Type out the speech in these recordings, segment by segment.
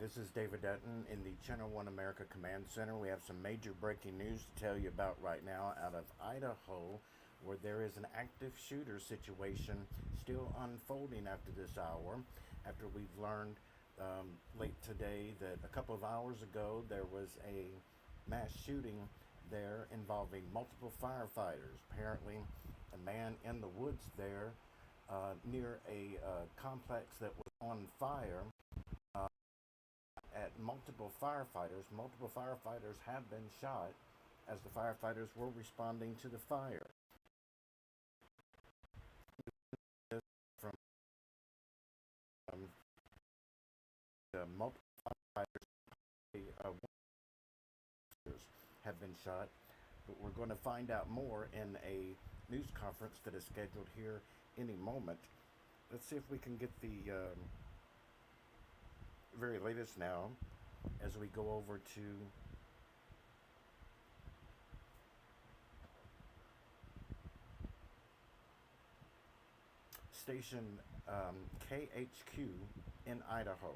This is David Dutton in the Channel 1 America Command Center. We have some major breaking news to tell you about right now out of Idaho, where there is an active shooter situation still unfolding after this hour. After we've learned late today that a couple of hours ago there was a mass shooting there involving multiple firefighters. Apparently, a man in the woods there near a complex that was on fire. At multiple firefighters. Multiple firefighters have been shot as the firefighters were responding to the fire. From multiple firefighters have been shot, but we're going to find out more in a news conference that is scheduled here any moment. Let's see if we can get the very latest now as we go over to station KHQ in Idaho.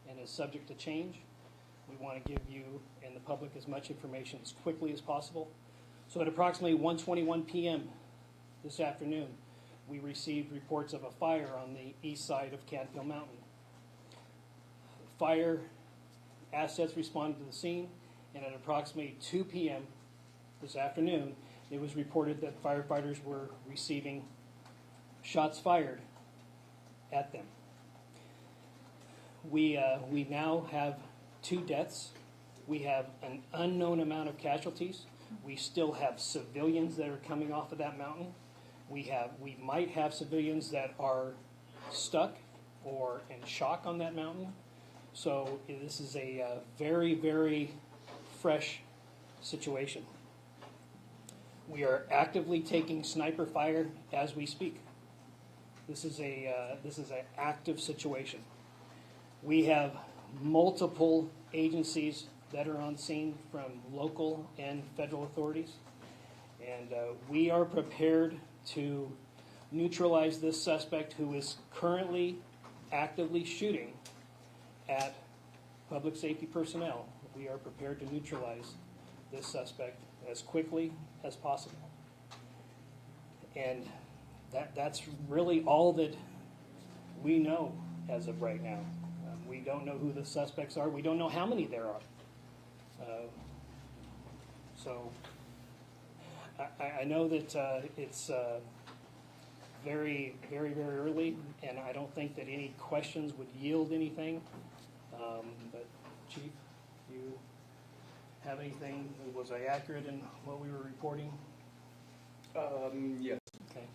And is subject to change. We want to give you and the public as much information as quickly as possible. So at approximately 1:21 p.m. this afternoon, we received reports of a fire on the east side of Canfield Mountain. Fire assets responded to the scene, and at approximately 2 p.m. this afternoon, it was reported that firefighters were receiving shots fired at them. we now have 2 deaths. We have an unknown amount of casualties. We still have civilians that are coming off of that mountain. We might have civilians that are stuck or in shock on that mountain. So this is a very, very fresh situation. We are actively taking sniper fire as we speak. This is an active situation. We have multiple agencies that are on scene from local and federal authorities, and we are prepared to neutralize this suspect who is currently actively shooting at public safety personnel. We are prepared to neutralize this suspect as quickly as possible. And that's really all that we know as of right now. We don't know who the suspects are. We don't know how many there are. So I know that it's very, very, very early, and I don't think that any questions would yield anything. But Chief, you have anything? Was I accurate in what we were reporting? Yes. Okay.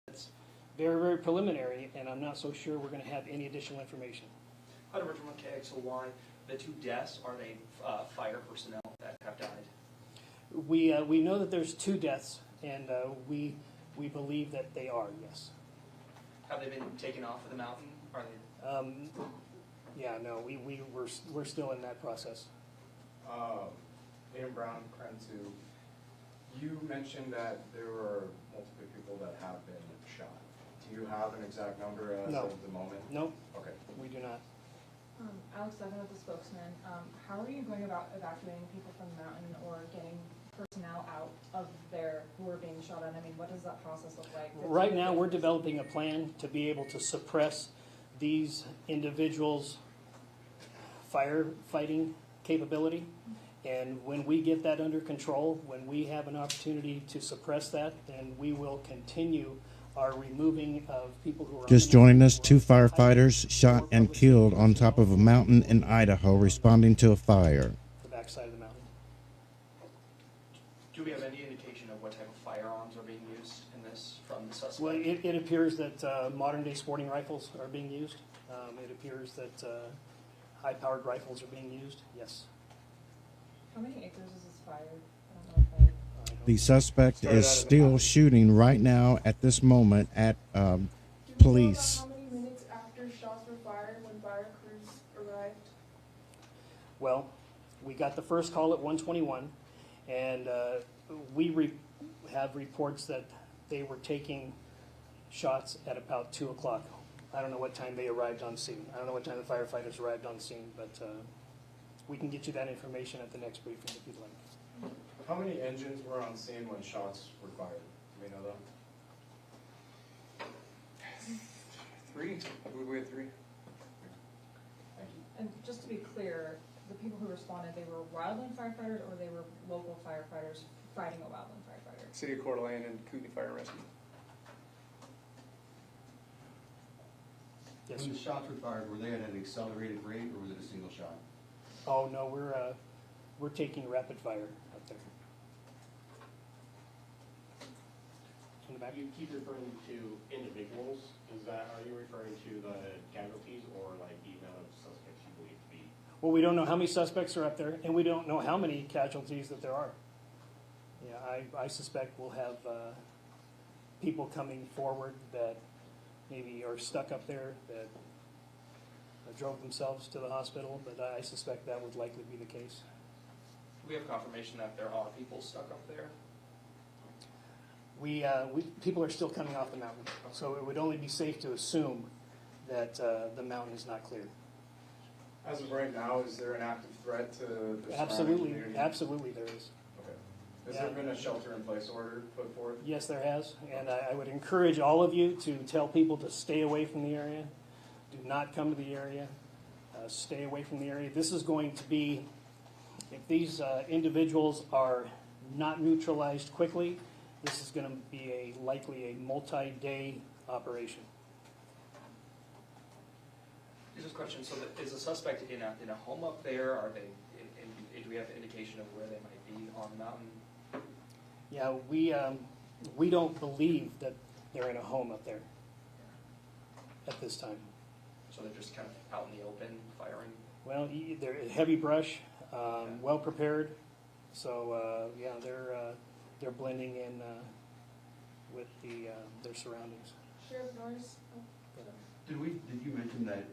It's very, very preliminary, and I'm not so sure we're going to have any additional information. Idaho from KXLY, the 2 deaths, are they fire personnel that have died? We know that there's 2 deaths, and we believe that they are, yes. Have they been taken off of the mountain? Are they? Yeah, no, we're still in that process. Liam Brown, Crime 2. You mentioned that there were multiple people that have been shot. Do you have an exact number as No. of the moment? Nope, Okay. we do not. Alex Levin with the spokesman. How are you going about evacuating people from the mountain or getting personnel out of there who are being shot at? I mean, what does that process look like? Right now, we're developing a plan to be able to suppress these individuals' firefighting capability. And when we get that under control, when we have an opportunity to suppress that, then we will continue our removing of people who are... Just joining us, 2 firefighters shot and killed on top of a mountain in Idaho responding to a fire. The backside of the mountain. Do we have any indication of what type of firearms are being used in this from the suspect? Well, it appears that modern-day sporting rifles are being used. It appears that high-powered rifles are being used, yes. How many acres is this fire? I don't know if The suspect is still shooting right now at this moment at police. Do we know about how many minutes after shots were fired when fire crews arrived? Well, we got the first call at 1:21, and we have reports that they were taking shots at about 2 o'clock. I don't know what time they arrived on scene. I don't know what time the firefighters arrived on scene, but we can get you that information at the next briefing if you'd like. How many engines were on scene when shots were fired? Do we know that? 3. I believe we had 3. Thank you. And just to be clear, the people who responded, they were wildland firefighters or they were local firefighters fighting a wildland firefighter? City of Coeur d'Alene and Kootenai Fire and Rescue. Yes, When sir. the shots were fired, were they at an accelerated rate or was it a single shot? Oh, no, we're taking rapid fire up there. In the back? You keep referring to individuals. Are you referring to the casualties or like the amount of suspects you believe to be? Well, we don't know how many suspects are up there, and we don't know how many casualties that there are. Yeah, I suspect we'll have people coming forward that maybe are stuck up there that drove themselves to the hospital, but I suspect that would likely be the case. We have confirmation that there are people stuck up there. People are still coming off the mountain, so it would only be safe to assume that the mountain is not cleared. As of right now, is there an active threat to the surrounding Absolutely, community? absolutely there is. Okay. Has Yeah. there been a shelter-in-place order put forth? Yes, there has, and I would encourage all of you to tell people to stay away from the area. Do not come to the area. Stay away from the area. This is going to be, if these individuals are not neutralized quickly, this is going to be likely a multi-day operation. question, so is the suspect in a home up there? Are they, do we have indication of where they might be on the mountain? Yeah, we don't believe that they're in a home up there at this time. So they're just kind of out in the open, firing? Well, they're heavy brush, well prepared, so yeah, they're blending in with their surroundings. Sheriff Norris? Oh, sorry. Did you mention that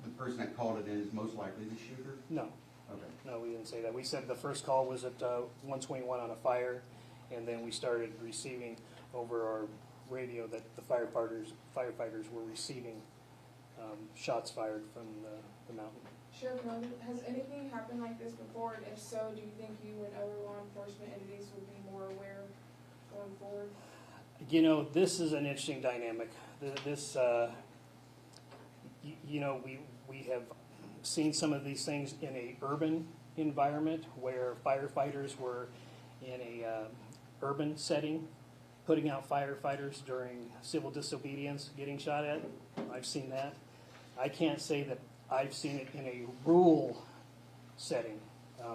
the person that called it in is most likely the shooter? No, Okay. no, we didn't say that. We said the first call was at 121 on a fire, and then we started receiving over our radio that the firefighters were receiving shots fired from the mountain. Sheriff Norris, has anything happened like this before? And if so, do you think you and other law enforcement entities would be more aware going forward? You know, this is an interesting dynamic. This, you know, we have seen some of these things in a urban environment where firefighters were in a urban setting, putting out firefighters during civil disobedience, getting shot at. I've seen that. I can't say that I've seen it in a rural setting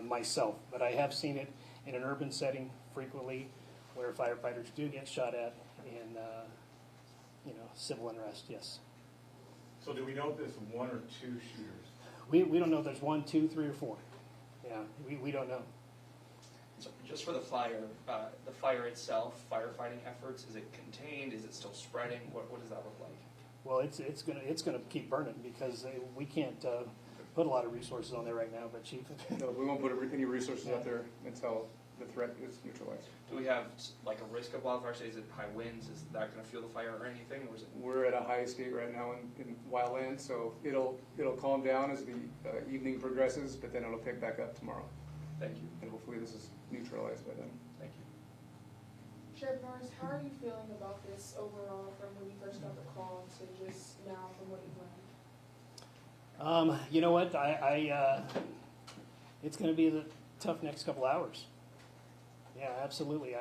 myself, but I have seen it in an urban setting frequently where firefighters do get shot at in, you know, civil unrest, yes. So do we know if there's one or two shooters? We don't know if there's 1, 2, 3, or 4. Yeah, we don't know. So just for the fire itself, firefighting efforts, is it contained? Is it still spreading? What does that look like? Well, it's gonna keep burning because we can't put a lot of resources on there right now, but Chief? No, we won't put any resources out there until the threat is neutralized. Do we have like a risk of wildfire? Say, is it high winds? Is that going to fuel the fire or anything? Or is it? We're at a high state right now in wildland, so it'll calm down as the evening progresses, but then it'll pick back up tomorrow. Thank you. And hopefully this is neutralized by then. Thank you. Sheriff Norris, how are you feeling about this overall from when you first got the call to just now from what you've learned? You know what? It's going to be the tough next couple hours. Yeah, absolutely.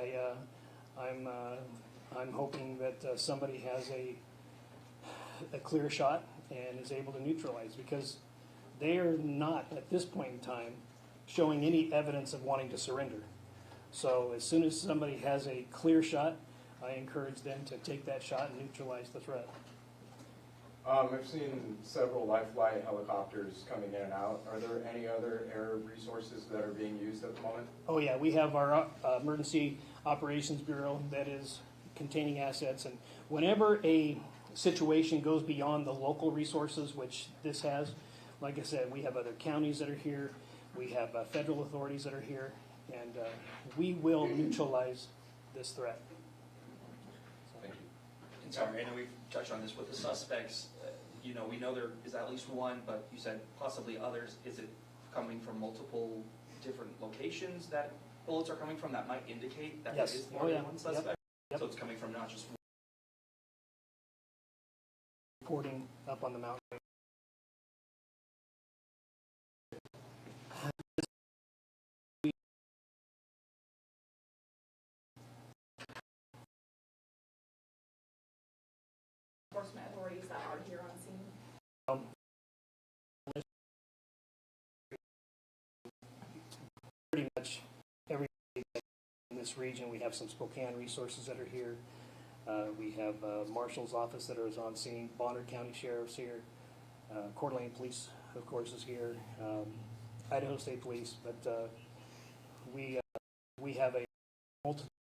I'm hoping that somebody has a clear shot and is able to neutralize, because they are not at this point in time showing any evidence of wanting to surrender. So as soon as somebody has a clear shot, I encourage them to take that shot and neutralize the threat. I've seen several life flight helicopters coming in and out. Are there any other air resources that are being used at the moment? Oh yeah, we have our Emergency Operations Bureau that is containing assets, and whenever a situation goes beyond the local resources, which this has, like I said, we have other counties that are here, we have federal authorities that are here, and we will neutralize this threat. Thank you. And sorry, I know we've touched on this with the suspects. You know, we know there is at least one, but you said possibly others. Is it coming from multiple different locations that bullets are coming from that might indicate that Yes. there is more than one suspect? Yep. So it's coming from not just one. Reporting up on the mountain. Enforcement authorities that are here on scene? Pretty much every in this region. We have some Spokane resources that are here. We have Marshal's office that is on scene. Bonner County Sheriff's here. Coeur d'Alene Police, of course, is here. Idaho State Police, but we have a multiple.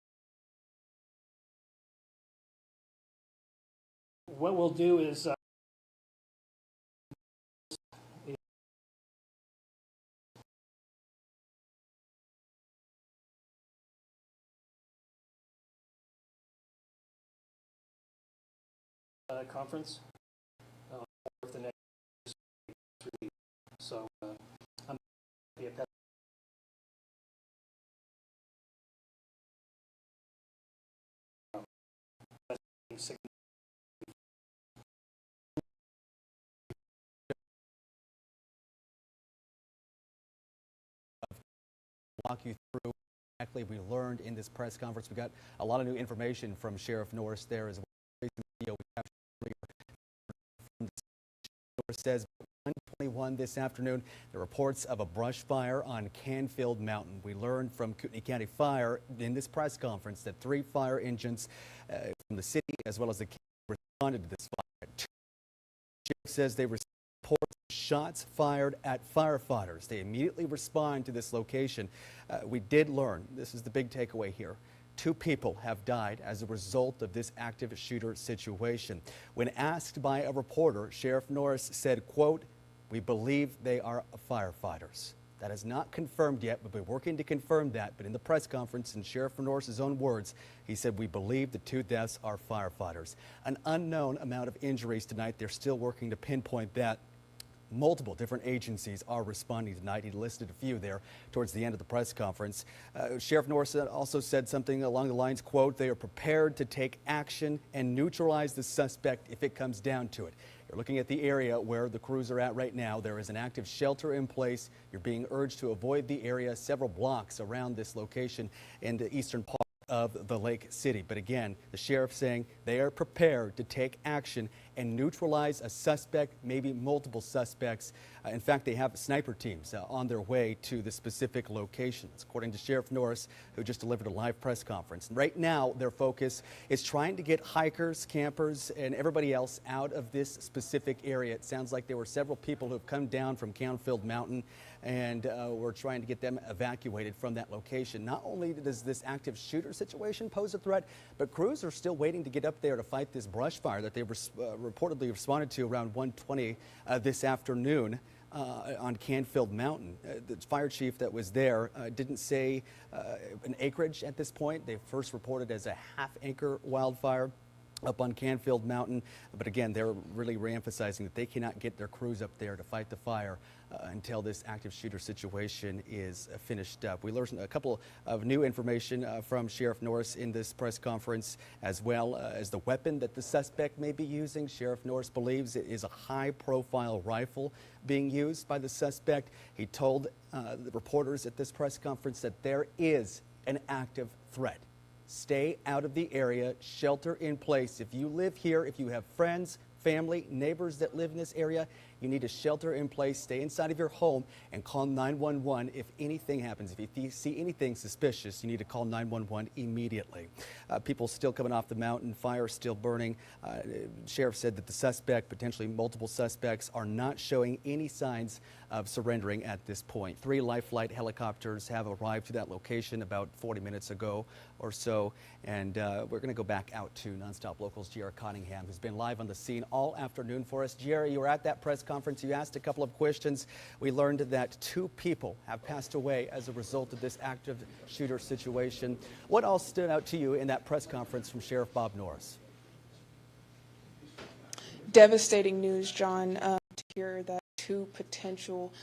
What we'll do is conference for the next 3 weeks. So I'm be a pet. Walk you through exactly we learned in this press conference. We got a lot of new information from Sheriff Norris there as well. Video we captured earlier from the Norris says 1 1:21 this afternoon, the reports of a brush fire on Canfield Mountain. We learned from Kootenai County Fire in this press conference that 3 fire engines from the city as well as the county responded to this fire. Sheriff says they received reports of shots fired at firefighters. They immediately respond to this location. We did learn, this is the big takeaway here, 2 people have died as a result of this active shooter situation. When asked by a reporter, Sheriff Norris said, quote, "We believe they are firefighters." That is not confirmed yet, but we're working to confirm that. But in the press conference, in Sheriff Norris's own words, he said, "We believe the 2 deaths are firefighters." An unknown amount of injuries tonight. They're still working to pinpoint that. Multiple different agencies are responding tonight. He listed a few there towards the end of the press conference. Sheriff Norris also said something along the lines, quote, "They are prepared to take action and neutralize the suspect if it comes down to it." You're looking at the area where the crews are at right now. There is an active shelter in place. You're being urged to avoid the area several blocks around this location in the eastern part of the Lake City. But again, the sheriff saying they are prepared to take action and neutralize a suspect, maybe multiple suspects. In fact, they have sniper teams on their way to the specific locations, according to Sheriff Norris, who just delivered a live press conference. Right now, their focus is trying to get hikers, campers, and everybody else out of this specific area. It sounds like there were several people who have come down from Canfield Mountain, and we're trying to get them evacuated from that location. Not only does this active shooter situation pose a threat, but crews are still waiting to get up there to fight this brush fire that they reportedly responded to around 1:20 this afternoon on Canfield Mountain. The fire chief that was there didn't say an acreage at this point. They first reported as a half-acre wildfire up on Canfield Mountain. But again, they're really reemphasizing that they cannot get their crews up there to fight the fire until this active shooter situation is finished up. We learned a couple of new information from Sheriff Norris in this press conference, as well as the weapon that the suspect may be using. Sheriff Norris believes it is a high-profile rifle being used by the suspect. He told the reporters at this press conference that there is an active threat. Stay out of the area, shelter in place. If you live here, if you have friends, family, neighbors that live in this area, you need to shelter in place, stay inside of your home, and call 911 if anything happens. If you see anything suspicious, you need to call 911 immediately. People still coming off the mountain, fire still burning. Sheriff said that the suspect, potentially multiple suspects, are not showing any signs of surrendering at this point. 3 Life Flight helicopters have arrived to that location about 40 minutes ago or so, and we're going to go back out to Nonstop Locals' Jerry Cunningham, who's been live on the scene all afternoon for us. Jerry, you were at that press conference. You asked a couple of questions. We learned that 2 people have passed away as a result of this active shooter situation. What all stood out to you in that press conference from Sheriff Bob Norris? Devastating news, John, to hear that 2 potential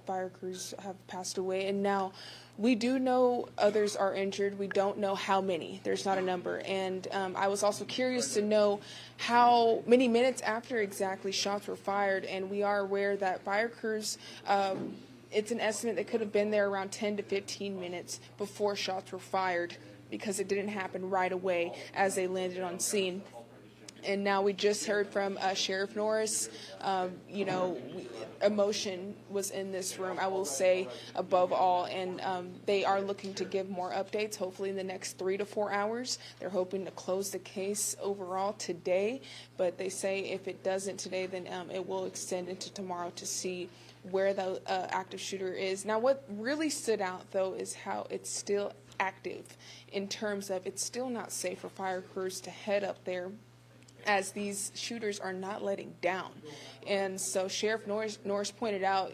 fire crews have passed away. And now we do know others are injured. We don't know how many. There's not a number. And I was also curious to know how many minutes after exactly shots were fired. And we are aware that fire crews, it's an estimate that could have been there around 10 to 15 minutes before shots were fired, because it didn't happen right away as they landed on scene. And now we just heard from Sheriff Norris. Emotion was in this room, I will say, above all. And they are looking to give more updates, hopefully in the next 3 to 4 hours. They're hoping to close the case overall today. But they say if it doesn't today, then it will extend into tomorrow to see where the active shooter is. Now, what really stood out, though, is how it's still active, in terms of it's still not safe for fire crews to head up there, as these shooters are not letting down. And so Sheriff Norris pointed out,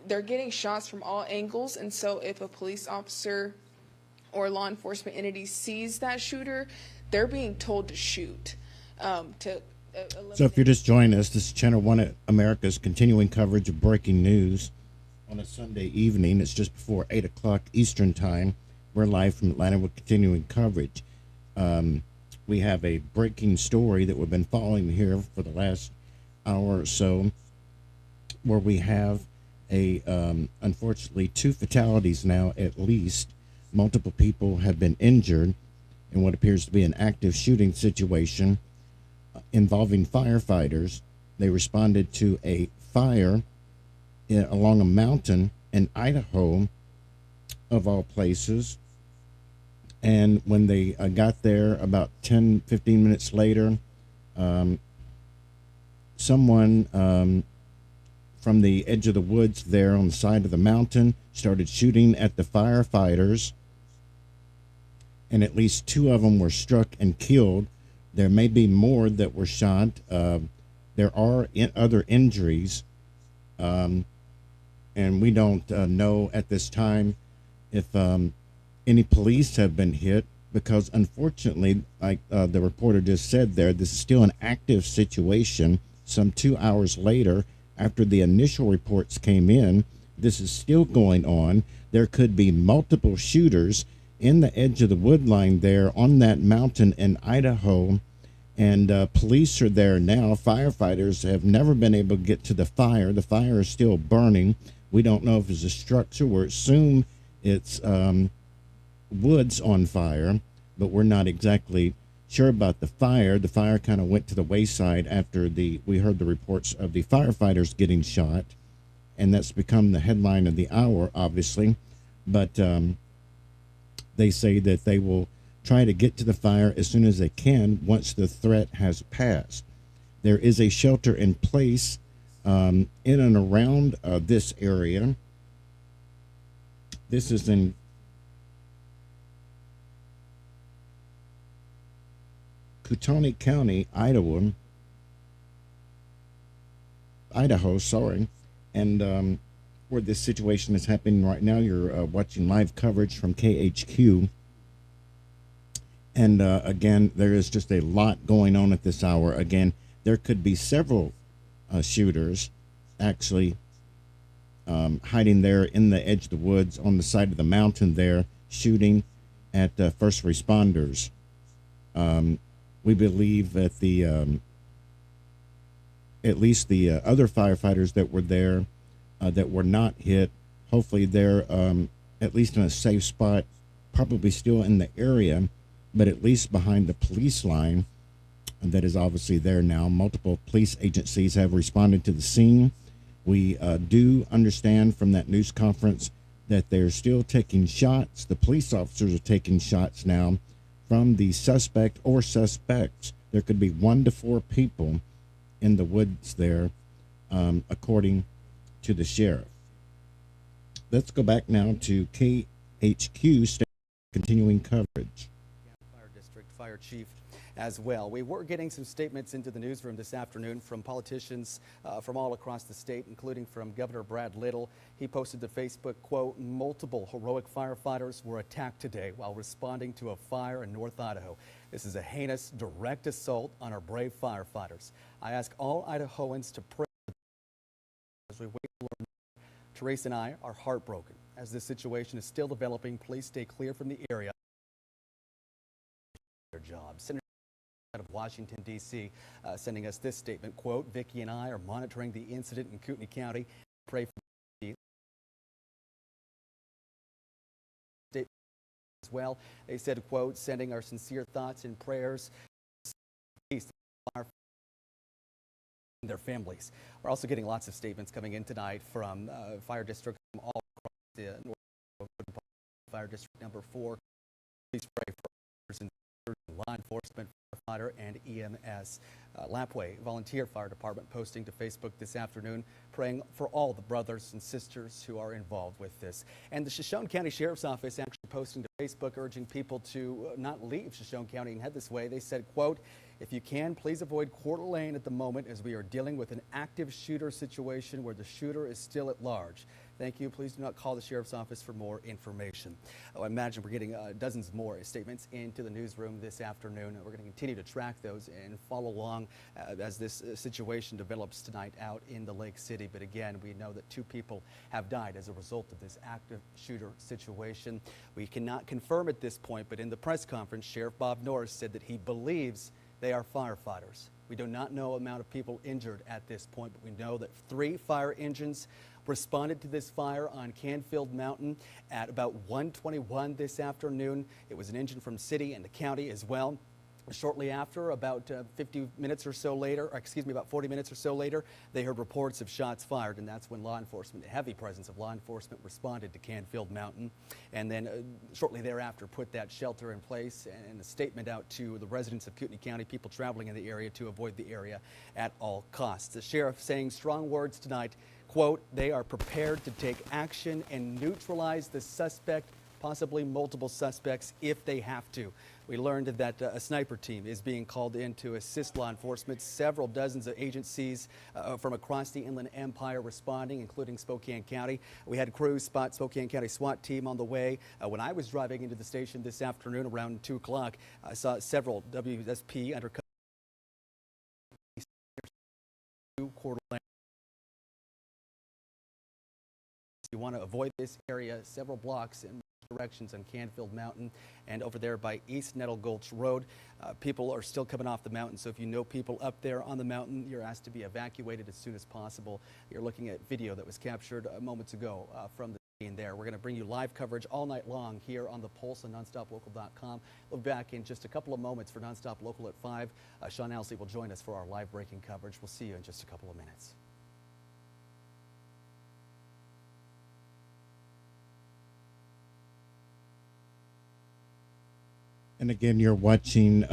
they're getting shots from all angles. And so if a police officer or law enforcement entity sees that shooter, they're being told to shoot. So if you're just joining us, this is Channel 1 America's continuing coverage of breaking news on a Sunday evening. It's just before 8 o'clock Eastern Time. We're live from Atlanta with continuing coverage. We have a breaking story that we've been following here for the last hour or so, where we have unfortunately 2 fatalities now at least. Multiple people have been injured in what appears to be an active shooting situation involving firefighters They responded to a fire along a mountain in Idaho, of all places. And when they got there about 10, 15 minutes later, someone from the edge of the woods there on the side of the mountain started shooting at the firefighters, and at least 2 of them were struck and killed. There may be more that were shot. There are other injuries, and we don't know at this time if any police have been hit, because unfortunately, like the reporter just said there, this is still an active situation. Some 2 hours later, after the initial reports came in, this is still going on. There could be multiple shooters in the edge of the wood line there on that mountain in Idaho, and police are there now. Firefighters have never been able to get to the fire. The fire is still burning. We don't know if it's a structure. We assume it's woods on fire, but we're not exactly sure about the fire. The fire kind of went to the wayside after we heard the reports of the firefighters getting shot, and that's become the headline of the hour, obviously. But they say that they will try to get to the fire as soon as they can once the threat has passed. There is a shelter in place in and around this area. This is in Kootenai County, Idaho, and where this situation is happening right now. You're watching live coverage from KHQ, and again, there is just a lot going on at this hour. Again, there could be several shooters actually hiding there in the edge of the woods on the side of the mountain there, shooting at first responders. We believe that at least the other firefighters that were there that were not hit, hopefully they're at least in a safe spot, probably still in the area, but at least behind the police line that is obviously there now. Multiple police agencies have responded to the scene. We do understand from that news conference that they're still taking shots. The police officers are taking shots now from the suspect or suspects. There could be 1 to 4 people in the woods there, according to the sheriff. Let's go back now to KHQ, continuing coverage. Fire District Fire Chief as well. We were getting some statements into the newsroom this afternoon from politicians from all across the state, including from Governor Brad Little. He posted to Facebook, quote, "Multiple heroic firefighters were attacked today while responding to a fire in North Idaho. This is a heinous, direct assault on our brave firefighters. I ask all Idahoans to pray as we wait to learn more. Teresa and I are heartbroken as this situation is still developing. Please stay clear from the area. Their jobs." Senator out of Washington, D.C., sending us this statement, quote, "Vicki and I are monitoring the incident in Kootenai County. Pray for the statement as well." They said, quote, "Sending our sincere thoughts and prayers to their families." We're also getting lots of statements coming in tonight from fire districts from all across the North Fire District number 4. Please pray for law enforcement, firefighter, and EMS. Lapway Volunteer Fire Department posting to Facebook this afternoon, praying for all the brothers and sisters who are involved with this. And the Shoshone County Sheriff's Office actually posting to Facebook, urging people to not leave Shoshone County and head this way. They said, quote, "If you can, please avoid Coeur d'Alene at the moment as we are dealing with an active shooter situation where the shooter is still at large. Thank you. Please do not call the Sheriff's Office for more information." I imagine we're getting dozens more statements into the newsroom this afternoon. We're going to continue to track those and follow along as this situation develops tonight out in the Lake City. But again, we know that 2 people have died as a result of this active shooter situation. We cannot confirm at this point, but in the press conference, Sheriff Bob Norris said that he believes they are firefighters. We do not know the amount of people injured at this point, but we know that 3 fire engines responded to this fire on Canfield Mountain at about 1:21 this afternoon. It was an engine from city and the county as well. Shortly after, about 50 minutes or so later, or excuse me, about 40 minutes or so later, they heard reports of shots fired, and that's when law enforcement, a heavy presence of law enforcement, responded to Canfield Mountain, and then shortly thereafter put that shelter in place and a statement out to the residents of Kootenai County, people traveling in the area, to avoid the area at all costs. The sheriff saying strong words tonight, quote, they are prepared to take action and neutralize the suspect, possibly multiple suspects if they have to. We learned that a sniper team is being called in to assist law enforcement. Several dozens of agencies from across the Inland Empire responding, including Spokane County. We had crews spot Spokane County SWAT team on the way. When I was driving into the station this afternoon around 2 o'clock, I saw several WSP undercover Coeur d'Alene. You want to avoid this area, several blocks in directions on Canfield Mountain and over there by East Nettle Gulch Road. People are still coming off the mountain, so if you know people up there on the mountain, you're asked to be evacuated as soon as possible. You're looking at video that was captured moments ago from the scene there. We're going to bring you live coverage all night long here on The Pulse and nonstoplocal.com. We'll be back in just a couple of moments for Nonstop Local at 5. Sean Alsey will join us for our live breaking coverage. We'll see you in just a couple of minutes. And again, you're watching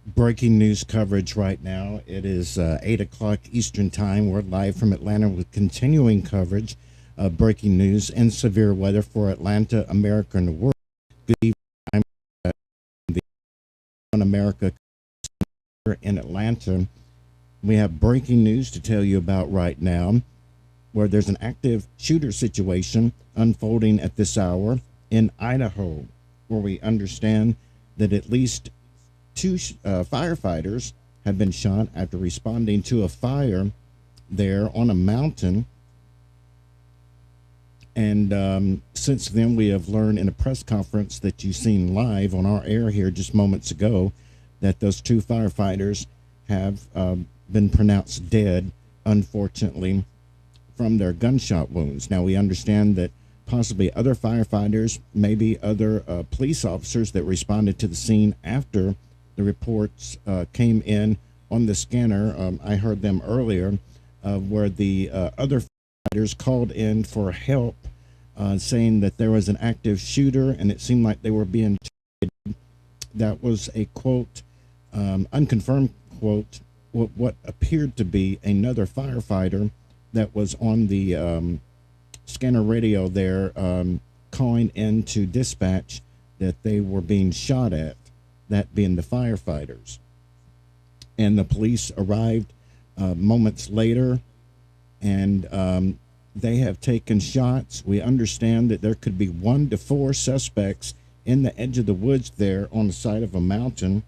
breaking news coverage right now. It is 8 o'clock Eastern Time. We're live from Atlanta with continuing coverage of breaking news and severe weather for Atlanta, America, and the world. Good evening. I'm the One America in Atlanta. We have breaking news to tell you about right now, where there's an active shooter situation unfolding at this hour in Idaho, where we understand that at least 2 firefighters have been shot after responding to a fire there on a mountain. And since then, we have learned in a press conference that you've seen live on our air here just moments ago that those 2 firefighters have been pronounced dead, unfortunately, from their gunshot wounds. Now, we understand that possibly other firefighters, maybe other police officers that responded to the scene after the reports came in on the scanner. I heard them earlier where the other firefighters called in for help, saying that there was an active shooter and it seemed like they were being targeted. That was a quote, unconfirmed quote, what appeared to be another firefighter that was on the scanner radio there, calling in to dispatch that they were being shot at, that being the firefighters. And the police arrived moments later, and they have taken shots. We understand that there could be 1 to 4 suspects in the edge of the woods there on the side of a mountain.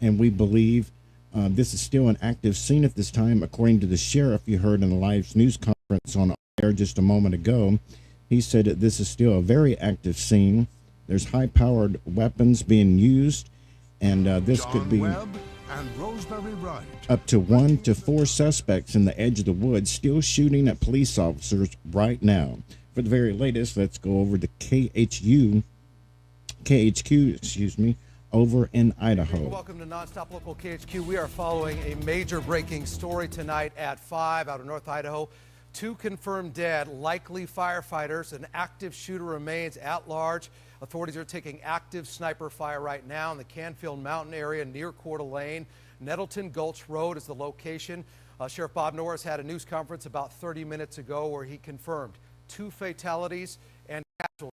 And we believe this is still an active scene at this time, according to the sheriff you heard in the live news conference on air just a moment ago. He said that this is still a very active scene. There's high-powered weapons being used, and this could be up to 1 to 4 suspects in the edge of the woods still shooting at police officers right now. For the very latest, let's go over to KHQ, over in Idaho. Welcome to Nonstop Local KHQ. We are following a major breaking story tonight at 5 out of North Idaho. 2 confirmed dead, likely firefighters. An active shooter remains at large. Authorities are taking active sniper fire right now in the Canfield Mountain area near Coeur d'Alene. Nettleton Gulch Road is the location. Sheriff Bob Norris had a news conference about 30 minutes ago where he confirmed 2 fatalities and casualties.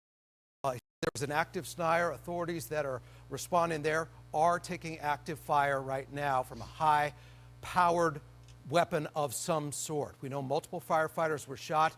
There was an active sniper. Authorities that are responding there are taking active fire right now from a high-powered weapon of some sort. We know multiple firefighters were shot.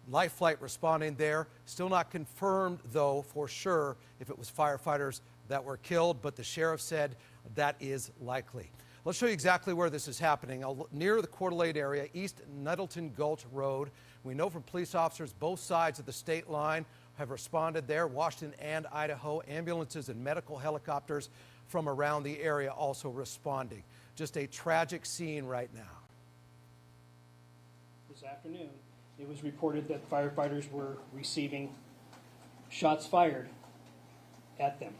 Life flight responding there. Still not confirmed, though, for sure if it was firefighters that were killed, but the sheriff said that is likely. Let's show you exactly where this is happening. Near the Coeur d'Alene area, East Nettleton Gulch Road. We know from police officers both sides of the state line have responded there. Washington and Idaho, ambulances and medical helicopters from around the area also responding. Just a tragic scene right now. This afternoon, it was reported that firefighters were receiving shots fired at them.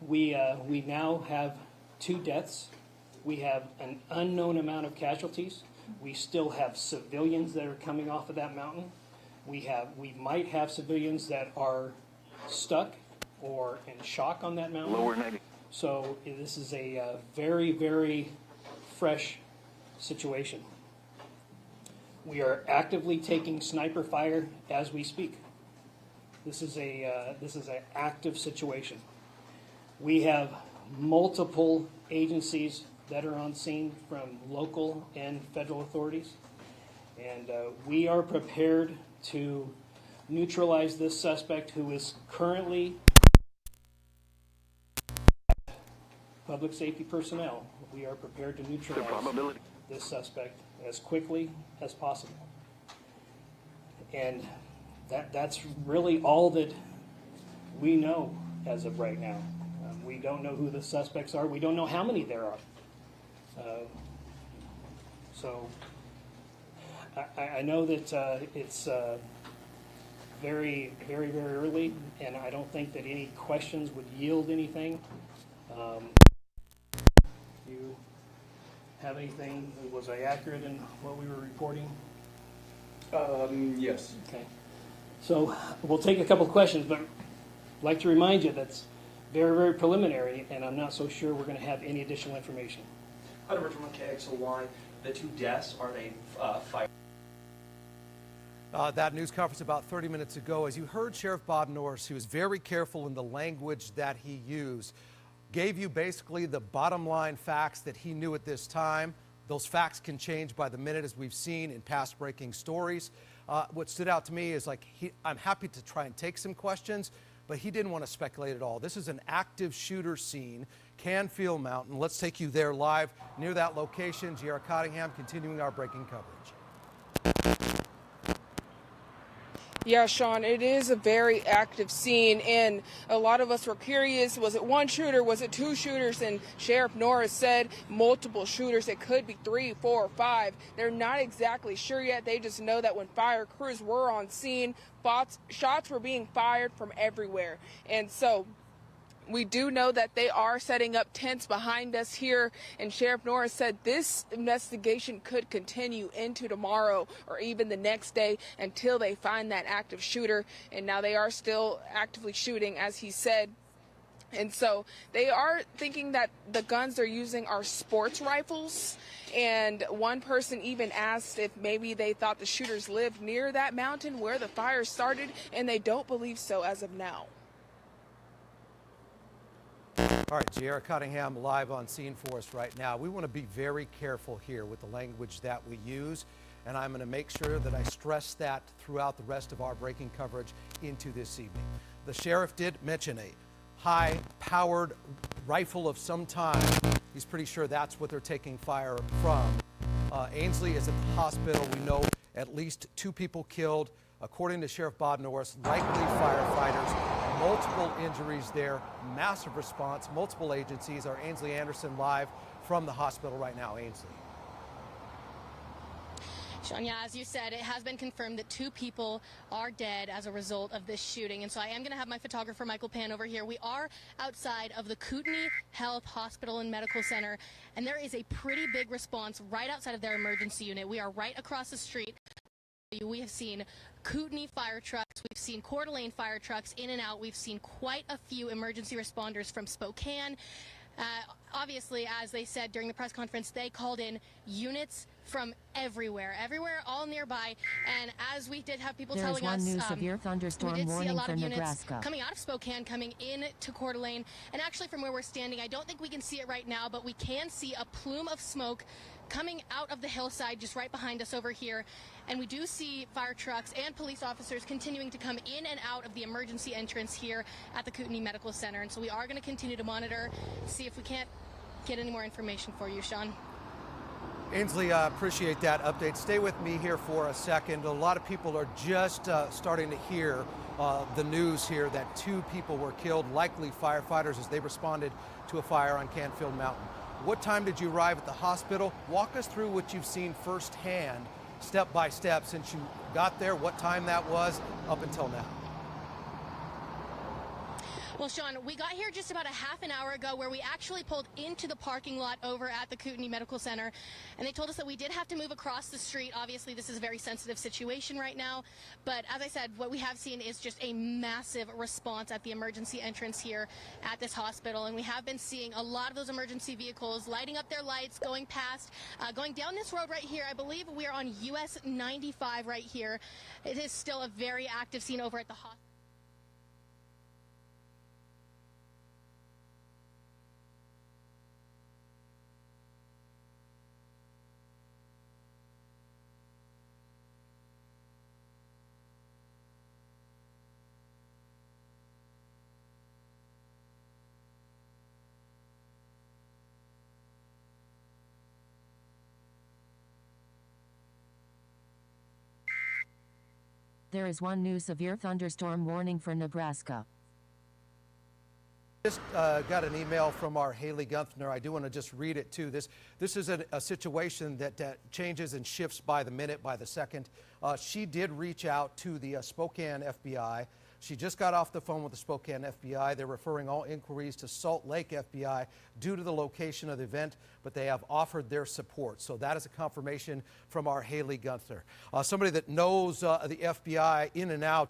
We now have 2 deaths. We have an unknown amount of casualties. We still have civilians that are coming off of that mountain. We might have civilians that are stuck or in shock on that mountain. So this is a very, very fresh situation. We are actively taking sniper fire as we speak. This is an active situation. We have multiple agencies that are on scene from local and federal authorities, and we are prepared to neutralize this suspect who is currently public safety personnel. We are prepared to neutralize this suspect as quickly as possible. And that's really all that we know as of right now. We don't know who the suspects are. We don't know how many there are. So I know that it's very, very, very early, and I don't think that any questions would yield anything. You have anything? Was I accurate in what we were reporting? Yes. Okay. So we'll take a couple of questions, but I'd like to remind you that's very, very preliminary, and I'm not so sure we're going to have any additional information. However, from KXLY, the 2 deaths, are they fire? That news conference about 30 minutes ago, as you heard Sheriff Bob Norris, he was very careful in the language that he used. Gave you basically the bottom line facts that he knew at this time. Those facts can change by the minute, as we've seen in past breaking stories. What stood out to me is I'm happy to try and take some questions, but he didn't want to speculate at all. This is an active shooter scene, Canfield Mountain. Let's take you there live near that location. J.R. Cottingham continuing our breaking coverage. Yeah, Sean, it is a very active scene, and a lot of us were curious, was it 1 shooter, was it 2 shooters? And Sheriff Norris said multiple shooters. It could be 3, 4, 5. They're not exactly sure yet. They just know that when fire crews were on scene, shots were being fired from everywhere. And so we do know that they are setting up tents behind us here, and Sheriff Norris said this investigation could continue into tomorrow or even the next day until they find that active shooter. And now they are still actively shooting, as he said. And so they are thinking that the guns they're using are sports rifles. And one person even asked if maybe they thought the shooters lived near that mountain where the fire started, and they don't believe so as of now. All right, J.R. Cottingham live on scene for us right now. We want to be very careful here with the language that we use, and I'm going to make sure that I stress that throughout the rest of our breaking coverage into this evening. The sheriff did mention a high-powered rifle of some kind. He's pretty sure that's what they're taking fire from. Ainsley is at the hospital. We know at least 2 people killed. According to Sheriff Bob Norris, likely firefighters. Multiple injuries there, massive response, multiple agencies. Our Ainsley Anderson live from the hospital right now. Ainsley. Sean, yeah, as you said, it has been confirmed that 2 people are dead as a result of this shooting. And so I am going to have my photographer, Michael Pan, over here. We are outside of the Kootenai Health Hospital and Medical Center, and there is a pretty big response right outside of their emergency unit. We are right across the street. We have seen Kootenai fire trucks, we've seen Coeur d'Alene fire trucks in and out, we've seen quite a few emergency responders from Spokane. Obviously, as they said during the press conference, they called in units from everywhere, all nearby. And as we did have people telling us, new severe thunderstorm we did see a warning lot for of units Nebraska. coming out of Spokane, coming in to Coeur d'Alene. And actually, from where we're standing, I don't think we can see it right now, but we can see a plume of smoke coming out of the hillside just right behind us over here. And we do see fire trucks and police officers continuing to come in and out of the emergency entrance here at the Kootenai Medical Center. And so we are going to continue to monitor, see if we can't get any more information for you, Sean. Ainsley, appreciate that update. Stay with me here for a second. A lot of people are just starting to hear the news here that 2 people were killed, likely firefighters, as they responded to a fire on Canfield Mountain. What time did you arrive at the hospital? Walk us through what you've seen firsthand, step by step, since you got there, what time that was up until now. Well, Sean, we got here just about a half an hour ago where we actually pulled into the parking lot over at the Kootenai Medical Center, and they told us that we did have to move across the street. Obviously, this is a very sensitive situation right now, but as I said, what we have seen is just a massive response at the emergency entrance here at this hospital, and we have been seeing a lot of those emergency vehicles lighting up their lights, going past, going down this road right here. I believe we are on US 95 right here. It is still a very active scene over at the hospital. There is one new severe thunderstorm warning for Nebraska. Just got an email from our Haley Gunther. I do want to just read it too. This is a situation that changes and shifts by the minute, by the second. She did reach out to the Spokane FBI. She just got off the phone with the Spokane FBI. They're referring all inquiries to Salt Lake FBI due to the location of the event, but they have offered their support. So that is a confirmation from our Haley Gunther. Somebody that knows the FBI in and out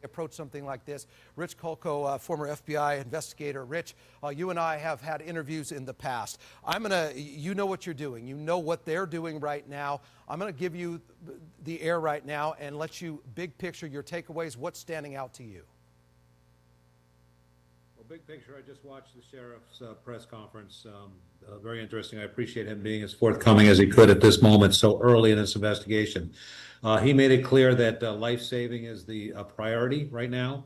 approach something like this. Rich Kolko, former FBI investigator. Rich, you and I have had interviews in the past. You know what you're doing. You know what they're doing right now. I'm going to give you the air right now and let you big picture your takeaways. What's standing out to you? Well, big picture, I just watched the sheriff's press conference. Very interesting. I appreciate him being as forthcoming as he could at this moment so early in this investigation. He made it clear that life-saving is the priority right now.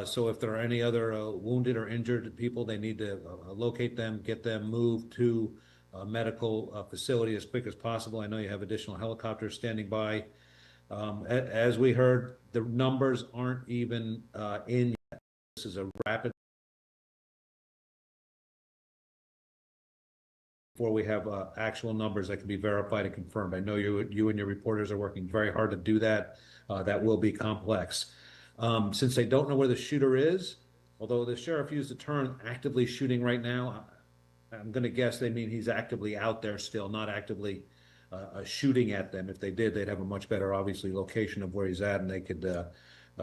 So if there are any other wounded or injured people, they need to locate them, get them moved to a medical facility as quick as possible. I know you have additional helicopters standing by. As we heard, the numbers aren't even in yet. This is a rapid before we have actual numbers that can be verified and confirmed. I know you and your reporters are working very hard to do that. That will be complex. Since they don't know where the shooter is, although the sheriff used the term actively shooting right now, I'm going to guess they mean he's actively out there still, not actively shooting at them. If they did, they'd have a much better, obviously, location of where he's at, and they could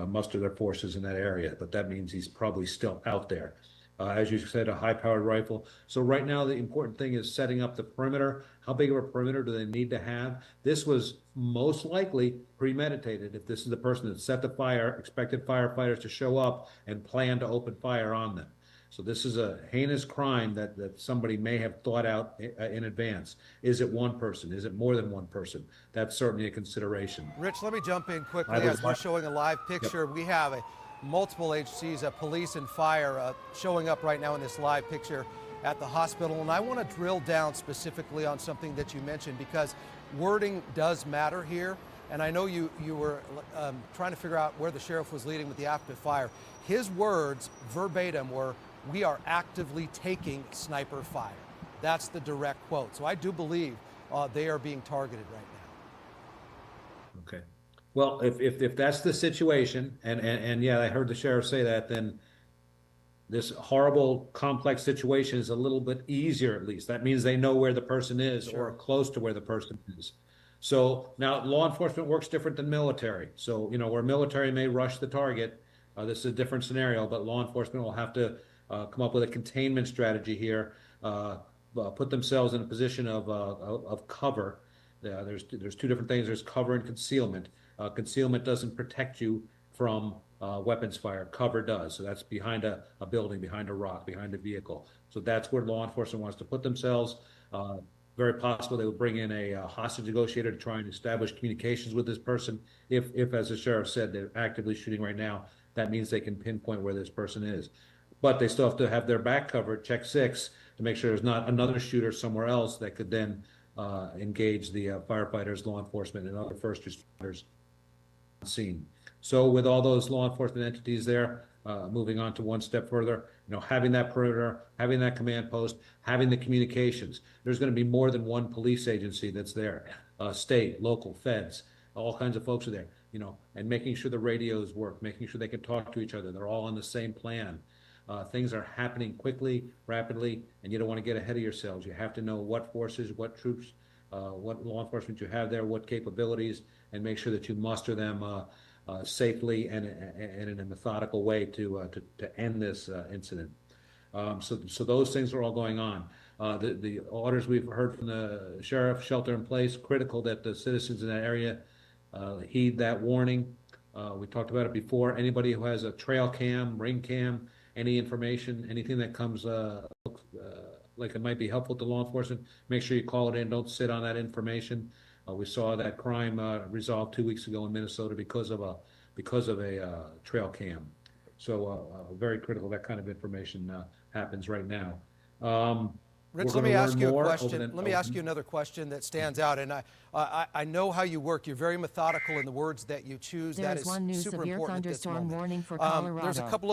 muster their forces in that area. But that means he's probably still out there. As you said, a high-powered rifle. So right now, the important thing is setting up the perimeter. How big of a perimeter do they need to have? This was most likely premeditated. If this is the person that set the fire, expected firefighters to show up and plan to open fire on them. So this is a heinous crime that somebody may have thought out in advance. Is it one person? Is it more than one person? That's certainly a consideration. Rich, let me jump in quickly as we're showing a live picture. Yep. We have multiple agencies, police and fire, showing up right now in this live picture at the hospital. And I want to drill down specifically on something that you mentioned, because wording does matter here. And I know you were trying to figure out where the sheriff was leading with the active fire. His words verbatim were, "We are actively taking sniper fire." That's the direct quote. So I do believe they are being targeted right now. Okay. Well, if that's the situation, and yeah, I heard the sheriff say that, then this horrible, complex situation is a little bit easier, at least. That means they know where the person is, sure, or close to where the person is. So now law enforcement works different than military. So, you know, where military may rush the target, this is a different scenario, but law enforcement will have to come up with a containment strategy here, put themselves in a position of cover. There's two different things. There's cover and concealment. Concealment doesn't protect you from weapons fire. Cover does. So that's behind a building, behind a rock, behind a vehicle. So that's where law enforcement wants to put themselves. Very possible they will bring in a hostage negotiator to try and establish communications with this person. If, as the sheriff said, they're actively shooting right now, that means they can pinpoint where this person is. But they still have to have their back covered, check 6, to make sure there's not another shooter somewhere else that could then engage the firefighters, law enforcement, and other first responders on scene. So with all those law enforcement entities there, moving on to one step further, you know, having that perimeter, having that command post, having the communications. There's going to be more than one police agency that's there, state, local, feds, all kinds of folks are there. and making sure the radios work, making sure they can talk to each other. They're all on the same plan. Things are happening quickly, rapidly, and you don't want to get ahead of yourselves. You have to know what forces, what troops, what law enforcement you have there, what capabilities, and make sure that you muster them safely and in a methodical way to end this incident. So those things are all going on. The orders we've heard from the sheriff, shelter in place, critical that the citizens in that area heed that warning. We talked about it before. Anybody who has a trail cam, ring cam, any information, anything that comes like it might be helpful to law enforcement, make sure you call it in. Don't sit on that information. We saw that crime resolved 2 weeks ago in Minnesota because of a trail cam. So very critical that kind of information happens right now. Rich, let me ask you a question. Let me ask you another question that stands out. And I know how you work. You're very methodical in the words that you choose. There that is one new super severe important at this thunderstorm moment. warning for Colorado. There's a couple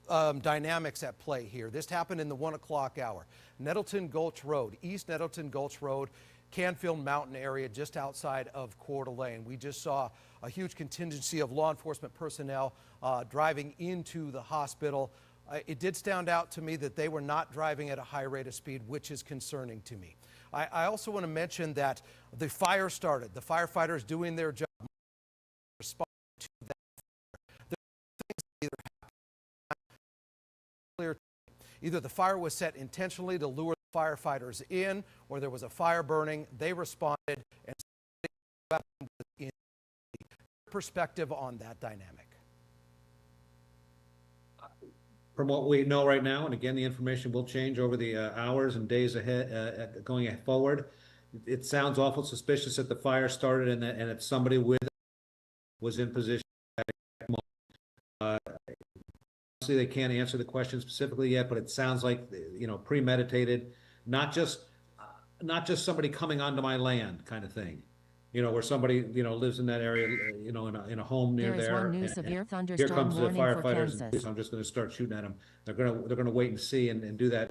of dynamics at play here. This happened in the 1 o'clock hour. Nettleton Gulch Road, East Nettleton Gulch Road, Canfield Mountain area just outside of Coeur d'Alene. We just saw a huge contingency of law enforcement personnel driving into the hospital. It did stand out to me that they were not driving at a high rate of speed, which is concerning to me. I also want to mention that the fire started. The firefighters doing their job, responding to that fire. There are things that either happen clear. Either the fire was set intentionally to lure the firefighters in, or there was a fire burning. They responded, and the weapon was in. Perspective on that dynamic. From what we know right now, and again, the information will change over the hours and days ahead, going forward. It sounds awful suspicious that the fire started and that somebody was in position at that moment. Obviously, they can't answer the question specifically yet, but it sounds like premeditated, not just somebody coming onto my land kind of thing. Where somebody, lives in that area, in a home near there. There is one new severe thunderstorm here comes the warning for firefighters, Kansas. and I'm just going to start shooting at him. They're going to wait and see and do that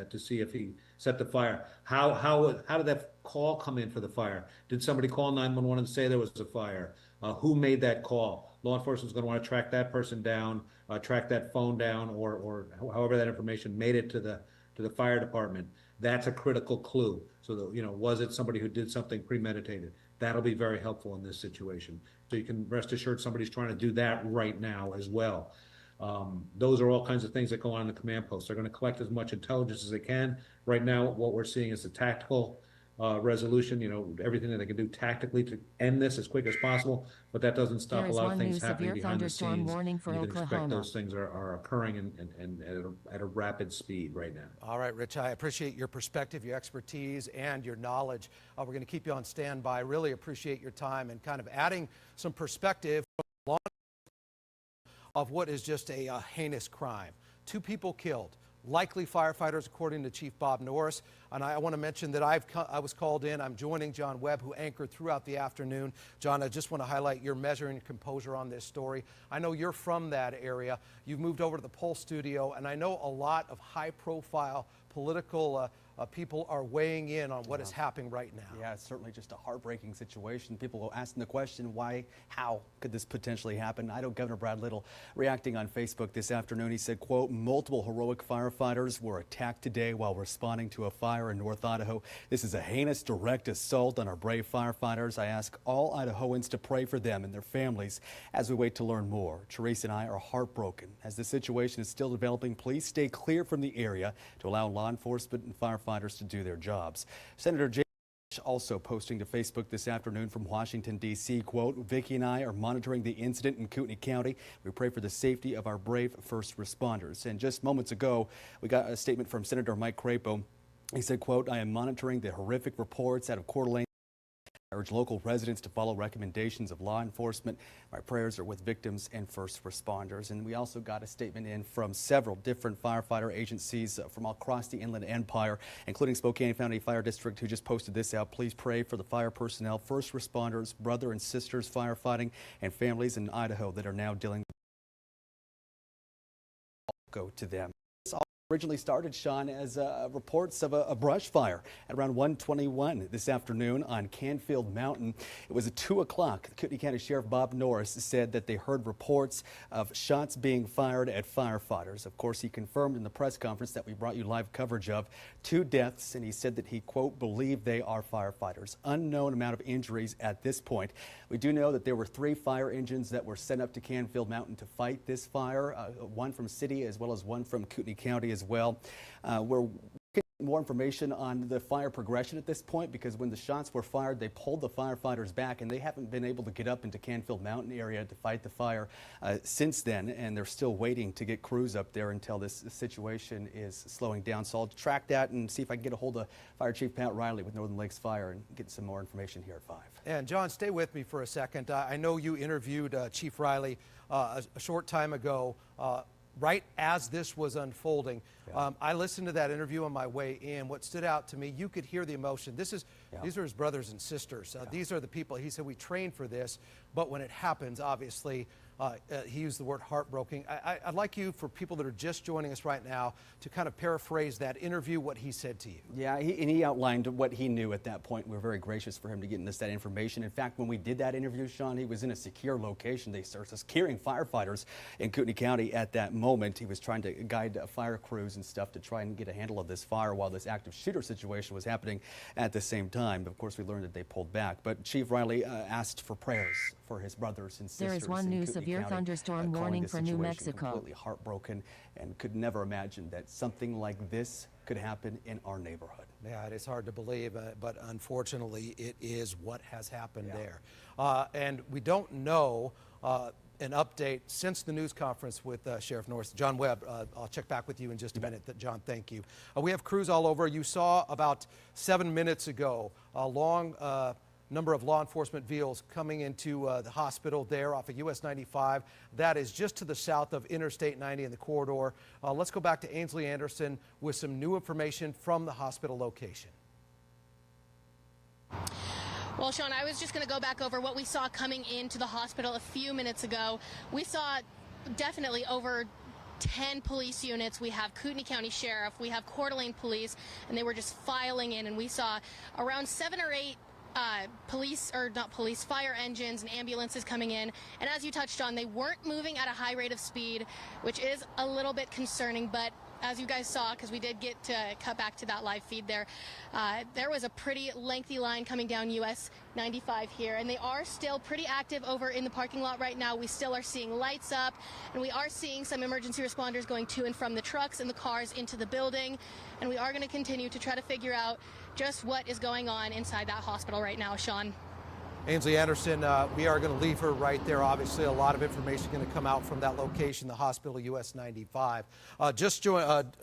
to see if he set the fire. How did that call come in for the fire? Did somebody call 911 and say there was a fire? Who made that call? Law enforcement is going to want to track that person down, track that phone down, or however that information made it to the fire department. That's a critical clue. So that, was it somebody who did something premeditated? That'll be very helpful in this situation. So you can rest assured somebody's trying to do that right now as well. Those are all kinds of things that go on in the command post. They're going to collect as much intelligence as they can. Right now, what we're seeing is a tactical resolution, everything that they can do tactically to end this as quick as possible, but that doesn't stop a lot of things happening behind the scenes. Warning for you can expect Oklahoma. those things are occurring and at a rapid speed right now. All right, Rich, I appreciate your perspective, your expertise, and your knowledge. We're going to keep you on standby. Really appreciate your time and kind of adding some perspective of what is just a heinous crime. 2 people killed. Likely firefighters, according to Chief Bob Norris. And I want to mention that I was called in. I'm joining John Webb, who anchored throughout the afternoon. John, I just want to highlight your measuring composure on this story. I know you're from that area. You've moved over to the Pulse studio, and I know a lot of high-profile political people are weighing in on what is happening right now. Yeah, it's certainly just a heartbreaking situation. People asking the question, how could this potentially happen? I know Governor Brad Little reacting on Facebook this afternoon. He said, quote, multiple heroic firefighters were attacked today while responding to a fire in North Idaho. This is a heinous direct assault on our brave firefighters. I ask all Idahoans to pray for them and their families as we wait to learn more. Therese and I are heartbroken. As the situation is still developing, please stay clear from the area to allow law enforcement and firefighters to do their jobs. Senator J. also posting to Facebook this afternoon from Washington, D.C., quote, Vicki and I are monitoring the incident in Kootenai County. We pray for the safety of our brave first responders. And just moments ago, we got a statement from Senator Mike Crapo. He said, quote, I am monitoring the horrific reports out of Coeur d'Alene. I urge local residents to follow recommendations of law enforcement. My prayers are with victims and first responders. And we also got a statement in from several different firefighter agencies from across the Inland Empire, including Spokane County Fire District, who just posted this out. Please pray for the fire personnel, first responders, brother and sisters firefighting, and families in Idaho that are now dealing with. Go to them. Originally started, Sean, as reports of a brush fire at around 1:21 this afternoon on Canfield Mountain. It was at 2 o'clock. Kootenai County Sheriff Bob Norris said that they heard reports of shots being fired at firefighters. Of course, he confirmed in the press conference that we brought you live coverage of 2 deaths, and he said that he, quote, believed they are firefighters. Unknown amount of injuries at this point. We do know that there were 3 fire engines that were sent up to Canfield Mountain to fight this fire, one from city as well as one from Kootenai County as well. We're getting more information on the fire progression at this point, because when the shots were fired, they pulled the firefighters back, and they haven't been able to get up into Canfield Mountain area to fight the fire since then, and they're still waiting to get crews up there until this situation is slowing down. So I'll track that and see if I can get a hold of Fire Chief Pat Riley with Northern Lakes Fire and get some more information here at 5. And John, stay with me for a second. I know you interviewed Chief Riley a short time ago, right as this was unfolding. Yeah. I listened to that interview on my way in. What stood out to me, you could hear the emotion. These are his brothers and sisters. These are the people. He said, we trained for this, but when it happens, obviously, he used the word heartbroken. I'd like you, for people that are just joining us right now, to kind of paraphrase that interview, what he said to you. Yeah, he outlined what he knew at that point. We're very gracious for him to get us that information. In fact, when we did that interview, Sean, he was in a secure location. They started securing firefighters in Kootenai County at that moment. He was trying to guide fire crews and stuff to try and get a handle of this fire while this active shooter situation was happening at the same time. Of course, we learned that they pulled back. But Chief Riley asked for prayers for his brothers and sisters. There is one new severe thunderstorm warning for New Mexico. Completely heartbroken, and could never imagine that something like this could happen in our neighborhood. Yeah, it is hard to believe, but unfortunately, it is what has happened there. And we don't know an update since the news conference with Sheriff Norris. John Webb, I'll check back with you in just a minute. John, thank you. We have crews all over. You saw about 7 minutes ago a long number of law enforcement vehicles coming into the hospital there off of US 95. That is just to the south of Interstate 90 in the corridor. Let's go back to Ainsley Anderson with some new information from the hospital location. Well, Sean, I was just going to go back over what we saw coming into the hospital a few minutes ago. We saw definitely over 10 police units. We have Kootenai County Sheriff, we have Coeur d'Alene Police, and they were just filing in, and we saw around 7 or 8 fire engines and ambulances coming in. And as you touched on, they weren't moving at a high rate of speed, which is a little bit concerning, but as you guys saw, because we did get to cut back to that live feed there, there was a pretty lengthy line coming down US 95 here, and they are still pretty active over in the parking lot right now. We still are seeing lights up, and we are seeing some emergency responders going to and from the trucks and the cars into the building, and we are going to continue to try to figure out just what is going on inside that hospital right now, Sean. Ainsley Anderson, we are going to leave her right there. Obviously, a lot of information going to come out from that location, the hospital, US 95.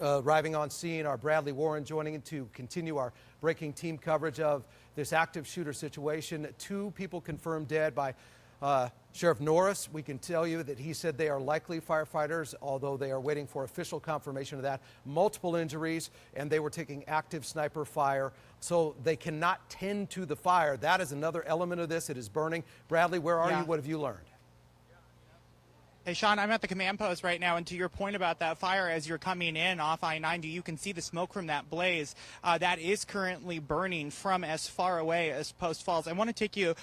Arriving on scene, our Bradley Warren joining in to continue our breaking team coverage of this active shooter situation. 2 people confirmed dead by Sheriff Norris. We can tell you that he said they are likely firefighters, although they are waiting for official confirmation of that. Multiple injuries, and they were taking active sniper fire, so they cannot tend to the fire. That is another element of this. It is burning. Bradley, where are you? What have you learned? Hey, Sean, I'm at the command post right now, and to your point about that fire, as you're coming in off I-90, you can see the smoke from that blaze. That is currently burning from as far away as Post Falls. I want to take you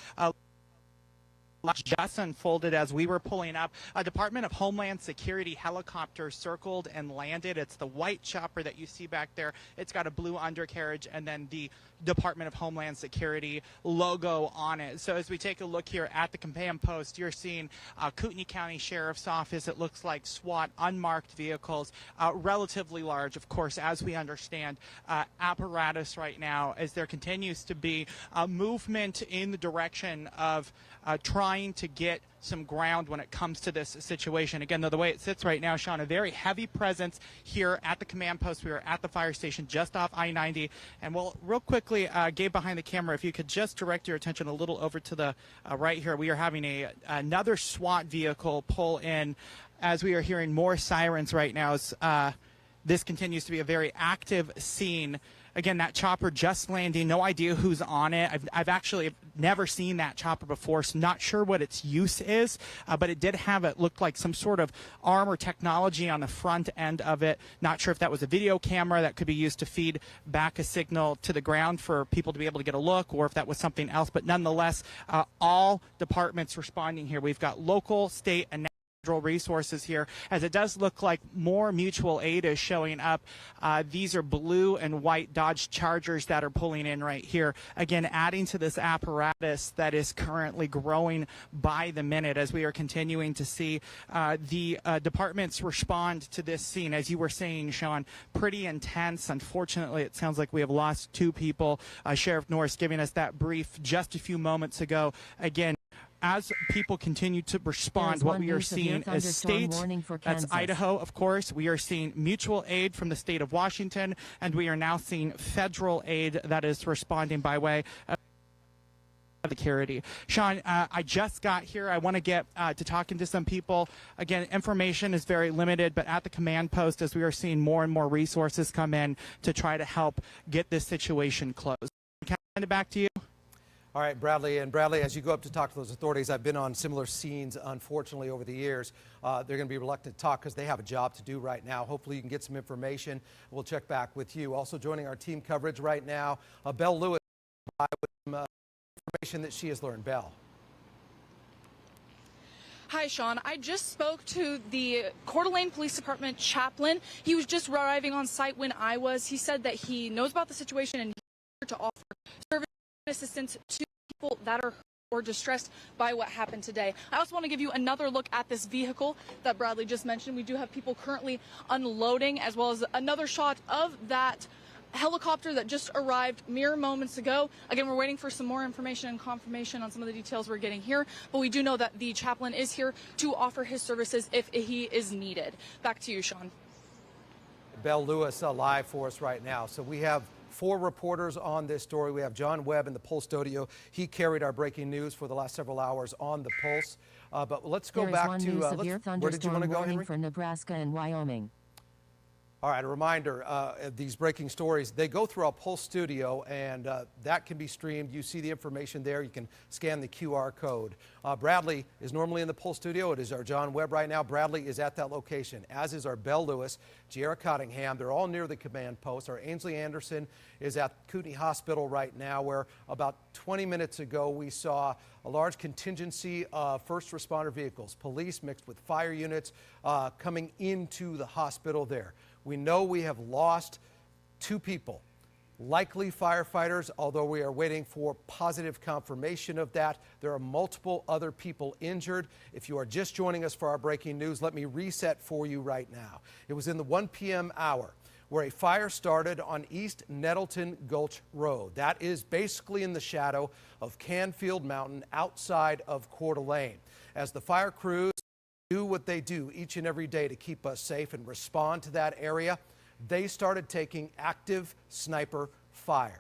just unfolded as we were pulling up. A Department of Homeland Security helicopter circled and landed. It's the white chopper that you see back there. It's got a blue undercarriage and then the Department of Homeland Security logo on it. So as we take a look here at the command post, you're seeing Kootenai County Sheriff's Office. It looks like SWAT, unmarked vehicles, relatively large, of course, as we understand, apparatus right now, as there continues to be movement in the direction of trying to get some ground when it comes to this situation. Again, though, the way it sits right now, Sean, a very heavy presence here at the command post. We are at the fire station just off I-90. And well, real quickly, Gabe behind the camera, if you could just direct your attention a little over to the right here. We are having another SWAT vehicle pull in as we are hearing more sirens right now. This continues to be a very active scene Again, that chopper just landing, no idea who's on it. I've actually never seen that chopper before, so not sure what its use is, but it did have, it looked like some sort of arm or technology on the front end of it. Not sure if that was a video camera that could be used to feed back a signal to the ground for people to be able to get a look, or if that was something else. But nonetheless, all departments responding here. We've got local, state, and federal resources here, as it does look like more mutual aid is showing up. These are blue and white Dodge Chargers that are pulling in right here. Again, adding to this apparatus that is currently growing by the minute as we are continuing to see the departments respond to this scene. As you were saying, Sean, pretty intense. Unfortunately, it sounds like we have lost 2 people. Sheriff Norris giving us that brief just a few moments ago. Again, as people continue to respond, what we are seeing is state, that's Idaho, of course. We are seeing mutual aid from the state of Washington, and we are now seeing federal aid that is responding by way of security. Sean, I just got here. I want to get to talking to some people. Again, information is very limited, but at the command post, as we are seeing more and more resources come in to try to help get this situation closed. Can I hand it back to you? All right, Bradley. And Bradley, as you go up to talk to those authorities, I've been on similar scenes, unfortunately, over the years. They're going to be reluctant to talk because they have a job to do right now. Hopefully you can get some information. We'll check back with you. Also joining our team coverage right now, Belle Lewis with some information that she has learned. Belle. Hi, Sean. I just spoke to the Coeur d'Alene Police Department chaplain. He was just arriving on site when I was. He said that he knows about the situation and he's here to offer service assistance to people that are hurt or distressed by what happened today. I also want to give you another look at this vehicle that Bradley just mentioned. We do have people currently unloading, as well as another shot of that helicopter that just arrived mere moments ago. Again, we're waiting for some more information and confirmation on some of the details we're getting here, but we do know that the chaplain is here to offer his services if he is needed. Back to you, Sean. Belle Lewis live for us right now. So we have 4 reporters on this story. We have John Webb in the Pulse studio. He carried our breaking news for the last several hours on the Pulse. But let's go back to where did you want to go, Henry? For Nebraska and Wyoming. All right, a reminder, these breaking stories, they go through our Pulse studio, and that can be streamed. You see the information there. You can scan the QR code. Bradley is normally in the Pulse studio. It is our John Webb right now. Bradley is at that location, as is our Belle Lewis, Giera Cottingham. They're all near the command post. Our Ainsley Anderson is at Kootenai Hospital right now, where about 20 minutes ago we saw a large contingency of first responder vehicles, police mixed with fire units coming into the hospital there. We know we have lost 2 people, likely firefighters, although we are waiting for positive confirmation of that. There are multiple other people injured. If you are just joining us for our breaking news, let me reset for you right now. It was in the 1 p.m. hour where a fire started on East Nettleton Gulch Road. That is basically in the shadow of Canfield Mountain outside of Coeur d'Alene. As the fire crews do what they do each and every day to keep us safe and respond to that area, they started taking active sniper fire.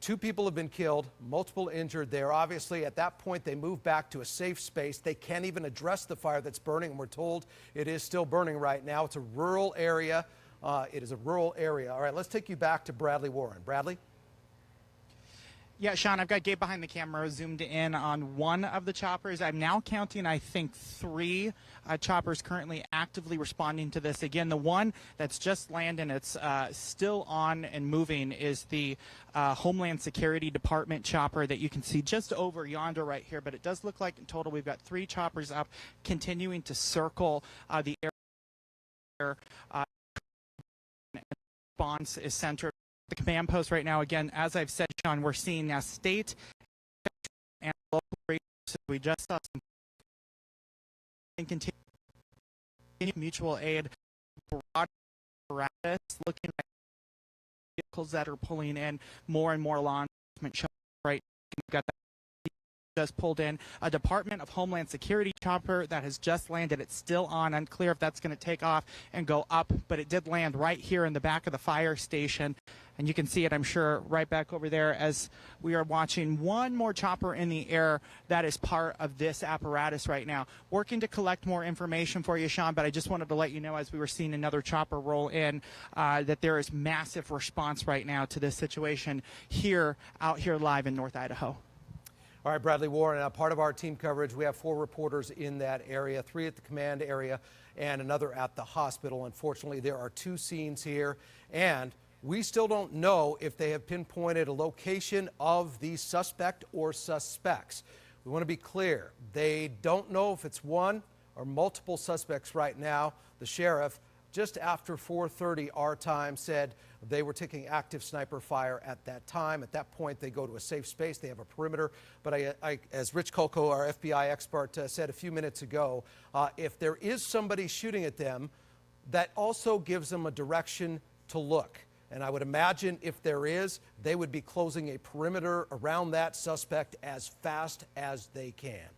2 people have been killed, multiple injured there. Obviously, at that point, they moved back to a safe space. They can't even address the fire that's burning, and we're told it is still burning right now. It's a rural area. It is a rural area. All right, let's take you back to Bradley Warren. Bradley? Yeah, Sean, I've got Gabe behind the camera zoomed in on one of the choppers. I'm now counting, I think, 3 choppers currently actively responding to this. Again, the one that's just landing, it's still on and moving, is the Homeland Security Department chopper that you can see just over yonder right here. But it does look like in total we've got 3 choppers up continuing to circle the area. Response is centered the command post right now. Again, as I've said, Sean, we're seeing now state and local resources. We just saw some and continue mutual aid broad apparatus looking at vehicles that are pulling in more and more law enforcement. Right, we've got that just pulled in a Department of Homeland Security chopper that has just landed. It's still on, unclear if that's going to take off and go up, but it did land right here in the back of the fire station. And you can see it, I'm sure, right back over there as we are watching one more chopper in the air that is part of this apparatus right now. Working to collect more information for you, Sean, but I just wanted to let you know as we were seeing another chopper roll in that there is massive response right now to this situation out here live in North Idaho. All right, Bradley Warren, part of our team coverage, we have 4 reporters in that area, 3 at the command area and another at the hospital. Unfortunately, there are 2 scenes here, and we still don't know if they have pinpointed a location of the suspect or suspects. We want to be clear. They don't know if it's one or multiple suspects right now. The sheriff, just after 4:30 our time, said they were taking active sniper fire at that time. At that point, they go to a safe space. They have a perimeter. But as Rich Kolko, our FBI expert, said a few minutes ago, if there is somebody shooting at them, that also gives them a direction to look. And I would imagine if there is, they would be closing a perimeter around that suspect as fast as they can.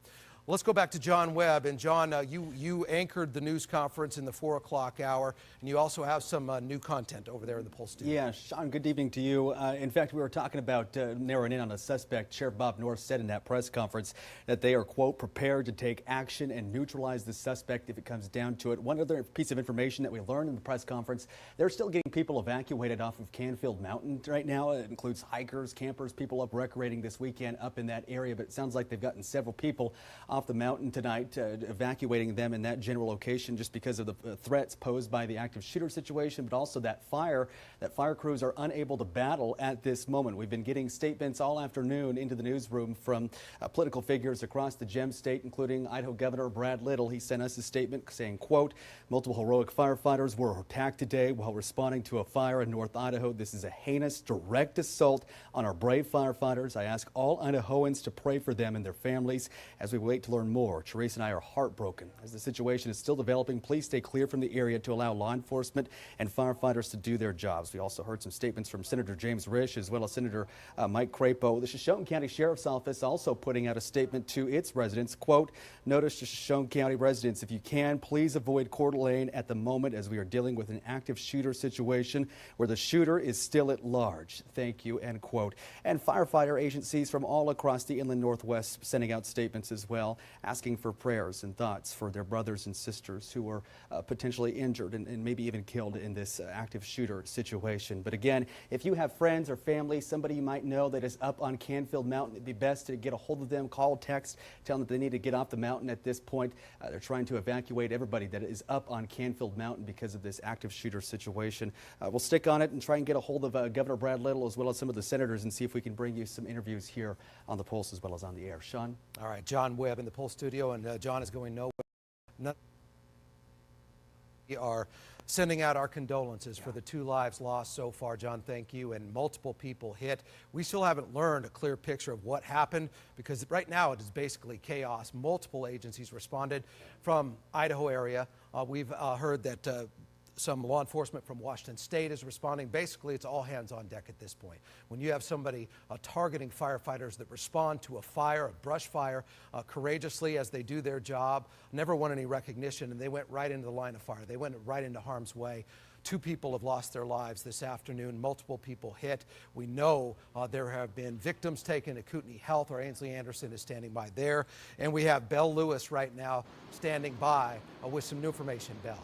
Let's go back to John Webb. And John, you anchored the news conference in the 4 o'clock hour, and you also have some new content over there in the Pulse studio. Yeah, Sean, good evening to you. In fact, we were talking about narrowing in on a suspect. Sheriff Bob North said in that press conference that they are, quote, prepared to take action and neutralize the suspect if it comes down to it. One other piece of information that we learned in the press conference, they're still getting people evacuated off of Canfield Mountain right now. It includes hikers, campers, people up recreating this weekend up in that area, but it sounds like they've gotten several people off the mountain tonight, evacuating them in that general location just because of the threats posed by the active shooter situation, but also that fire crews are unable to battle at this moment. We've been getting statements all afternoon into the newsroom from political figures across the Gem State, including Idaho Governor Brad Little. He sent us a statement saying, quote, multiple heroic firefighters were attacked today while responding to a fire in North Idaho. This is a heinous, direct assault on our brave firefighters. I ask all Idahoans to pray for them and their families as we wait to learn more. Teresa and I are heartbroken. As the situation is still developing, please stay clear from the area to allow law enforcement and firefighters to do their jobs. We also heard some statements from Senator James Risch as well as Senator Mike Crapo. The Shoshone County Sheriff's Office also putting out a statement to its residents. Quote, notice to Shoshone County residents, if you can, please avoid Coeur d'Alene at the moment as we are dealing with an active shooter situation where the shooter is still at large. Thank you, end quote. And firefighter agencies from all across the inland Northwest sending out statements as well, asking for prayers and thoughts for their brothers and sisters who were potentially injured and maybe even killed in this active shooter situation. But again, if you have friends or family, somebody you might know that is up on Canfield Mountain, it'd be best to get a hold of them, call, text, tell them that they need to get off the mountain at this point. They're trying to evacuate everybody that is up on Canfield Mountain because of this active shooter situation. We'll stick on it and try and get a hold of Governor Brad Little as well as some of the senators and see if we can bring you some interviews here on the Pulse as well as on the air. Sean? All right, John Webb in the Pulse studio, and John is going nowhere. We are sending out our condolences for the 2 lives lost so far. John, thank you, and multiple people hit. We still haven't learned a clear picture of what happened because right now it is basically chaos. Multiple agencies responded from Idaho area. We've heard that some law enforcement from Washington State is responding. Basically, it's all hands on deck at this point. When you have somebody targeting firefighters that respond to a fire, a brush fire, courageously as they do their job, never won any recognition, and they went right into the line of fire. They went right into harm's way. 2 people have lost their lives this afternoon. Multiple people hit. We know there have been victims taken to Kootenai Health. Our Ainsley Anderson is standing by there. And we have Belle Lewis right now standing by with some new information. Belle.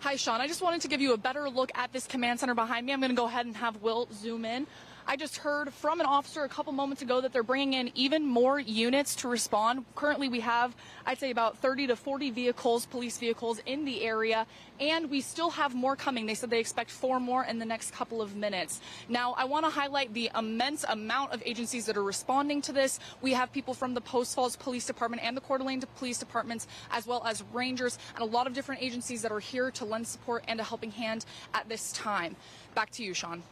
Hi, Sean. I just wanted to give you a better look at this command center behind me. I'm going to go ahead and have Will zoom in. I just heard from an officer a couple moments ago that they're bringing in even more units to respond. Currently, we have, I'd say, about 30 to 40 vehicles, police vehicles in the area, and we still have more coming. They said they expect 4 more in the next couple of minutes. Now, I want to highlight the immense amount of agencies that are responding to this. We have people from the Post Falls Police Department and the Coeur d'Alene Police Departments, as well as Rangers, and a lot of different agencies that are here to lend support and a helping hand at this time. Back to you, Sean.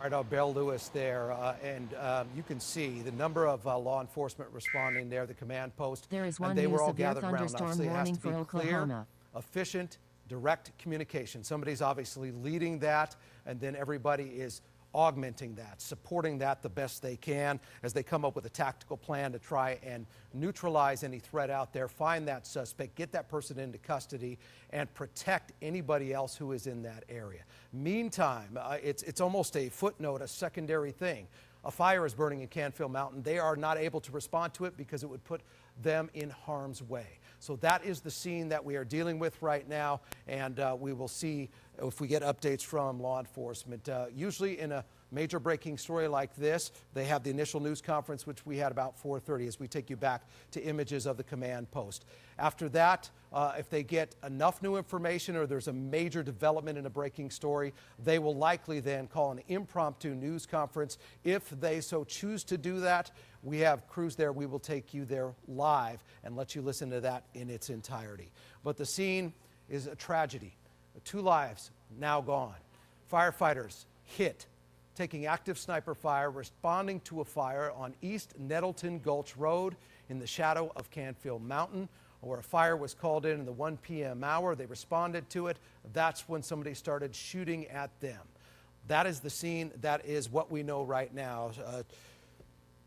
All right, Belle Lewis there, and you can see the number of law enforcement responding there, the command post. There is one and they were all severe gathered around. thunderstorm Obviously, it has warning to for be Oklahoma. clear, efficient, direct communication. Somebody's obviously leading that, and then everybody is augmenting that, supporting that the best they can as they come up with a tactical plan to try and neutralize any threat out there, find that suspect, get that person into custody, and protect anybody else who is in that area. Meantime, it's almost a footnote, a secondary thing. A fire is burning in Canfield Mountain. They are not able to respond to it because it would put them in harm's way. So that is the scene that we are dealing with right now, and we will see if we get updates from law enforcement. Usually in a major breaking story like this, they have the initial news conference, which we had about 4:30, as we take you back to images of the command post. After that, if they get enough new information or there's a major development in a breaking story, they will likely then call an impromptu news conference. If they so choose to do that, we have crews there. We will take you there live and let you listen to that in its entirety. But the scene is a tragedy. 2 lives now gone. Firefighters hit, taking active sniper fire, responding to a fire on East Nettleton Gulch Road in the shadow of Canfield Mountain, where a fire was called in the 1 p.m. hour. They responded to it. That's when somebody started shooting at them. That is the scene. That is what we know right now.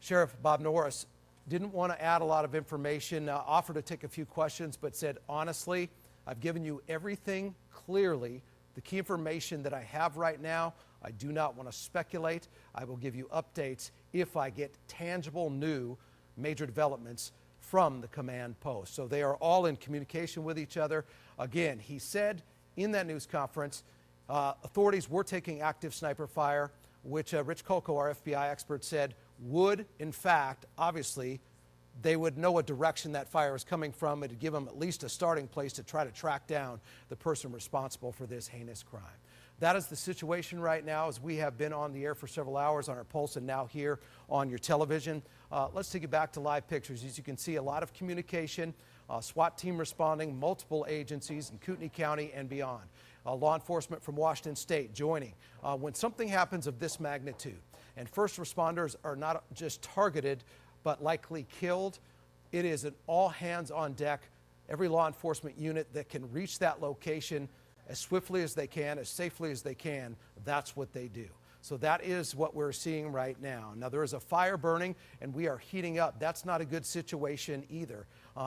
Sheriff Bob Norris didn't want to add a lot of information, offered to take a few questions, but said, honestly, I've given you everything clearly. The key information that I have right now, I do not want to speculate. I will give you updates if I get tangible new major developments from the command post. So they are all in communication with each other. Again, he said in that news conference, authorities were taking active sniper fire, which Rich Kolko, our FBI expert, said would, in fact, obviously, they would know a direction that fire is coming from. It would give them at least a starting place to try to track down the person responsible for this heinous crime. That is the situation right now, as we have been on the air for several hours on our Pulse and now here on your television. Let's take you back to live pictures. As you can see, a lot of communication, SWAT team responding, multiple agencies in Kootenai County and beyond. Law enforcement from Washington State joining. When something happens of this magnitude and first responders are not just targeted but likely killed, it is an all hands on deck. Every law enforcement unit that can reach that location as swiftly as they can, as safely as they can, that's what they do. So that is what we're seeing right now. Now, there is a fire burning and we are heating up. That's not a good situation either,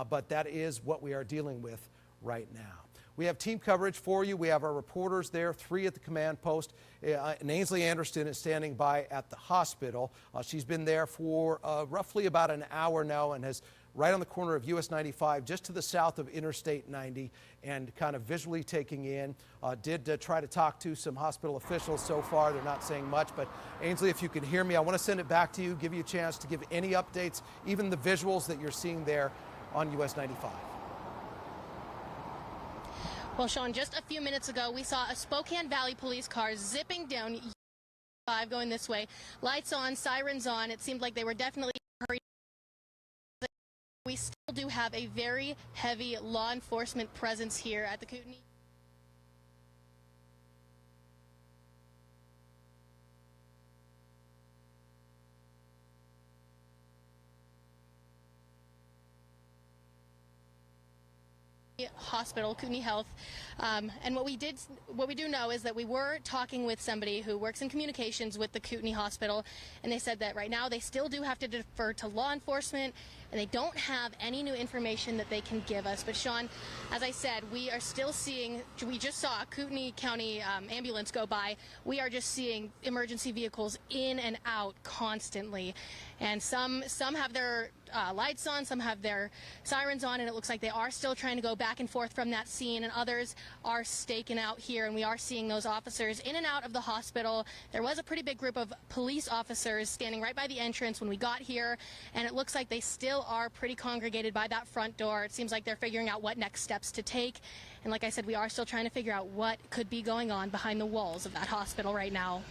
but that is what we are dealing with right now. We have team coverage for you. We have our reporters there, 3 at the command post. And Ainsley Anderson is standing by at the hospital. She's been there for roughly about an hour now and is right on the corner of US 95, just to the south of Interstate 90, and kind of visually taking in. Did try to talk to some hospital officials so far. They're not saying much, but Ainsley, if you can hear me, I want to send it back to you, give you a chance to give any updates, even the visuals that you're seeing there on US 95. Well, Sean, just a few minutes ago, we saw a Spokane Valley police car zipping down 5 going this way. Lights on, sirens on. It seemed like they were definitely hurried. We still do have a very heavy law enforcement presence here at the Kootenai. Hospital, Kootenai Health, and what we do know is that we were talking with somebody who works in communications with the Kootenai Hospital, and they said that right now they still do have to defer to law enforcement, and they don't have any new information that they can give us. But Sean, as I said, we are still seeing, we just saw a Kootenai County ambulance go by. We are just seeing emergency vehicles in and out constantly, and some have their lights on, some have their sirens on, and it looks like they are still trying to go back and forth from that scene, and others are staking out here, and we are seeing those officers in and out of the hospital. There was a pretty big group of police officers standing right by the entrance when we got here, and it looks like they still are pretty congregated by that front door. It seems like they're figuring out what next steps to take, and like I said, we are still trying to figure out what could be going on behind the walls of that hospital right now.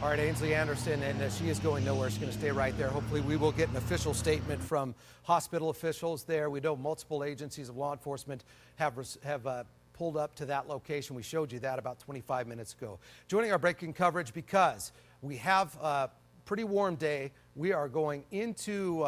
All right, Ainsley Anderson, and she is going nowhere. She's going to stay right there. Hopefully we will get an official statement from hospital officials there. We know multiple agencies of law enforcement have pulled up to that location. We showed you that about 25 minutes ago. Joining our breaking coverage, because we have a pretty warm day, we are going into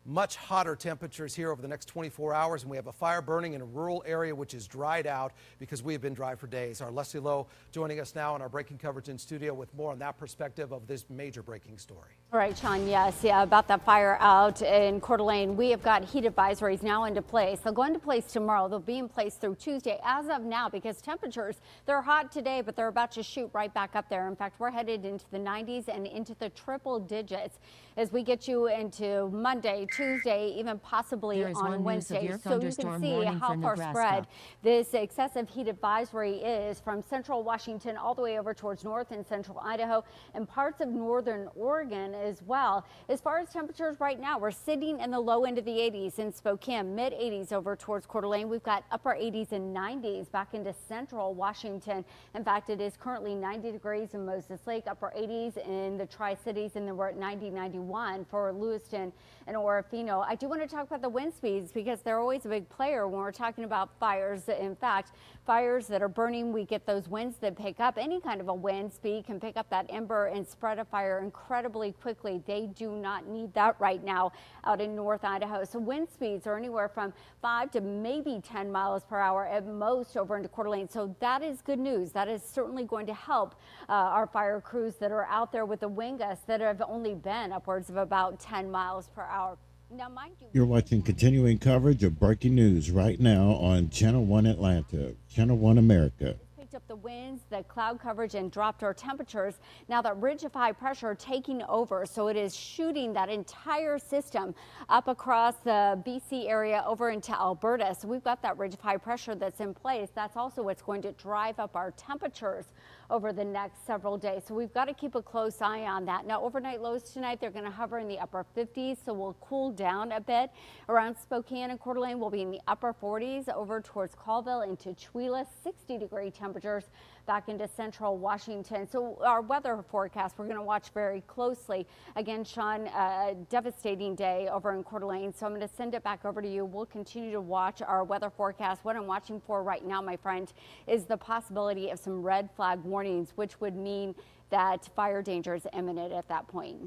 much hotter temperatures here over the next 24 hours, and we have a fire burning in a rural area which is dried out because we have been dry for days. Our Leslie Lowe joining us now on our breaking coverage in studio with more on that perspective of this major breaking story. All right, Sean, yes, about that fire out in Coeur d'Alene. We have got heat advisories now into place. They'll go into place tomorrow. They'll be in place through Tuesday as of now because temperatures, they're hot today, but they're about to shoot right back up there. In fact, we're headed into the 90s and into the triple digits as we get you into Monday, Tuesday, even possibly on Wednesday. So you can see how far spread this excessive heat advisory is from central Washington all the way over towards north and central Idaho and parts of northern Oregon as well. As far as temperatures right now, we're sitting in the low end of the 80s in Spokane, mid 80s over towards Coeur d'Alene. We've got upper 80s and 90s back into central Washington. In fact, it is currently 90 degrees in Moses Lake, upper 80s in the Tri-Cities, and then we're at 90, 91 for Lewiston and Orofino. I do want to talk about the wind speeds because they're always a big player when we're talking about fires. In fact, fires that are burning, we get those winds that pick up. Any kind of a wind speed can pick up that ember and spread a fire incredibly quickly. They do not need that right now out in North Idaho. So wind speeds are anywhere from 5 to maybe 10 miles per hour at most over into Coeur d'Alene. So that is good news. That is certainly going to help our fire crews that are out there with the wind gusts that have only been upwards of about 10 miles per hour. Now, mind you, You're watching continuing coverage of breaking news right now on Channel 1 Atlanta, Channel 1 America. picked up the winds, the cloud coverage, and dropped our temperatures. Now that ridge of high pressure taking over, so it is shooting that entire system up across the BC area over into Alberta. So we've got that ridge of high pressure that's in place. That's also what's going to drive up our temperatures over the next several days. So we've got to keep a close eye on that. Now, overnight lows tonight, they're going to hover in the upper 50s, so we'll cool down a bit. Around Spokane and Coeur d'Alene, we'll be in the upper 40s over towards Colville into Chewelah, 60-degree temperatures back into central Washington. So our weather forecast, we're going to watch very closely. Again, Sean, a devastating day over in Coeur d'Alene, so I'm going to send it back over to you. We'll continue to watch our weather forecast. What I'm watching for right now, my friend, is the possibility of some red flag warnings, which would mean that fire danger is imminent at that point.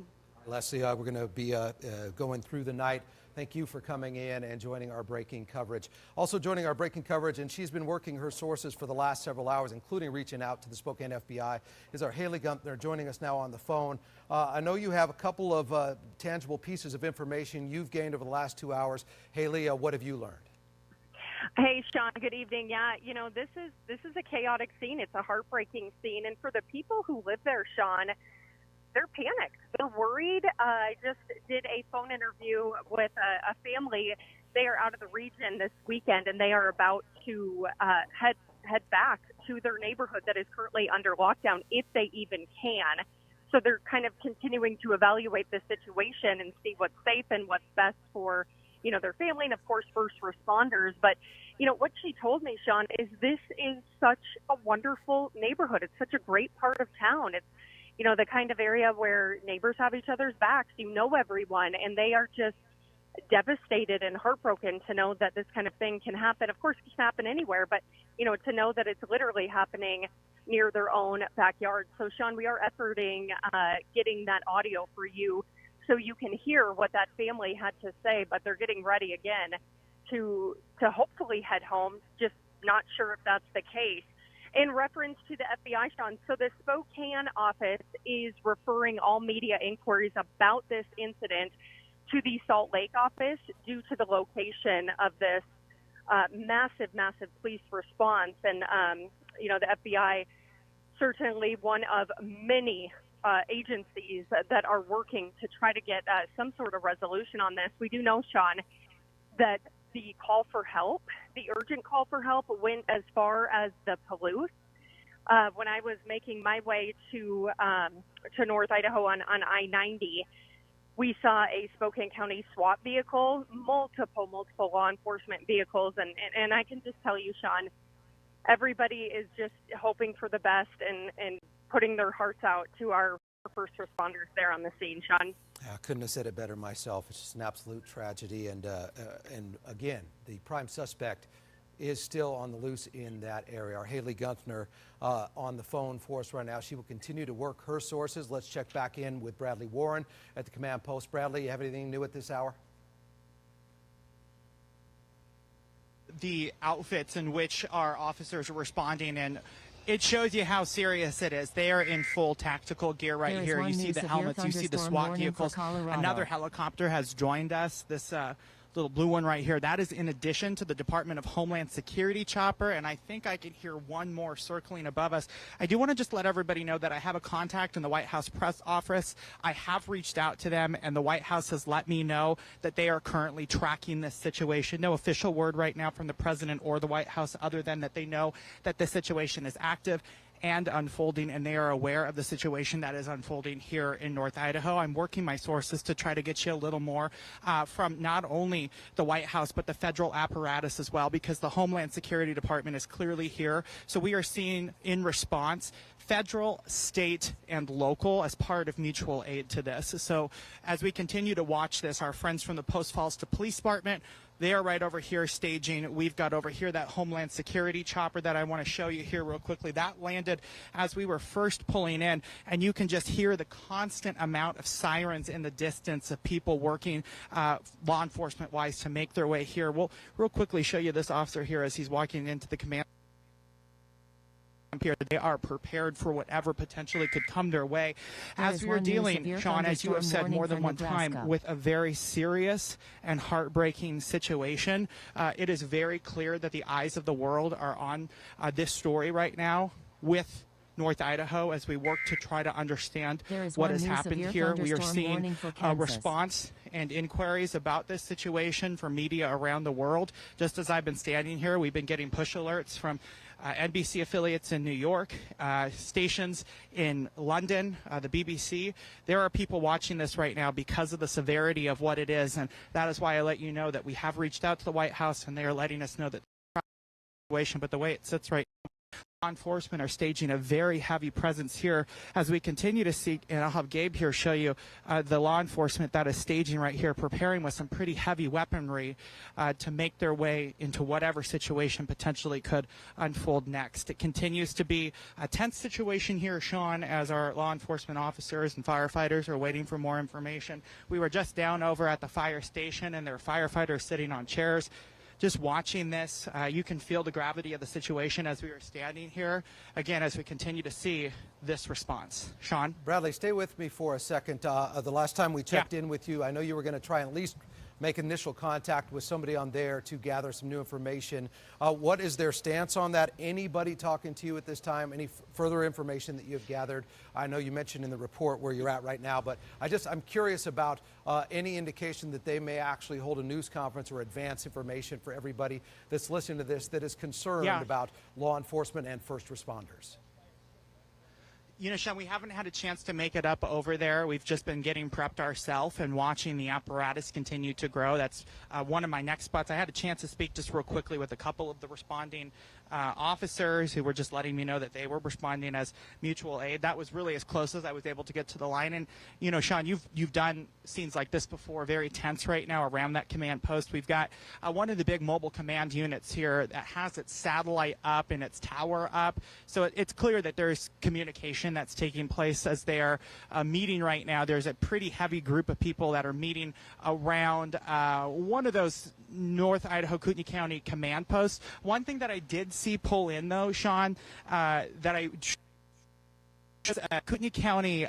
Leslie, we're going to be going through the night. Thank you for coming in and joining our breaking coverage. Also joining our breaking coverage, and she's been working her sources for the last several hours, including reaching out to the Spokane FBI, is our Haley Gunther, joining us now on the phone. I know you have a couple of tangible pieces of information you've gained over the last 2 hours. Haley, what have you learned? Hey, Sean, good evening. Yeah, you know, this is a chaotic scene. It's a heartbreaking scene. And for the people who live there, Sean, they're panicked. They're worried. I just did a phone interview with a family. They are out of the region this weekend, and they are about to head back to their neighborhood that is currently under lockdown, if they even can. So they're kind of continuing to evaluate the situation and see what's safe and what's best for, you know, their family and, of course, first responders. But, you know, what she told me, Sean, is this is such a wonderful neighborhood. It's such a great part of town. It's, you know, the kind of area where neighbors have each other's backs. You know everyone, and they are just devastated and heartbroken to know that this kind of thing can happen. Of course, it can happen anywhere, but, you know, to know that it's literally happening near their own backyard. So, Sean, we are efforting getting that audio for you so you can hear what that family had to say, but they're getting ready again to hopefully head home, just not sure if that's the case. In reference to the FBI, Sean, so the Spokane office is referring all media inquiries about this incident to the Salt Lake office due to the location of this massive police response. And, you know, the FBI, certainly one of many agencies that are working to try to get some sort of resolution on this. We do know, Sean, that the call for help, the urgent call for help, went as far as the Palouse. When I was making my way to North Idaho on I-90, we saw a Spokane County SWAT vehicle, multiple law enforcement vehicles, and I can just tell you, Sean, everybody is just hoping for the best and putting their hearts out to our first responders there on the scene, Sean. I couldn't have said it better myself. It's just an absolute tragedy. And again, the prime suspect is still on the loose in that area. Our Haley Gunther on the phone for us right now. She will continue to work her sources. Let's check back in with Bradley Warren at the command post. Bradley, you have anything new at this hour? the outfits in which our officers are responding in. It shows you how serious it is. They are in full tactical gear right here. You see the helmets, you see the SWAT vehicles. Another helicopter has joined us. This little blue one right here, that is in addition to the Department of Homeland Security chopper, and I think I can hear one more circling above us. I do want to just let everybody know that I have a contact in the White House press office. I have reached out to them, and the White House has let me know that they are currently tracking this situation. No official word right now from the president or the White House other than that they know that the situation is active and unfolding, and they are aware of the situation that is unfolding here in North Idaho. I'm working my sources to try to get you a little more from not only the White House, but the federal apparatus as well, because the Homeland Security Department is clearly here. So we are seeing in response federal, state, and local as part of mutual aid to this. So as we continue to watch this, our friends from the Post Falls Police Department, they are right over here staging. We've got over here that Homeland Security chopper that I want to show you here real quickly. That landed as we were first pulling in, and you can just hear the constant amount of sirens in the distance of people working law enforcement-wise to make their way here. We'll real quickly show you this officer here as he's walking into the command. Here, they are prepared for whatever potentially could come their way. As we are dealing, Sean, as you have said more than one time, with a very serious and heartbreaking situation, it is very clear that the eyes of the world are on this story right now with North Idaho as we work to try to understand what has happened here. We are seeing a response and inquiries about this situation from media around the world. Just as I've been standing here, we've been getting push alerts from NBC affiliates in New York, stations in London, the BBC. There are people watching this right now because of the severity of what it is, and that is why I let you know that we have reached out to the White House, and they are letting us know that the situation, but the way it sits right now, law enforcement are staging a very heavy presence here as we continue to seek, and I'll have Gabe here show you the law enforcement that is staging right here, preparing with some pretty heavy weaponry to make their way into whatever situation potentially could unfold next. It continues to be a tense situation here, Sean, as our law enforcement officers and firefighters are waiting for more information. We were just down over at the fire station, and there are firefighters sitting on chairs. Just watching this, you can feel the gravity of the situation as we are standing here, again, as we continue to see this response. Sean? Bradley, stay with me for a second. The last time we checked in with you, I know you were going to try and at least make initial contact with somebody on there to gather some new information. What is their stance on that? Anybody talking to you at this time? Any further information that you've gathered? I know you mentioned in the report where you're at right now, but I'm curious about any indication that they may actually hold a news conference or advance information for everybody that's listening to this that is concerned about law enforcement and first responders. You know, Sean, we haven't had a chance to make it up over there. We've just been getting prepped ourselves and watching the apparatus continue to grow. That's one of my next spots. I had a chance to speak just real quickly with a couple of the responding officers who were just letting me know that they were responding as mutual aid. That was really as close as I was able to get to the line. And, you know, Sean, you've done scenes like this before, very tense right now around that command post. We've got one of the big mobile command units here that has its satellite up and its tower up. So it's clear that there's communication that's taking place as they are meeting right now. There's a pretty heavy group of people that are meeting around one of those North Idaho Kootenai County command posts. One thing that I did see pull in, though, Sean, that I Kootenai County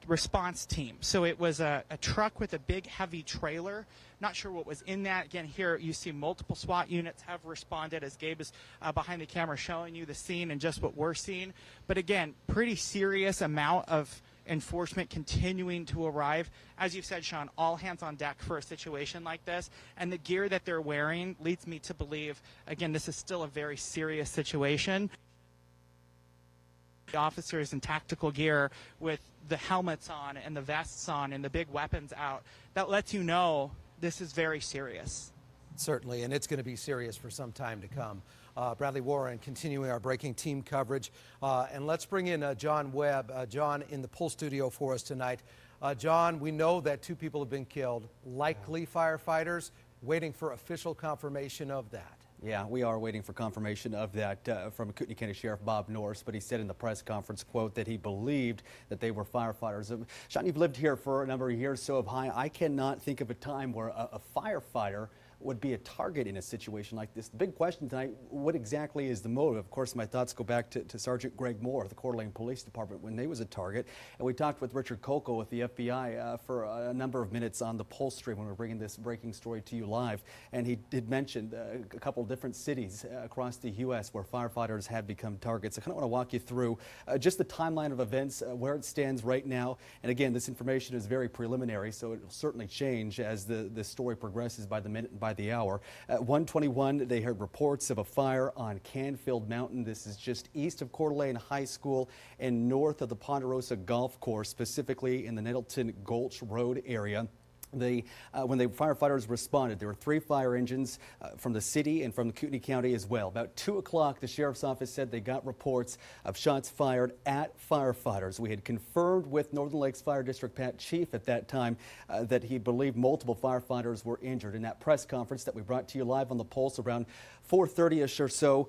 response team. So it was a truck with a big heavy trailer. Not sure what was in that. Again, here you see multiple SWAT units have responded as Gabe is behind the camera showing you the scene and just what we're seeing. But again, pretty serious amount of enforcement continuing to arrive. As you've said, Sean, all hands on deck for a situation like this. And the gear that they're wearing leads me to believe, again, this is still a very serious situation. The officers in tactical gear with the helmets on and the vests on and the big weapons out, that lets you know this is very serious. Certainly, and it's going to be serious for some time to come. Bradley Warren continuing our breaking team coverage. And let's bring in John Webb. John in the poll studio for us tonight. John, we know that 2 people have been killed, likely firefighters, waiting for official confirmation of that. Yeah, we are waiting for confirmation of that from Kootenai County Sheriff Bob Norris, but he said in the press conference, quote, that he believed that they were firefighters. Sean, you've lived here for a number of years, so have I. I cannot think of a time where a firefighter would be a target in a situation like this. The big question tonight, what exactly is the motive? Of course, my thoughts go back to Sergeant Greg Moore of the Coeur d'Alene Police Department when they was a target. And we talked with Richard Coco with the FBI for a number of minutes on the Pulse stream when we were bringing this breaking story to you live. And he did mention a couple different cities across the U.S. where firefighters have become targets. I kind of want to walk you through just the timeline of events, where it stands right now. And again, this information is very preliminary, so it will certainly change as the story progresses by the minute and by the hour. At 1:21, they heard reports of a fire on Canfield Mountain. This is just east of Coeur d'Alene High School and north of the Ponderosa Golf Course, specifically in the Nettleton Gulch Road area. When the firefighters responded, there were 3 fire engines from the city and from the Kootenai County as well. About 2 o'clock, the sheriff's office said they got reports of shots fired at firefighters. We had confirmed with Northern Lakes Fire District Pat Chief at that time that he believed multiple firefighters were injured. In that press conference that we brought to you live on the Pulse around 4:30ish or so,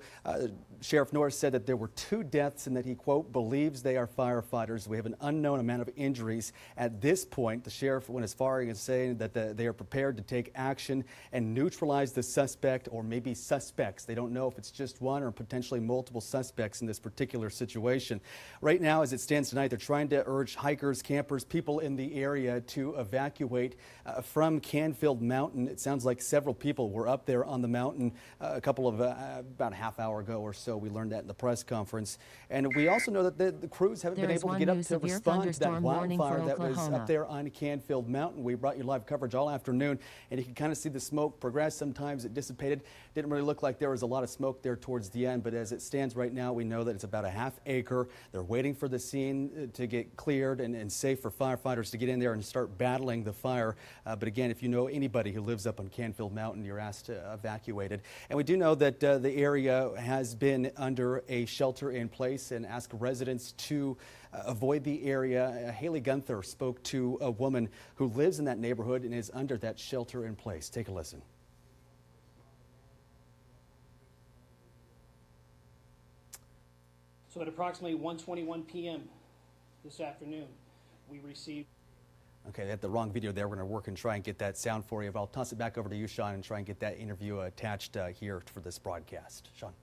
Sheriff Norris said that there were 2 deaths and that he, quote, believes they are firefighters. We have an unknown amount of injuries. At this point, the sheriff went as far as saying that they are prepared to take action and neutralize the suspect or maybe suspects. They don't know if it's just one or potentially multiple suspects in this particular situation. Right now, as it stands tonight, they're trying to urge hikers, campers, people in the area to evacuate from Canfield Mountain. It sounds like several people were up there on the mountain about a half hour ago or so. We learned that in the press conference. And we also know that the crews haven't been able to get up to respond to that wildfire that was up there on Canfield Mountain. We brought you live coverage all afternoon, and you can kind of see the smoke progress. Sometimes it dissipated. Didn't really look like there was a lot of smoke there towards the end, but as it stands right now, we know that it's about a half acre. They're waiting for the scene to get cleared and safe for firefighters to get in there and start battling the fire. But again, if you know anybody who lives up on Canfield Mountain, you're asked to evacuate it. And we do know that the area has been under a shelter in place and ask residents to avoid the area. Haley Gunther spoke to a woman who lives in that neighborhood and is under that shelter in place. Take a listen. So at approximately 1:21 p.m. this afternoon, we received... Okay, they had the wrong video there. We're going to work and try and get that sound for you. But I'll toss it back over to you, Sean, and try and get that interview attached here for this broadcast. Sean.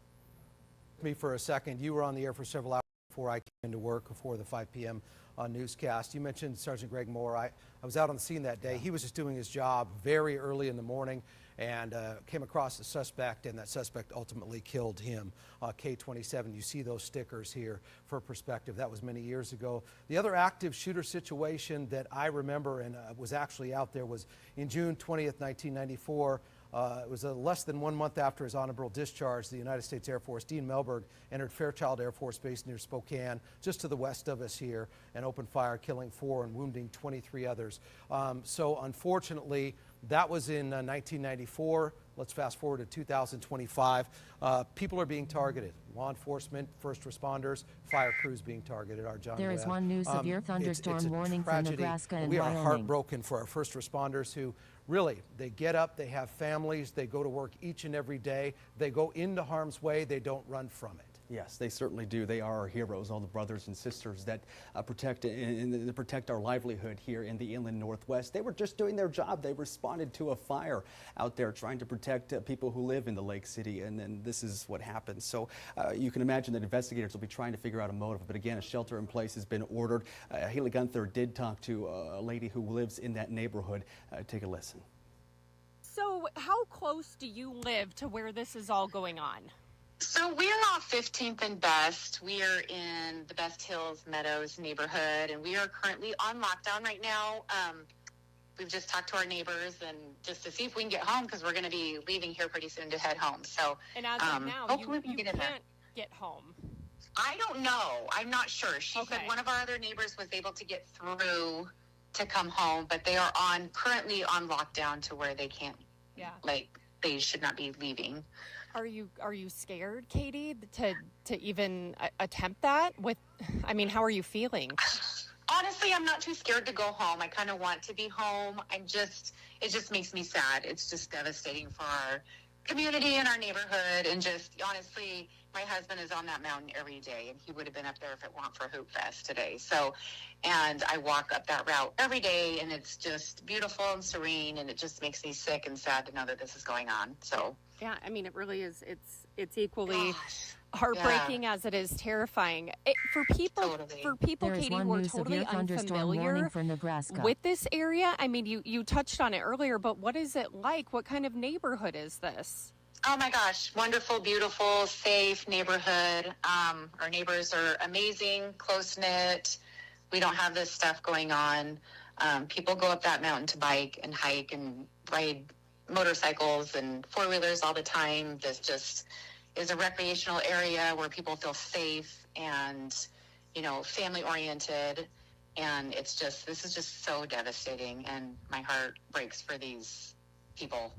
Me for a second. You were on the air for several hours before I came into work, before the 5 p.m. newscast. You mentioned Sergeant Greg Moore. I was out on the scene that day. He was just doing his job very early in the morning and came across a suspect, and that suspect ultimately killed him. K-27, you see those stickers here for perspective. That was many years ago. The other active shooter situation that I remember and was actually out there was in June 20th, 1994. It was less than 1 month after his honorable discharge. The United States Air Force, Dean Melberg, entered Fairchild Air Force Base near Spokane, just to the west of us here, and opened fire, killing 4 and wounding 23 others. So unfortunately, that was in 1994. Let's fast forward to 2025. People are being targeted. Law enforcement, first responders, fire crews being targeted. Our John There is Glad. one news severe thunderstorm warning for Nebraska and We are Wyoming. heartbroken for our first responders who really, they get up, they have families, they go to work each and every day. They go into harm's way, they don't run from it. Yes, they certainly do. They are our heroes, all the brothers and sisters that protect our livelihood here in the inland Northwest. They were just doing their job. They responded to a fire out there trying to protect people who live in the Lake City, and then this is what happened. So you can imagine that investigators will be trying to figure out a motive. But again, a shelter in place has been ordered. Haley Gunther did talk to a lady who lives in that neighborhood. Take a listen. So how close do you live to where this is all going on? So we're off 15th and Best. We are in the Best Hills Meadows neighborhood, and we are currently on lockdown right now. We've just talked to our neighbors and just to see if we can get home, because we're going to be leaving here pretty soon to head home. So and as of now, hopefully we can get in there. Can't get home. I don't know. I'm not sure. She said one of our other neighbors was able to get through to come home, but they are currently on lockdown to where they can't. Yeah. Like they should not be leaving. Are you scared, Katie, to even attempt that? How are you feeling? Honestly, I'm not too scared to go home. I kind of want to be home. It just makes me sad. It's just devastating for our community in our neighborhood, and just honestly, my husband is on that mountain every day, and he would have been up there if it weren't for Hoop Fest today. So, and I walk up that route every day, and it's just beautiful and serene, and it just makes me sick and sad to know that this is going on. So, Yeah, I mean, it really is. It's equally heartbreaking as it is terrifying. For people, There is Katie, one who are new totally severe thunderstorm unfamiliar warning for Nebraska. with this area, I mean, you touched on it earlier, but what is it like? What kind of neighborhood is this? oh my gosh, wonderful, beautiful, safe neighborhood. Our neighbors are amazing, close knit. We don't have this stuff going on. People go up that mountain to bike and hike and ride motorcycles and four-wheelers all the time. This just is a recreational area where people feel safe and, you know, family oriented. And it's just, this is just so devastating, and my heart breaks for these people.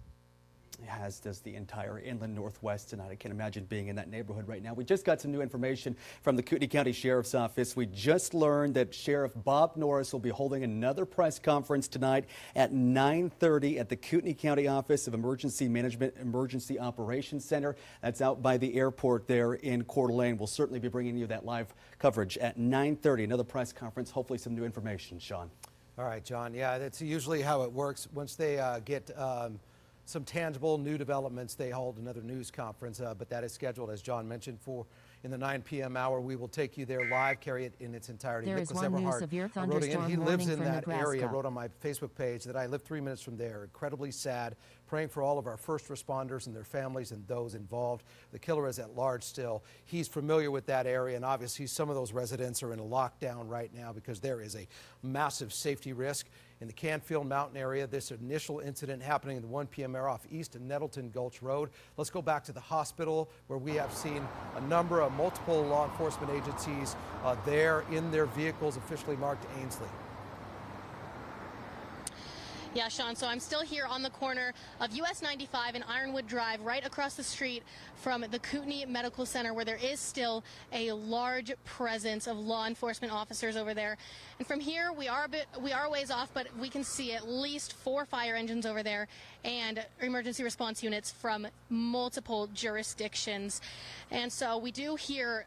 As does the entire inland Northwest tonight. I can't imagine being in that neighborhood right now. We just got some new information from the Kootenai County Sheriff's Office. We just learned that Sheriff Bob Norris will be holding another press conference tonight at 9:30 at the Kootenai County Office of Emergency Management Emergency Operations Center. That's out by the airport there in Coeur d'Alene. We'll certainly be bringing you that live coverage at 9:30. Another press conference, hopefully some new information. Sean. All right, John. Yeah, that's usually how it works. Once they get some tangible new developments, they hold another news conference, but that is scheduled, as John mentioned, for in the 9 p.m. hour. We will take you there live, carry it in its entirety. There is Nicholas one new Everhart severe wrote in. thunderstorm He lives warning in for that area, Nebraska. wrote on my Facebook page that I live 3 minutes from there. Incredibly sad, praying for all of our first responders and their families and those involved. The killer is at large still. He's familiar with that area, and obviously some of those residents are in a lockdown right now because there is a massive safety risk. In the Canfield Mountain area, this initial incident happening in the 1 p.m. hour off East and Nettleton Gulch Road. Let's go back to the hospital, where we have seen a number of multiple law enforcement agencies there in their vehicles officially marked Ainsley. Yeah, Sean, so I'm still here on the corner of US 95 and Ironwood Drive, right across the street from the Kootenai Medical Center, where there is still a large presence of law enforcement officers over there. And from here, we are a ways off, but we can see at least 4 fire engines over there and emergency response units from multiple jurisdictions. And so we do hear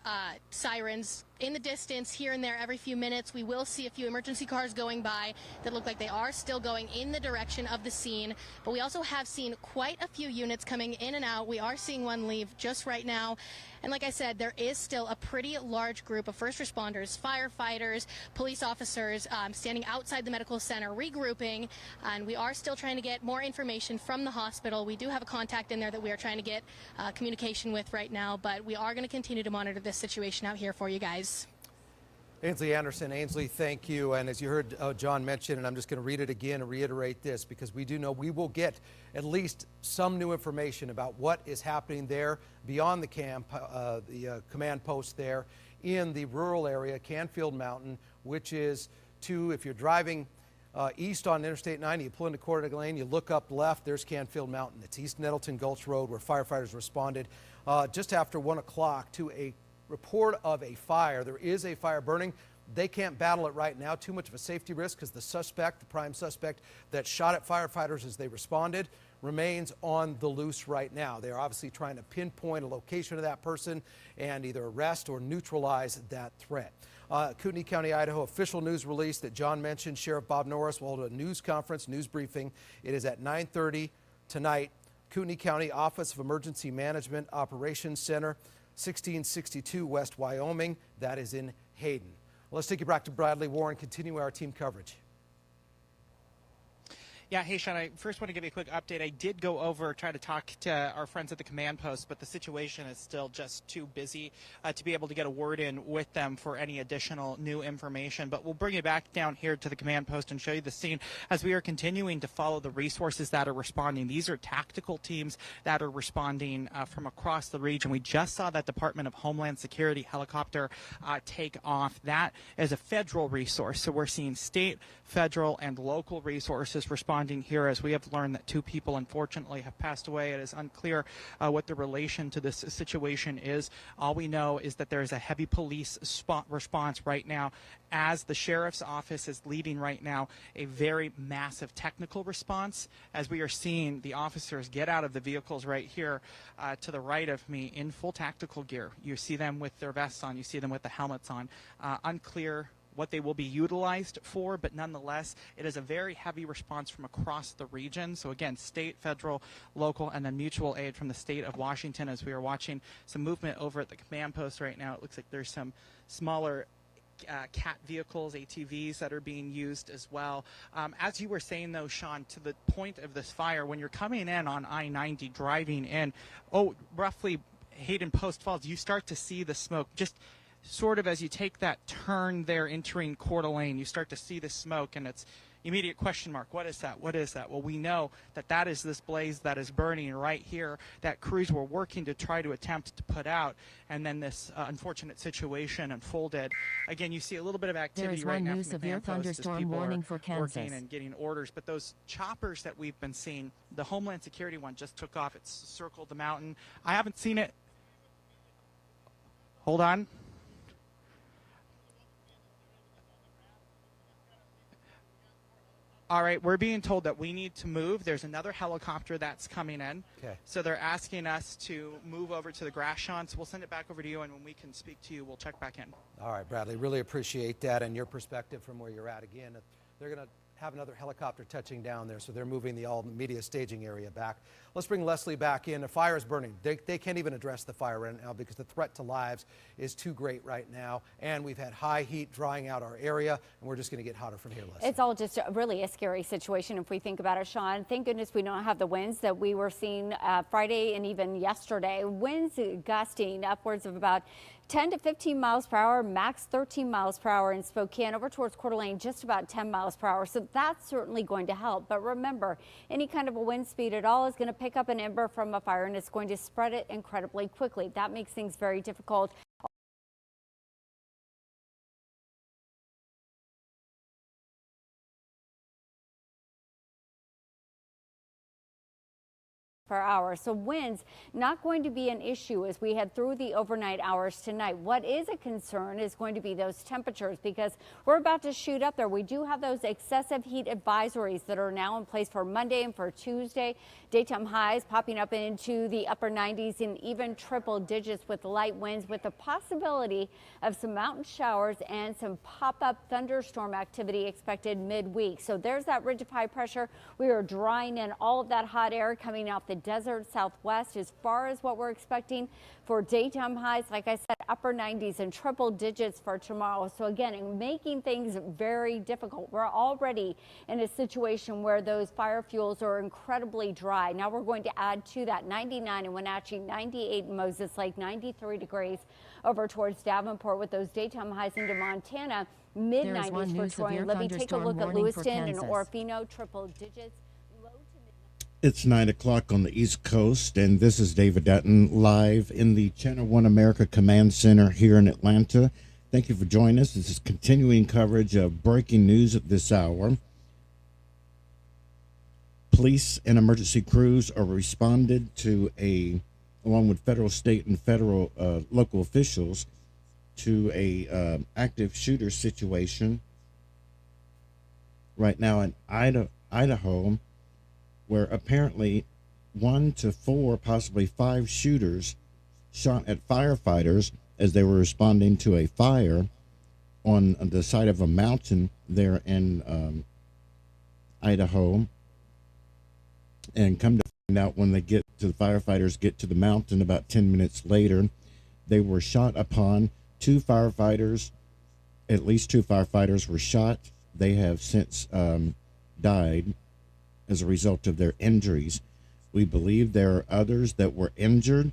sirens in the distance here and there every few minutes. We will see a few emergency cars going by that look like they are still going in the direction of the scene. But we also have seen quite a few units coming in and out. We are seeing one leave just right now. And like I said, there is still a pretty large group of first responders, firefighters, police officers standing outside the medical center regrouping. And we are still trying to get more information from the hospital. We do have a contact in there that we are trying to get communication with right now. But we are going to continue to monitor this situation out here for you guys. Ainsley Anderson. Ainsley, thank you. And as you heard John mention, and I'm just going to read it again and reiterate this, because we do know we will get at least some new information about what is happening there beyond the command post there in the rural area, Canfield Mountain, which is if you're driving east on Interstate 90, you pull into Coeur d'Alene, you look up left, there's Canfield Mountain. It's East Nettleton Gulch Road, where firefighters responded just after 1 o'clock to a report of a fire. There is a fire burning. They can't battle it right now. Too much of a safety risk, because the prime suspect that shot at firefighters as they responded, remains on the loose right now. They are obviously trying to pinpoint a location of that person and either arrest or neutralize that threat. Kootenai County, Idaho, official news release that John mentioned. Sheriff Bob Norris will hold a news conference, news briefing. It is at 9:30 tonight. Kootenai County Office of Emergency Management Operations Center, 1662 West Wyoming. That is in Hayden. Let's take you back to Bradley Warren, continue our team coverage. Yeah, hey, Sean, I first want to give you a quick update. I did go over, try to talk to our friends at the command post, but the situation is still just too busy to be able to get a word in with them for any additional new information. But we'll bring you back down here to the command post and show you the scene as we are continuing to follow the resources that are responding. These are tactical teams that are responding from across the region. We just saw that Department of Homeland Security helicopter take off. That is a federal resource, so we're seeing state, federal, and local resources respond responding here, as we have learned that 2 people unfortunately have passed away. It is unclear what the relation to this situation is. All we know is that there is a heavy police response right now, as the sheriff's office is leading right now a very massive technical response, as we are seeing the officers get out of the vehicles right here to the right of me in full tactical gear. You see them with their vests on, you see them with the helmets on. Unclear what they will be utilized for, but nonetheless, it is a very heavy response from across the region. So again, state, federal, local, and then mutual aid from the state of Washington. As we are watching some movement over at the command post right now, it looks like there's some smaller CAT vehicles, ATVs, that are being used as well. As you were saying, though, Sean, to the point of this fire, when you're coming in on I-90, driving in, roughly Hayden Post Falls, you start to see the smoke just sort of as you take that turn there entering Coeur d'Alene. You start to see the smoke, and it's immediate question mark. What is that? What is that? Well, we know that that is this blaze that is burning right here that crews were working to try to attempt to put out, and then this unfortunate situation unfolded. Again, you see a little bit of activity right now from the command post as people are working and getting orders. But those choppers that we've been seeing, the Homeland Security one just took off. It's circled the mountain. I haven't seen it. Hold on. All right, we're being told that we need to move. There's another helicopter that's coming in. Okay. So they're asking us to move over to the grass, Sean. So we'll send it back over to you, and when we can speak to you, we'll check back in. All right, Bradley, really appreciate that and your perspective from where you're at. Again, they're going to have another helicopter touching down there, so they're moving the all media staging area back. Let's bring Leslie back in. The fire is burning. They can't even address the fire right now because the threat to lives is too great right now, and we've had high heat drying out our area, and we're just going to get hotter from here, Leslie. It's all just really a scary situation if we think about it, Sean. Thank goodness we don't have the winds that we were seeing Friday and even yesterday. Winds gusting upwards of about 10 to 15 miles per hour, max 13 miles per hour in Spokane, over towards Coeur d'Alene, just about 10 miles per hour. So that's certainly going to help. But remember, any kind of a wind speed at all is going to pick up an ember from a fire, and it's going to spread it incredibly quickly. That makes things very difficult. Per hour. So winds not going to be an issue as we head through the overnight hours tonight. What is a concern is going to be those temperatures, because we're about to shoot up there. We do have those excessive heat advisories that are now in place for Monday and for Tuesday. Daytime highs popping up into the upper 90s and even triple digits with light winds, with the possibility of some mountain showers and some pop-up thunderstorm activity expected midweek. So there's that ridge of high pressure. We are drawing in all of that hot air coming off the desert southwest as far as what we're expecting for daytime highs. Like I said, upper 90s and triple digits for tomorrow. So again, making things very difficult. We're already in a situation where those fire fuels are incredibly dry. Now we're going to add to that 99 in Wenatchee, 98 in Moses Lake, 93 degrees over towards Davenport, with those daytime highs into Montana, mid 90s for Troy. And let me take a look at Lewiston and Orofino, triple digits. It's 9 o'clock on the East Coast, and this is David Dutton live in the Channel 1 America Command Center here in Atlanta. Thank you for joining us. This is continuing coverage of breaking news at this hour. Police and emergency crews are responded to along with federal, state, and federal local officials, to a active shooter situation right now in Idaho, where apparently 1 to 4, possibly 5 shooters shot at firefighters as they were responding to a fire on the side of a mountain there in Idaho. And come to find out, when the firefighters get to the mountain about 10 minutes later, they were shot upon. 2 firefighters, at least 2 firefighters were shot. They have since died as a result of their injuries. We believe there are others that were injured.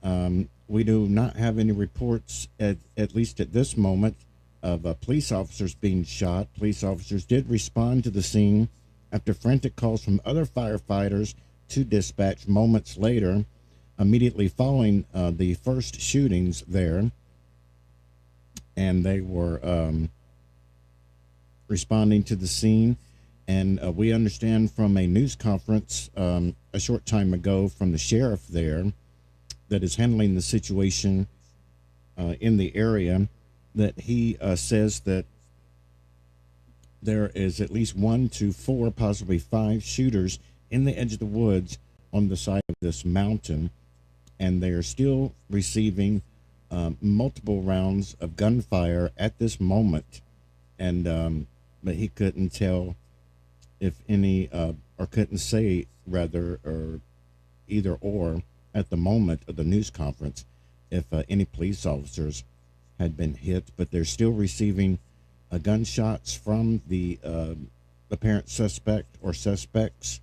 We do not have any reports, at least at this moment, of police officers being shot. Police officers did respond to the scene after frantic calls from other firefighters to dispatch moments later, immediately following the first shootings there. And they were responding to the scene. And we understand from a news conference a short time ago from the sheriff there that is handling the situation in the area, that he says that there is at least 1 to 4, possibly 5 shooters in the edge of the woods on the side of this mountain, and they are still receiving multiple rounds of gunfire at this moment. And but he couldn't tell if any, or couldn't say rather, or either or at the moment of the news conference, if any police officers had been hit, but they're still receiving gunshots from the apparent suspect or suspects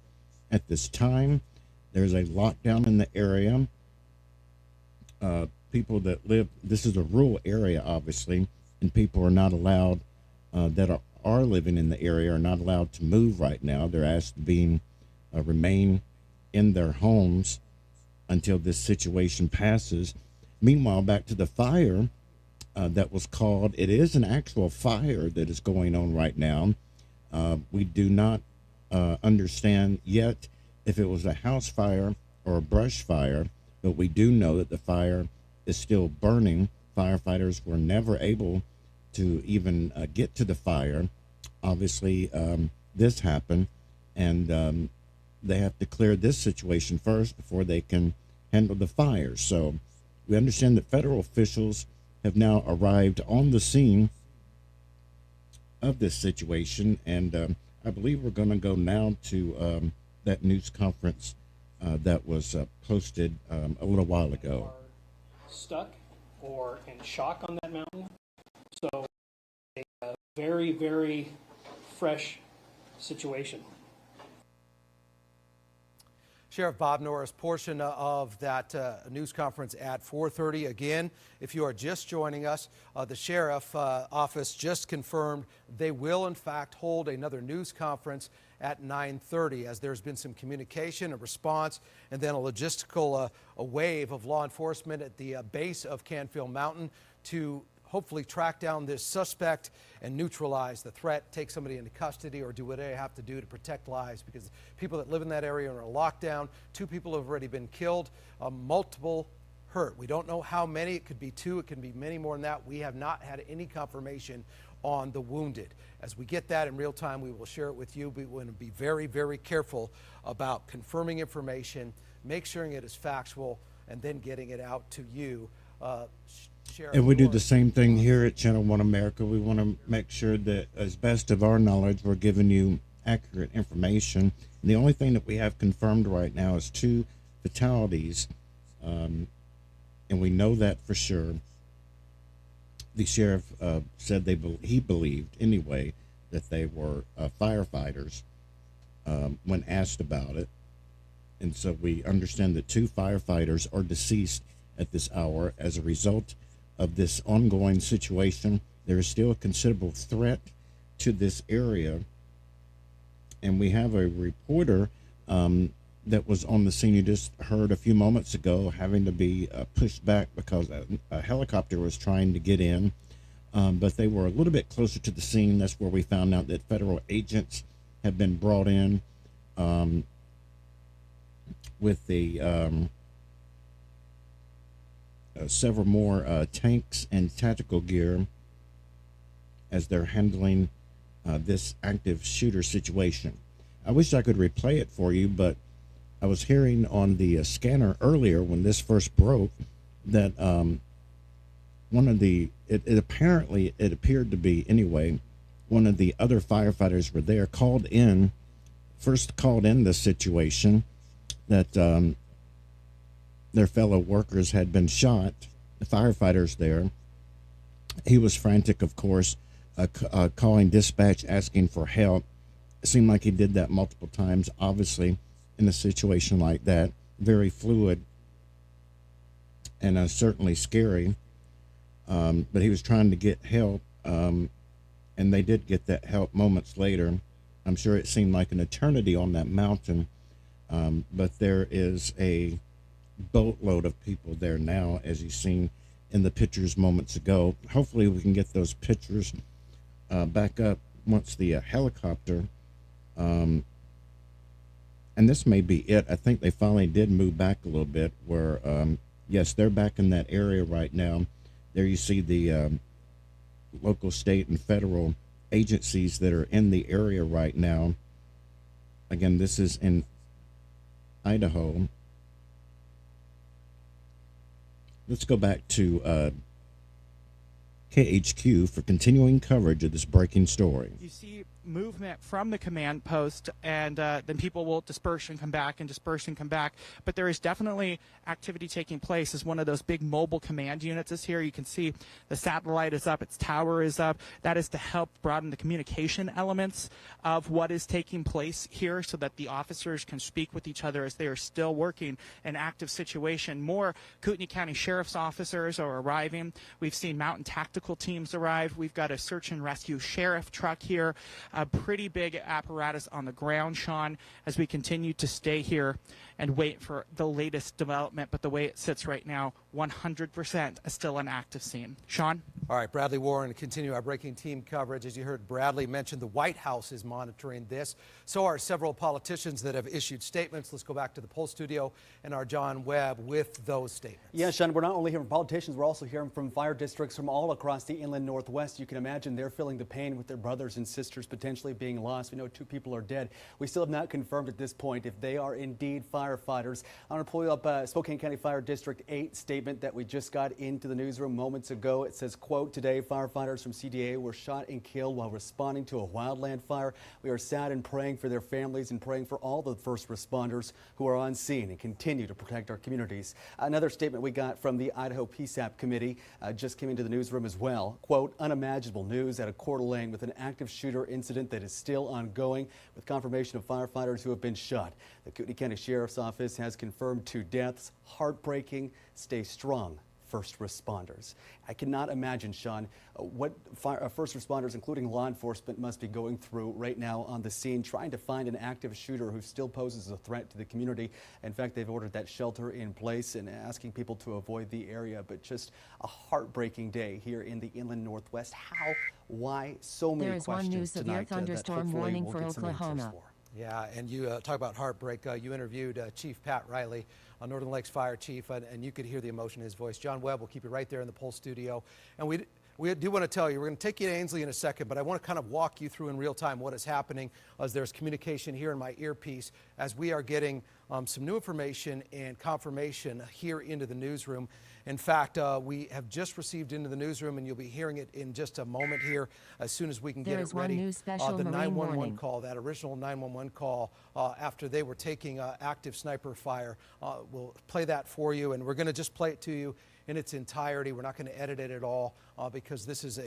at this time. There's a lockdown in the area. People that live, this is a rural area, obviously, and people are not allowed, that are living in the area are not allowed to move right now. They're asked to remain in their homes until this situation passes. Meanwhile, back to the fire that was called. It is an actual fire that is going on right now. We do not understand yet if it was a house fire or a brush fire, but we do know that the fire is still burning. Firefighters were never able to even get to the fire. Obviously, this happened, and they have to clear this situation first before they can handle the fire. So we understand that federal officials have now arrived on the scene of this situation, and I believe we're going to go now to that news conference that was posted a little while ago. Stuck or in shock on that mountain. So a very, very fresh situation. Sheriff Bob Norris, portion of that news conference at 4:30. Again, if you are just joining us, the sheriff office just confirmed they will in fact hold another news conference at 9:30, as there's been some communication, a response, and then a logistical a wave of law enforcement at the base of Canfield Mountain to hopefully track down this suspect and neutralize the threat, take somebody into custody, or do what they have to do to protect lives, because people that live in that area are in lockdown. 2 people have already been killed, multiple hurt. We don't know how many. It could be 2, it can be many more than that. We have not had any confirmation on the wounded. As we get that in real time, we will share it with you. We want to be very, very careful about confirming information, make sure it is factual, and then getting it out to you. And we do the same thing here at Channel 1 America. We want to make sure that, as best of our knowledge, we're giving you accurate information. And the only thing that we have confirmed right now is 2 fatalities, and we know that for sure. The sheriff said he believed anyway that they were firefighters when asked about it. And so we understand that 2 firefighters are deceased at this hour as a result of this ongoing situation. There is still a considerable threat to this area. And we have a reporter that was on the scene you just heard a few moments ago having to be pushed back because a helicopter was trying to get in. But they were a little bit closer to the scene. That's where we found out that federal agents have been brought in with the several more tanks and tactical gear as they're handling this active shooter situation. I wish I could replay it for you, but I was hearing on the scanner earlier when this first broke that one of the, it appeared to be anyway, one of the other firefighters were there, first called in this situation that their fellow workers had been shot, the firefighters there. He was frantic, of course, calling dispatch, asking for help. It seemed like he did that multiple times, obviously, in a situation like that. Very fluid and certainly scary. But he was trying to get help, and they did get that help moments later. I'm sure it seemed like an eternity on that mountain, but there is a boatload of people there now, as you've seen in the pictures moments ago. Hopefully we can get those pictures back up once the helicopter and this may be it. I think they finally did move back a little bit where, yes, they're back in that area right now. There you see the local, state, and federal agencies that are in the area right now. Again, this is in Idaho. Let's go back to KHQ for continuing coverage of this breaking story. You see movement from the command post, and then people will disperse and come back and disperse and come back. But there is definitely activity taking place as one of those big mobile command units is here. You can see the satellite is up, its tower is up. That is to help broaden the communication elements of what is taking place here so that the officers can speak with each other as they are still working an active situation. More Kootenai County Sheriff's officers are arriving. We've seen mountain tactical teams arrive. We've got a search and rescue sheriff truck here. A pretty big apparatus on the ground, Sean, as we continue to stay here and wait for the latest development. But the way it sits right now, 100% is still an active scene. Sean? All right, Bradley Warren, continue our breaking team coverage. As you heard Bradley mention, the White House is monitoring this. So are several politicians that have issued statements. Let's go back to the poll studio and our John Webb with those statements. Yeah, Sean, we're not only hearing from politicians, we're also hearing from fire districts from all across the inland Northwest. You can imagine they're feeling the pain with their brothers and sisters potentially being lost. We know 2 people are dead. We still have not confirmed at this point if they are indeed firefighters. I'm going to pull up Spokane County Fire District 8 statement that we just got into the newsroom moments ago. It says, quote, today firefighters from CDA were shot and killed while responding to a wildland fire. We are sad and praying for their families and praying for all the first responders who are on scene and continue to protect our communities. Another statement we got from the Idaho PSAP committee just came into the newsroom as well. Quote, unimaginable news at a Coeur d'Alene with an active shooter incident that is still ongoing with confirmation of firefighters who have been shot. The Kootenai County Sheriff's Office has confirmed 2 deaths. Heartbreaking. Stay strong, first responders. I cannot imagine, Sean, what first responders, including law enforcement, must be going through right now on the scene, trying to find an active shooter who still poses a threat to the community. In fact, they've ordered that shelter in place and asking people to avoid the area. But just a heartbreaking day here in the inland Northwest. How? Why? So many questions There is one new severe tonight thunderstorm warning for Oklahoma. Yeah, and you talk about heartbreak. You interviewed Chief Pat Riley, Northern Lakes Fire Chief, and you could hear the emotion in his voice. John Webb will keep you right there in the poll studio. And we do want to tell you, we're going to take you to Ainsley in a second, but I want to kind of walk you through in real time what is happening as there's communication here in my earpiece as we are getting some new information and confirmation here into the newsroom. In fact, we have just received into the newsroom, and you'll be hearing it in just a moment here as soon as we can get it ready. There is one new special the Marine 911 warning. call, that original 911 call after they were taking active sniper fire. We'll play that for you, and we're going to just play it to you in its entirety. We're not going to edit it at all because this is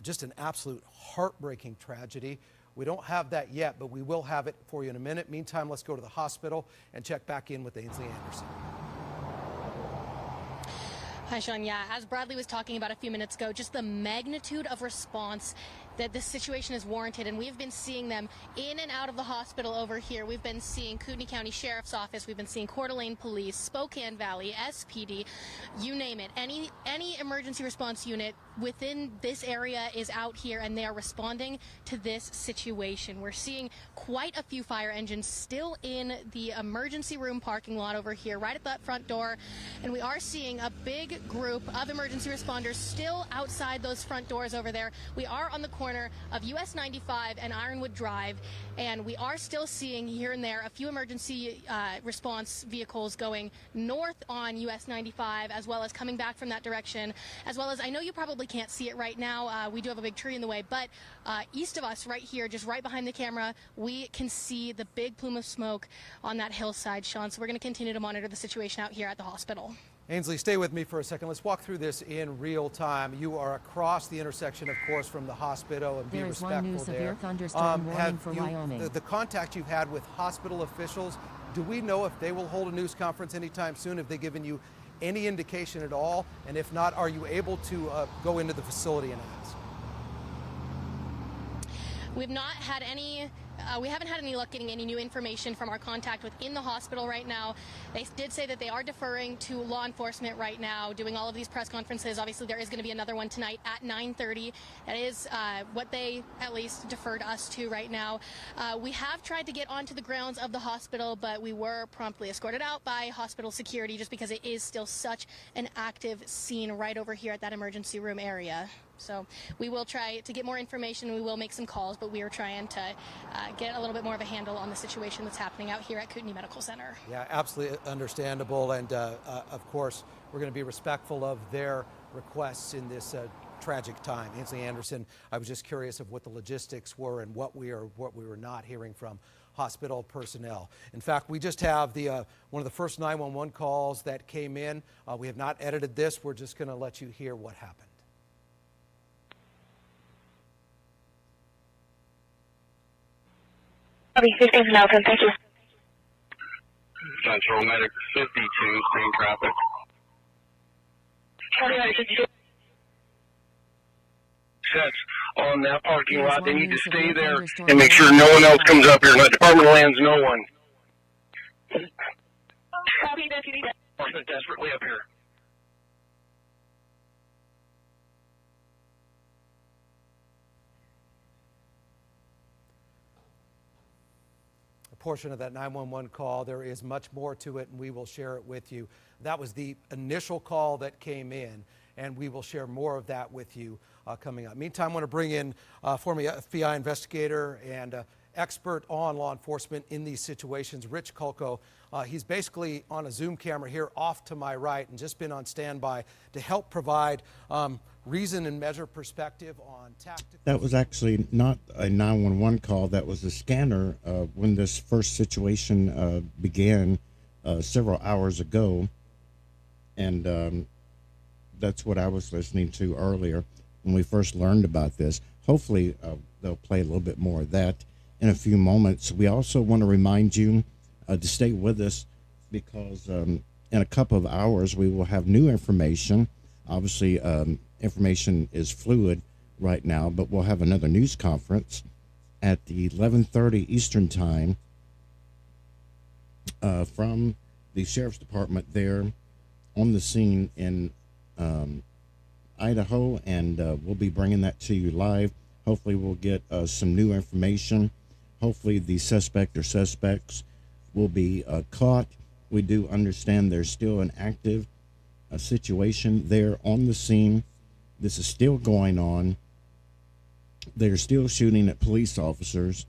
just an absolute heartbreaking tragedy. We don't have that yet, but we will have it for you in a minute. Meantime, let's go to the hospital and check back in with Ainsley Anderson. Hi, Sean. Yeah, as Bradley was talking about a few minutes ago, just the magnitude of response that this situation is warranted, and we've been seeing them in and out of the hospital over here. We've been seeing Kootenai County Sheriff's Office, we've been seeing Coeur d'Alene Police, Spokane Valley, SPD, you name it. Any emergency response unit within this area is out here, and they are responding to this situation. We're seeing quite a few fire engines still in the emergency room parking lot over here, right at that front door, and we are seeing a big group of emergency responders still outside those front doors over there. We are on the corner of US 95 and Ironwood Drive, and we are still seeing here and there a few emergency response vehicles going north on US 95, as well as coming back from that direction, as well as, I know you probably can't see it right now, we do have a big tree in the way, but east of us right here, just right behind the camera, we can see the big plume of smoke on that hillside, Sean. So we're going to continue to monitor the situation out here at the hospital. Ainsley, stay with me for a second. Let's walk through this in real time. You are across the intersection, of course, from the hospital, and be respectful there. There is one new severe thunderstorm warning for Wyoming. The contact you've had with hospital officials, do we know if they will hold a news conference anytime soon? Have they given you any indication at all? And if not, are you able to go into the facility and ask? We've not had any We haven't had any luck getting any new information from our contact within the hospital right now. They did say that they are deferring to law enforcement right now, doing all of these press conferences. Obviously, there is going to be another one tonight at 9:30. That is what they at least deferred us to right now. We have tried to get onto the grounds of the hospital, but we were promptly escorted out by hospital security just because it is still such an active scene right over here at that emergency room area. So we will try to get more information. We will make some calls, but we are trying to get a little bit more of a handle on the situation that's happening out here at Kootenai Medical Center. Yeah, absolutely understandable. And of course, we're going to be respectful of their requests in this tragic time. Ansley Anderson, I was just curious of what the logistics were and what we were not hearing from hospital personnel. In fact, we just have the one of the first 911 calls that came in. We have not edited this. We're just going to let you hear what happened. Copy, 15 from Elton, thank you. Central Medic 52, screen traffic. County Medic 52. Sets on that parking lot. They need to stay there and make sure no one else comes up here. Not Department of Lands, no one. Copy, deputy. Enforcement desperately up here. Portion of that 911 call. There is much more to it, and we will share it with you. That was the initial call that came in, and we will share more of that with you coming up. Meantime, I want to bring in former FBI investigator and expert on law enforcement in these situations, Rich Kulko. He's basically on a Zoom camera here off to my right and just been on standby to help provide reason and measure perspective on tactical. That was actually not a 911 call. That was a scanner when this first situation began several hours ago. And that's what I was listening to earlier when we first learned about this. Hopefully they'll play a little bit more of that in a few moments. We also want to remind you to stay with us because in a couple of hours we will have new information. Obviously, information is fluid right now, but we'll have another news conference at the 11:30 Eastern Time from the Sheriff's Department there on the scene in Idaho, and we'll be bringing that to you live. Hopefully, we'll get some new information. Hopefully, the suspect or suspects will be caught. We do understand there's still an active situation there on the scene. This is still going on. They're still shooting at police officers,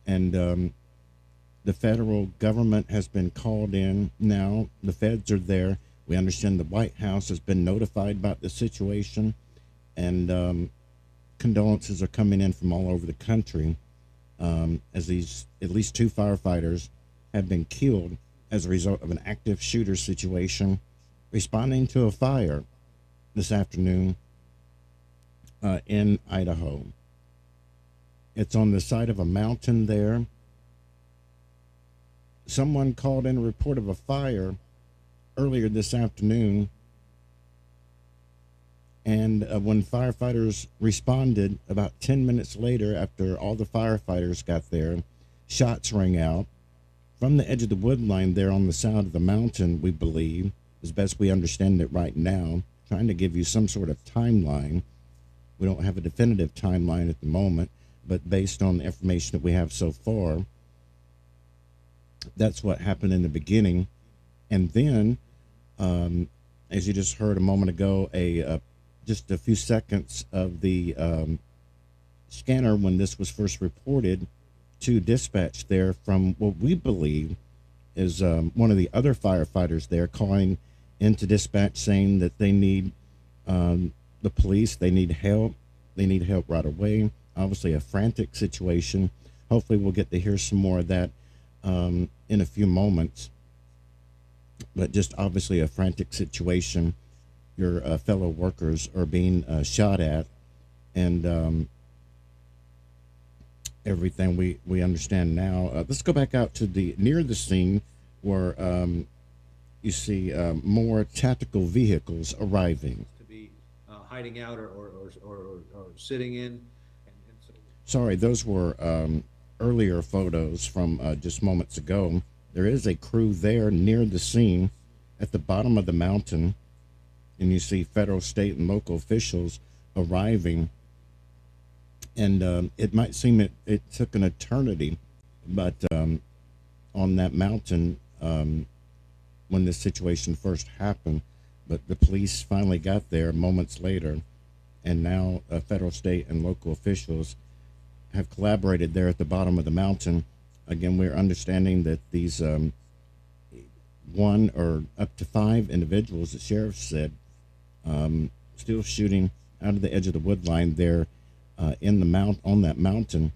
and the federal government has been called in now. The feds are there. We understand the White House has been notified about the situation, and condolences are coming in from all over the country as these at least 2 firefighters have been killed as a result of an active shooter situation responding to a fire this afternoon in Idaho. It's on the side of a mountain there. Someone called in a report of a fire earlier this afternoon, and when firefighters responded about 10 minutes later, after all the firefighters got there, shots rang out from the edge of the wood line there on the side of the mountain, we believe, as best we understand it right now, trying to give you some sort of timeline. We don't have a definitive timeline at the moment, but based on the information that we have so far, that's what happened in the beginning. And then, as you just heard a moment ago, just a few seconds of the scanner when this was first reported to dispatch there from what we believe is one of the other firefighters there calling into dispatch saying that they need the police, they need help right away. Obviously a frantic situation. Hopefully we'll get to hear some more of that in a few moments, but just obviously a frantic situation. Your fellow workers are being shot at, and everything we understand now. Let's go back out to near the scene where you see more tactical vehicles arriving. To be hiding out or sitting in. Sorry, those were earlier photos from just moments ago, there is a crew there near the scene at the bottom of the mountain, and you see federal, state, and local officials arriving. And it might seem it took an eternity, but on that mountain, when this situation first happened, but the police finally got there moments later, and now federal, state, and local officials have collaborated there at the bottom of the mountain. Again, we're understanding that these one or up to 5 individuals, the sheriff said, still shooting out of the edge of the wood line there in the on that mountain.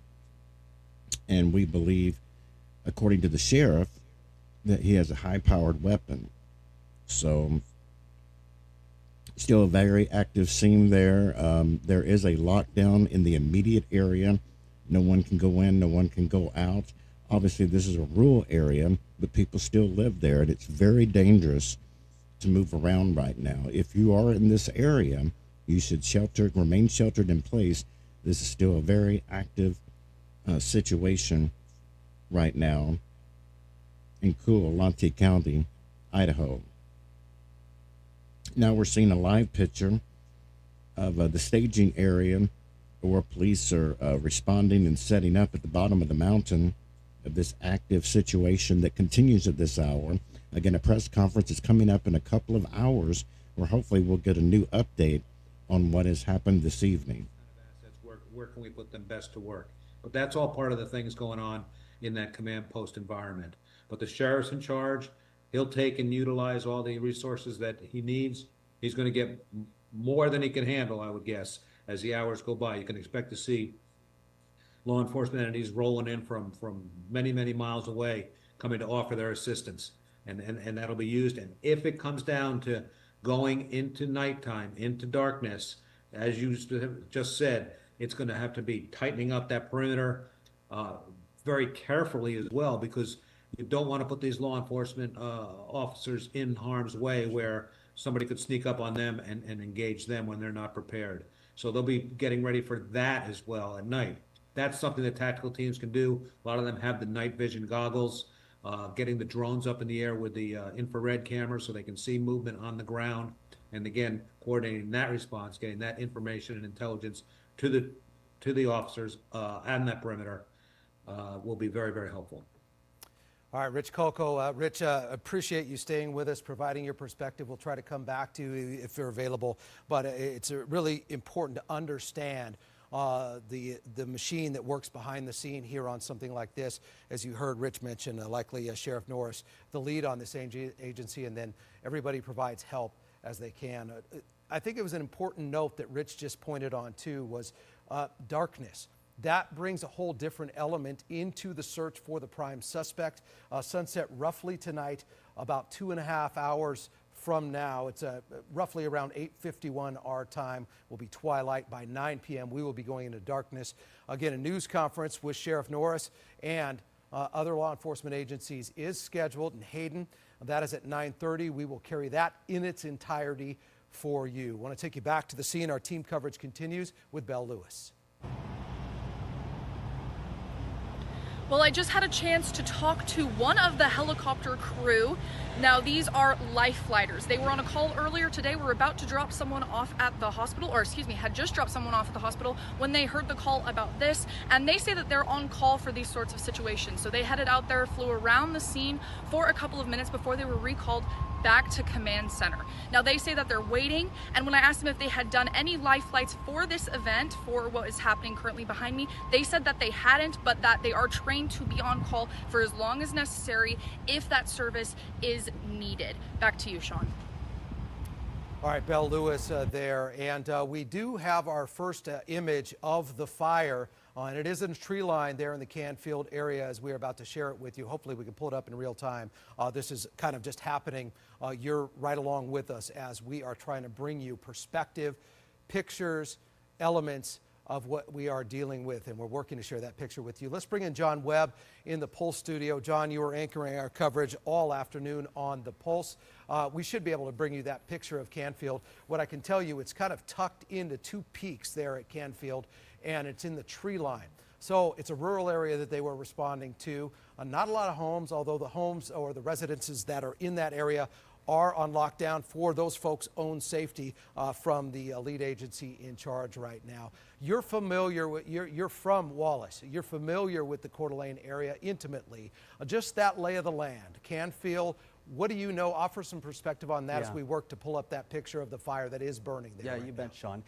And we believe, according to the sheriff, that he has a high-powered weapon. So still a very active scene there. There is a lockdown in the immediate area. No one can go in, no one can go out. Obviously, this is a rural area, but people still live there, and it's very dangerous to move around right now. If you are in this area, you should remain sheltered in place. This is still a very active situation right now in Coolonty County, Idaho. Now we're seeing a live picture of the staging area where police are responding and setting up at the bottom of the mountain of this active situation that continues at this hour. Again, a press conference is coming up in a couple of hours where hopefully we'll get a new update on what has happened this evening. Where can we put them best to work? But that's all part of the things going on in that command post environment. But the sheriff's in charge. He'll take and utilize all the resources that he needs. He's going to get more than he can handle, I would guess, as the hours go by. You can expect to see law enforcement entities rolling in from many, many miles away, coming to offer their assistance. And that'll be used. And if it comes down to going into nighttime, into darkness, as you just said, it's going to have to be tightening up that perimeter very carefully as well, because you don't want to put these law enforcement officers in harm's way where somebody could sneak up on them and engage them when they're not prepared. So they'll be getting ready for that as well at night. That's something that tactical teams can do. A lot of them have the night vision goggles, getting the drones up in the air with the infrared cameras so they can see movement on the ground. And again, coordinating that response, getting that information and intelligence to the officers and that perimeter will be very, very helpful. All right, Rich Coco. Rich, appreciate you staying with us, providing your perspective. We'll try to come back to you if you're available. But it's really important to understand the machine that works behind the scene here on something like this. As you heard Rich mention, likely Sheriff Norris, the lead on this agency, and then everybody provides help as they can. I think it was an important note that Rich just pointed on too, was darkness. That brings a whole different element into the search for the prime suspect. Sunset roughly tonight, about 2.5 hours from now. It's roughly around 8:51 our time. Will be twilight by 9 p.m. We will be going into darkness. Again, a news conference with Sheriff Norris and other law enforcement agencies is scheduled in Hayden. That is at 9:30. We will carry that in its entirety for you. I want to take you back to the scene. Our team coverage continues with Belle Lewis. Well, I just had a chance to talk to one of the helicopter crew. Now, these are life flighters. They were on a call earlier today. We're about to drop someone off at the hospital, or excuse me, had just dropped someone off at the hospital when they heard the call about this. And they say that they're on call for these sorts of situations. So they headed out there, flew around the scene for a couple of minutes before they were recalled back to command center. Now they say that they're waiting, and when I asked them if they had done any life flights for this event, for what is happening currently behind me, they said that they hadn't, but that they are trained to be on call for as long as necessary if that service is needed. Back to you, Sean. All right, Belle Lewis there, and we do have our first image of the fire, and it is in a tree line there in the Canfield area as we are about to share it with you. Hopefully we can pull it up in real time. This is kind of just happening. You're right along with us as we are trying to bring you perspective, pictures, elements of what we are dealing with, and we're working to share that picture with you. Let's bring in John Webb in the Pulse studio. John, you were anchoring our coverage all afternoon on the Pulse. We should be able to bring you that picture of Canfield. What I can tell you, it's kind of tucked into two peaks there at Canfield, and it's in the tree line. So it's a rural area that they were responding to. Not a lot of homes, although the homes or the residences that are in that area are on lockdown for those folks' own safety from the lead agency in charge right now. You're familiar with, you're from Wallace. You're familiar with the Coeur d'Alene area intimately. Just that lay of the land. Canfield, what do you know? Offer some perspective on that as we work to pull up that picture of the fire that is burning there. Yeah, you bet, Sean.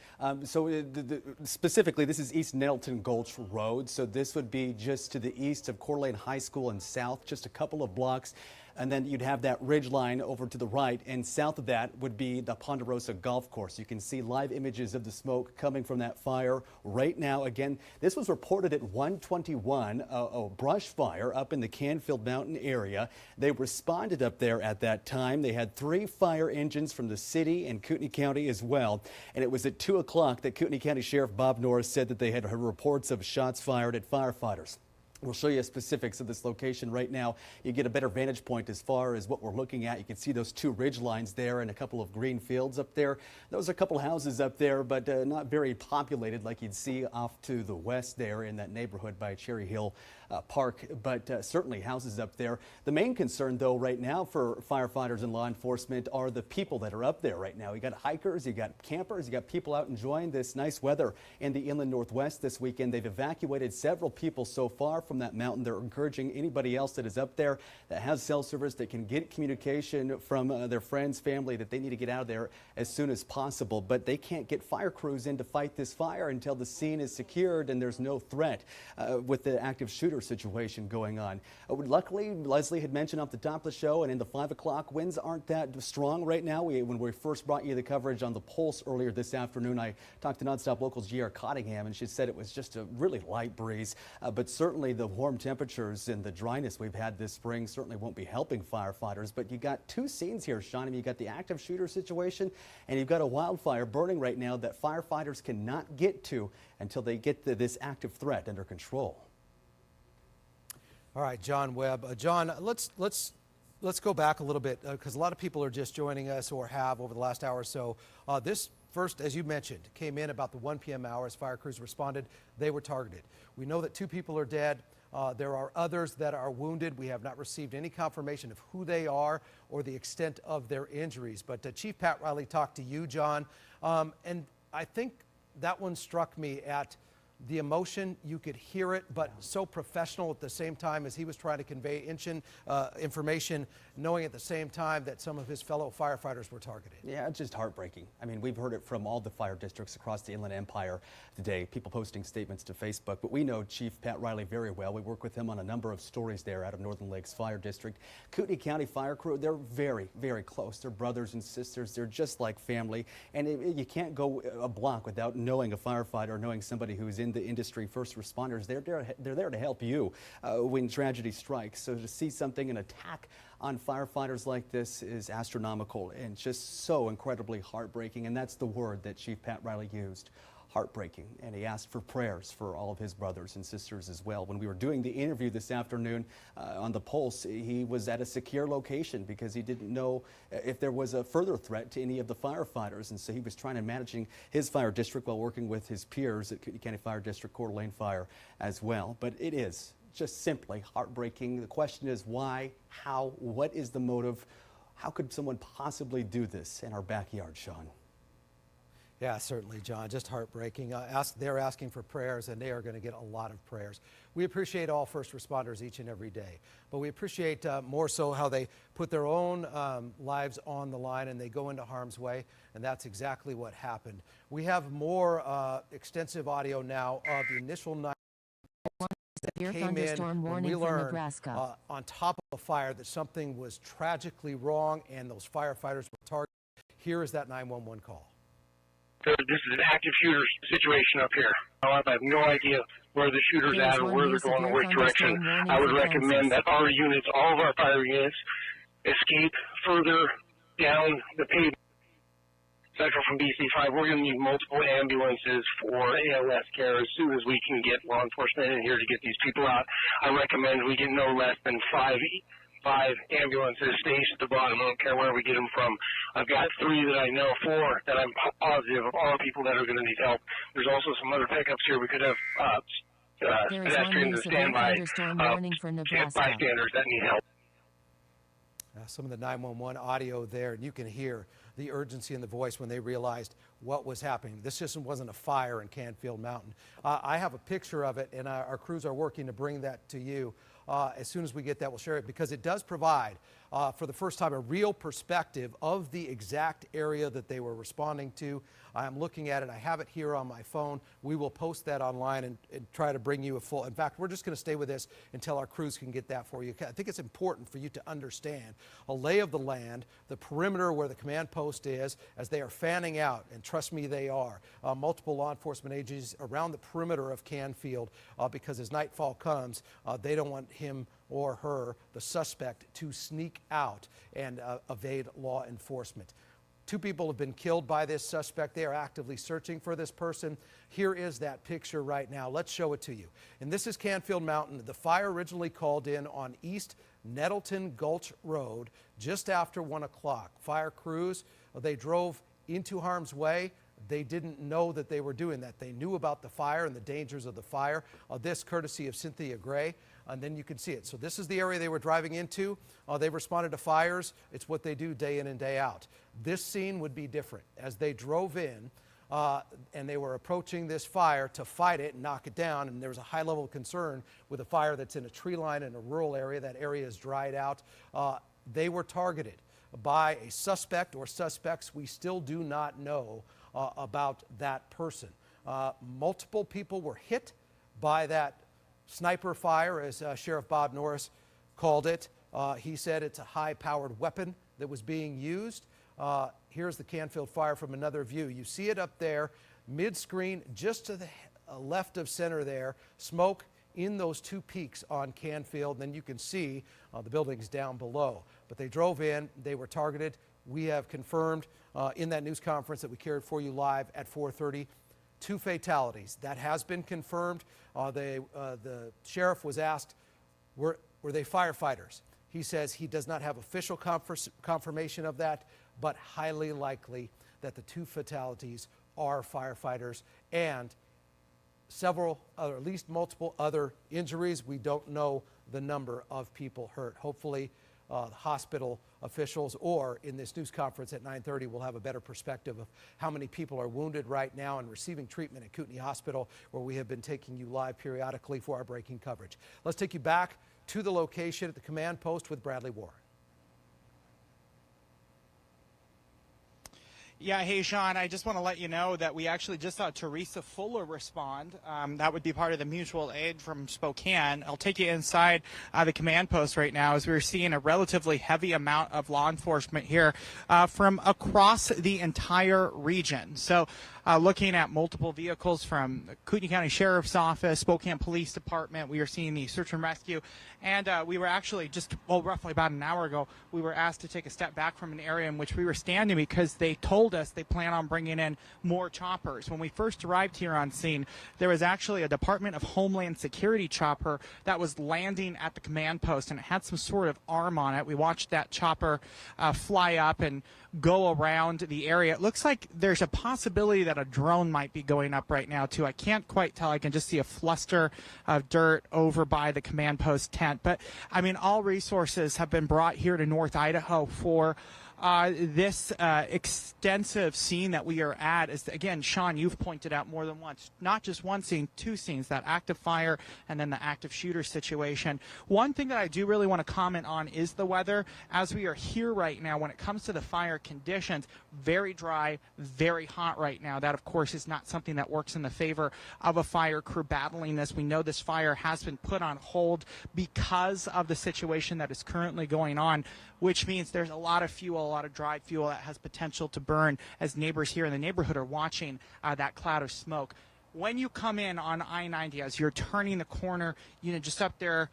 Specifically, this is East Nettleton Gulch Road. So this would be just to the east of Coeur d'Alene High School and south, just a couple of blocks. And then you'd have that ridge line over to the right, and south of that would be the Ponderosa Golf Course. You can see live images of the smoke coming from that fire right now. Again, this was reported at 1:21, a brush fire up in the Canfield Mountain area. They responded up there at that time. They had 3 fire engines from the city and Kootenai County as well. And it was at 2 o'clock that Kootenai County Sheriff Bob Norris said that they had heard reports of shots fired at firefighters. We'll show you specifics of this location right now. You get a better vantage point as far as what we're looking at. You can see those 2 ridge lines there and a couple of green fields up there. Those are a couple houses up there, but not very populated like you'd see off to the west there in that neighborhood by Cherry Hill Park, but certainly houses up there. The main concern, though, right now for firefighters and law enforcement are the people that are up there right now. You got hikers, you got campers, you got people out enjoying this nice weather in the inland northwest this weekend. They've evacuated several people so far from that mountain. They're encouraging anybody else that is up there that has cell service, that can get communication from their friends, family, that they need to get out of there as soon as possible. But they can't get fire crews in to fight this fire until the scene is secured and there's no threat with the active shooter situation going on. Luckily, Leslie had mentioned off the top of the show and in the 5 o'clock, winds aren't that strong right now. When we first brought you the coverage on the Pulse earlier this afternoon, I talked to Nonstop Local's G.R. Cottingham, and she said it was just a really light breeze, but certainly the warm temperatures and the dryness we've had this spring certainly won't be helping firefighters. But you got 2 scenes here, Sean. I mean, you got the active shooter situation and you've got a wildfire burning right now that firefighters cannot get to until they get this active threat under control. All right, John Webb. John, let's go back a little bit because a lot of people are just joining us or have over the last hour or so. This first, as you mentioned, came in about the 1 p.m. hour as fire crews responded. They were targeted. We know that 2 people are dead. There are others that are wounded. We have not received any confirmation of who they are or the extent of their injuries. But Chief Pat Riley talked to you, John, and I think that one struck me at the emotion. You could hear it, but so professional at the same time as he was trying to convey information, knowing at the same time that some of his fellow firefighters were targeted. Yeah, it's just heartbreaking. I mean, we've heard it from all the fire districts across the Inland Empire today, people posting statements to Facebook, but we know Chief Pat Riley very well. We work with him on a number of stories there out of Northern Lakes Fire District. Kootenai County Fire Crew, they're very, very close. They're brothers and sisters. They're just like family, and you can't go a block without knowing a firefighter, knowing somebody who's in the industry. First responders, they're there to help you when tragedy strikes. So to see something, an attack on firefighters like this is astronomical and just so incredibly heartbreaking. And that's the word that Chief Pat Riley used, heartbreaking. And he asked for prayers for all of his brothers and sisters as well. When we were doing the interview this afternoon on the Pulse, he was at a secure location because he didn't know if there was a further threat to any of the firefighters. And so he was trying to managing his fire district while working with his peers at Kootenai County Fire District, Coeur d'Alene Fire as well. But it is just simply heartbreaking. The question is why, how, what is the motive? How could someone possibly do this in our backyard, Sean? Yeah, certainly, John. Just heartbreaking. They're asking for prayers, and they are going to get a lot of prayers. We appreciate all first responders each and every day, but we appreciate more so how they put their own lives on the line and they go into harm's way, and that's exactly what happened. We have more extensive audio now of the initial night that came in when we learned on top of a fire that something was tragically wrong and those firefighters were targeted. Here is that 911 call. This is an active shooter situation up here. I have no idea where the shooter's at or where they're going or which direction. I would recommend that our units, all of our fire units, escape further down the pavement. Central from BC5, we're going to need multiple ambulances for ALS care as soon as we can get law enforcement in here to get these people out. I recommend we get no less than five ambulances staged at the bottom. I don't care where we get them from. I've got 3 that I know, 4 that I'm positive of all people that are going to need help. There's also some other pickups here. We could have There is one pedestrians new and severe standby thunderstorm warning for Nebraska. bystanders that need help. Some of the 911 audio there, and you can hear the urgency in the voice when they realized what was happening. This just wasn't a fire in Canfield Mountain. I have a picture of it, and our crews are working to bring that to you. As soon as we get that, we'll share it, because it does provide, for the first time, a real perspective of the exact area that they were responding to. I'm looking at it. I have it here on my phone. We will post that online and try to bring you a full. In fact, we're just going to stay with this until our crews can get that for you. I think it's important for you to understand a lay of the land, the perimeter where the command post is, as they are fanning out, and trust me, they are. Multiple law enforcement agencies around the perimeter of Canfield, because as nightfall comes, they don't want him or her, the suspect, to sneak out and evade law enforcement. 2 people have been killed by this suspect. They are actively searching for this person. Here is that picture right now. Let's show it to you. And this is Canfield Mountain. The fire originally called in on East Nettleton Gulch Road just after 1 o'clock. Fire crews, they drove into harm's way. They didn't know that they were doing that. They knew about the fire and the dangers of the fire. This courtesy of Cynthia Gray. And then you can see it. So this is the area they were driving into. They responded to fires. It's what they do day in and day out. This scene would be different. As they drove in and they were approaching this fire to fight it and knock it down, and there was a high level of concern with a fire that's in a tree line in a rural area. That area is dried out. They were targeted by a suspect or suspects. We still do not know about that person. Multiple people were hit by that sniper fire, as Sheriff Bob Norris called it. He said it's a high-powered weapon that was being used. Here's the Canfield fire from another view. You see it up there, mid-screen, just to the left of center there, smoke in those 2 peaks on Canfield. Then you can see the buildings down below. But they drove in, they were targeted. We have confirmed in that news conference that we carried for you live at 4:30, 2 fatalities. That has been confirmed. The sheriff was asked, were they firefighters? He says he does not have official confirmation of that, but highly likely that the 2 fatalities are firefighters, and several, or at least multiple other injuries. We don't know the number of people hurt. Hopefully, the hospital officials, or in this news conference at 9:30, we'll have a better perspective of how many people are wounded right now and receiving treatment at Kootenai Hospital, where we have been taking you live periodically for our breaking coverage. Let's take you back to the location at the command post with Bradley Warren. Yeah, hey, Sean, I just want to let you know that we actually just saw Teresa Fuller respond. That would be part of the mutual aid from Spokane. I'll take you inside the command post right now, as we're seeing a relatively heavy amount of law enforcement here from across the entire region. So looking at multiple vehicles from the Kootenai County Sheriff's Office, Spokane Police Department. We are seeing the search and rescue. And we were actually just, roughly about an hour ago, we were asked to take a step back from an area in which we were standing, because they told us they plan on bringing in more choppers. When we first arrived here on scene, there was actually a Department of Homeland Security chopper that was landing at the command post, and it had some sort of arm on it. We watched that chopper fly up and go around the area. It looks like there's a possibility that a drone might be going up right now, too. I can't quite tell. I can just see a fluster of dirt over by the command post tent. But, I mean, all resources have been brought here to North Idaho for this extensive scene that we are at. Is, again, Sean, you've pointed out more than once, not just one scene, 2 scenes, that active fire and then the active shooter situation. One thing that I do really want to comment on is the weather. As we are here right now, when it comes to the fire conditions, very dry, very hot right now. That, of course, is not something that works in the favor of a fire crew battling this. We know this fire has been put on hold because of the situation that is currently going on, which means there's a lot of fuel, a lot of dried fuel that has potential to burn, as neighbors here in the neighborhood are watching that cloud of smoke. When you come in on I-90, as you're turning the corner, just up there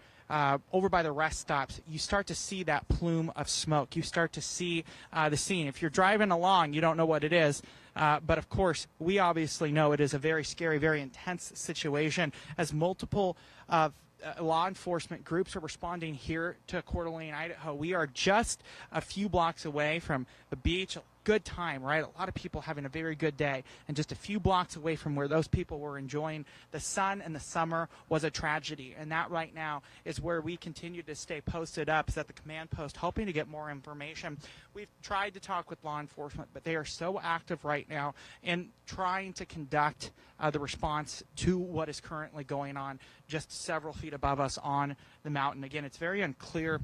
over by the rest stops, you start to see that plume of smoke. You start to see the scene. If you're driving along, you don't know what it is. But, of course, we obviously know it is a very scary, very intense situation, as multiple law enforcement groups are responding here to Coeur d'Alene, Idaho. We are just a few blocks away from the beach, good time, right? A lot of people having a very good day, and just a few blocks away from where those people were enjoying the sun and the summer was a tragedy. And that right now is where we continue to stay posted up, is at the command post, hoping to get more information. We've tried to talk with law enforcement, but they are so active right now in trying to conduct the response to what is currently going on just several feet above us on the mountain. Again, it's very unclear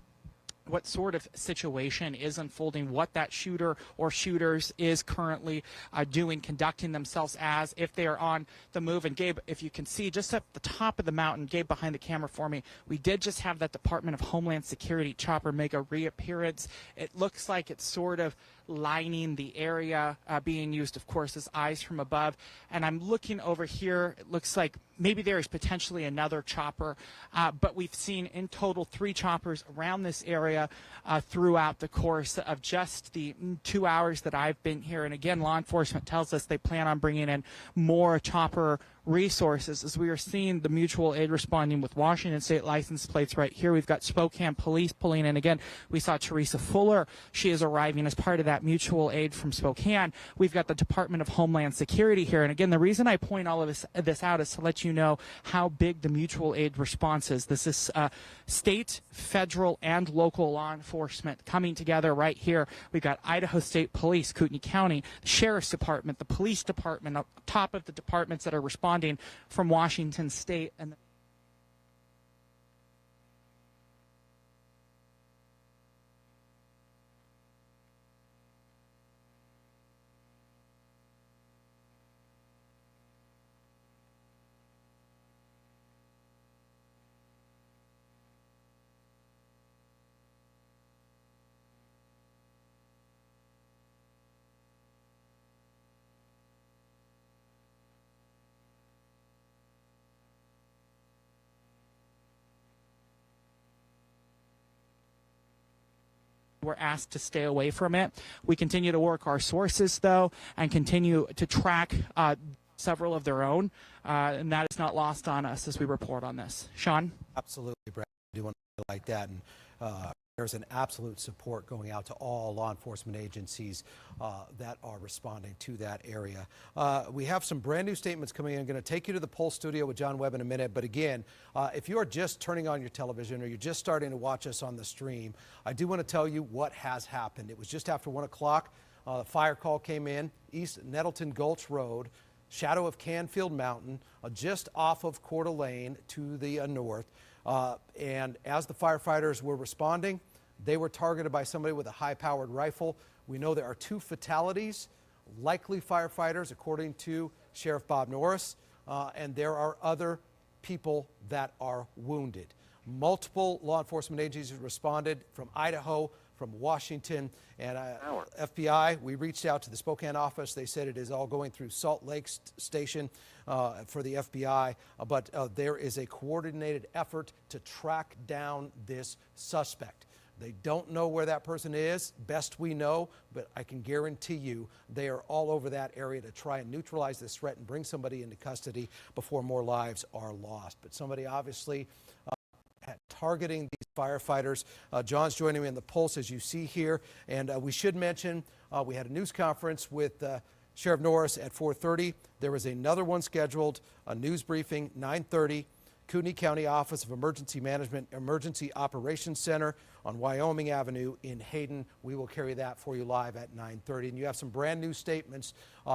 what sort of situation is unfolding, what that shooter or shooters is currently doing, conducting themselves as, if they are on the move. And Gabe, if you can see just up the top of the mountain, Gabe behind the camera for me, we did just have that Department of Homeland Security chopper make a reappearance. It looks like it's sort of lining the area being used, of course, as eyes from above. And I'm looking over here, it looks like maybe there is potentially another chopper, but we've seen in total 3 choppers around this area throughout the course of just the 2 hours that I've been here. And again, law enforcement tells us they plan on bringing in more chopper resources, as we are seeing the mutual aid responding with Washington State license plates right here. We've got Spokane police pulling in. Again, we saw Teresa Fuller. She is arriving as part of that mutual aid from Spokane. We've got the Department of Homeland Security here. And again, the reason I point all of this out is to let you know how big the mutual aid response is. This is state, federal, and local law enforcement coming together right here. We've got Idaho State Police, Kootenai County, the Sheriff's Department, the Police Department, up top of the departments that are responding from Washington State. And we're asked to stay away from it. We continue to work our sources, though, and continue to track several of their own, and that is not lost on us as we report on this. Sean? Absolutely, Brad. I do want to highlight that. And there's an absolute support going out to all law enforcement agencies that are responding to that area. We have some brand new statements coming in. I'm going to take you to the Pulse studio with John Webb in a minute. But again, if you are just turning on your television or you're just starting to watch us on the stream, I do want to tell you what has happened. It was just after 1 o'clock. The fire call came in, East Nettleton Gulch Road, shadow of Canfield Mountain, just off of Coeur d'Alene to the north. And as the firefighters were responding, they were targeted by somebody with a high-powered rifle. We know there are 2 fatalities, likely firefighters, according to Sheriff Bob Norris, and there are other people that are wounded. Multiple law enforcement agencies responded from Idaho, from Washington, and FBI. We reached out to the Spokane office. They said it is all going through Salt Lake Station for the FBI, but there is a coordinated effort to track down this suspect. They don't know where that person is, best we know, but I can guarantee you they are all over that area to try and neutralize this threat and bring somebody into custody before more lives are lost. But somebody obviously targeting these firefighters. John's joining me in the Pulse, as you see here. And we should mention we had a news conference with Sheriff Norris at 4:30. There was another one scheduled, a news briefing, 9:30. Kootenai County Office of Emergency Management, Emergency Operations Center on Wyoming Avenue in Hayden. We will carry that for you live at 9:30. And you have some brand new statements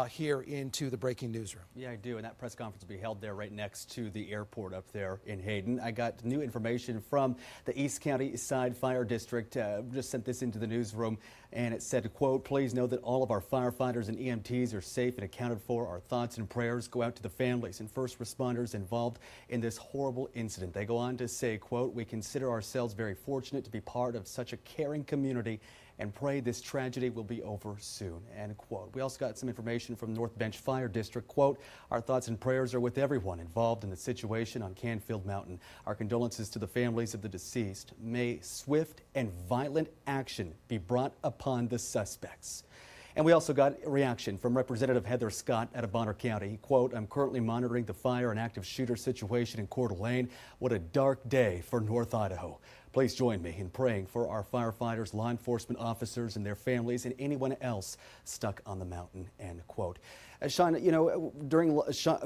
here into the breaking newsroom. Yeah, I do. And that press conference will be held there right next to the airport up there in Hayden. I got new information from the East County Side Fire District. Just sent this into the newsroom, and it said, quote, "Please know that all of our firefighters and EMTs are safe and accounted for. Our thoughts and prayers go out to the families and first responders involved in this horrible incident." They go on to say, quote, "We consider ourselves very fortunate to be part of such a caring community and pray this tragedy will be over soon," end quote. We also got some information from North Bench Fire District, quote, "Our thoughts and prayers are with everyone involved in the situation on Canfield Mountain. Our condolences to the families of the deceased. May swift and violent action be brought upon the suspects." And we also got a reaction from Representative Heather Scott out of Bonner County. Quote, I'm currently monitoring the fire and active shooter situation in Coeur d'Alene. What a dark day for North Idaho. Please join me in praying for our firefighters, law enforcement officers and their families, and anyone else stuck on the mountain, end quote. Sean, you know, during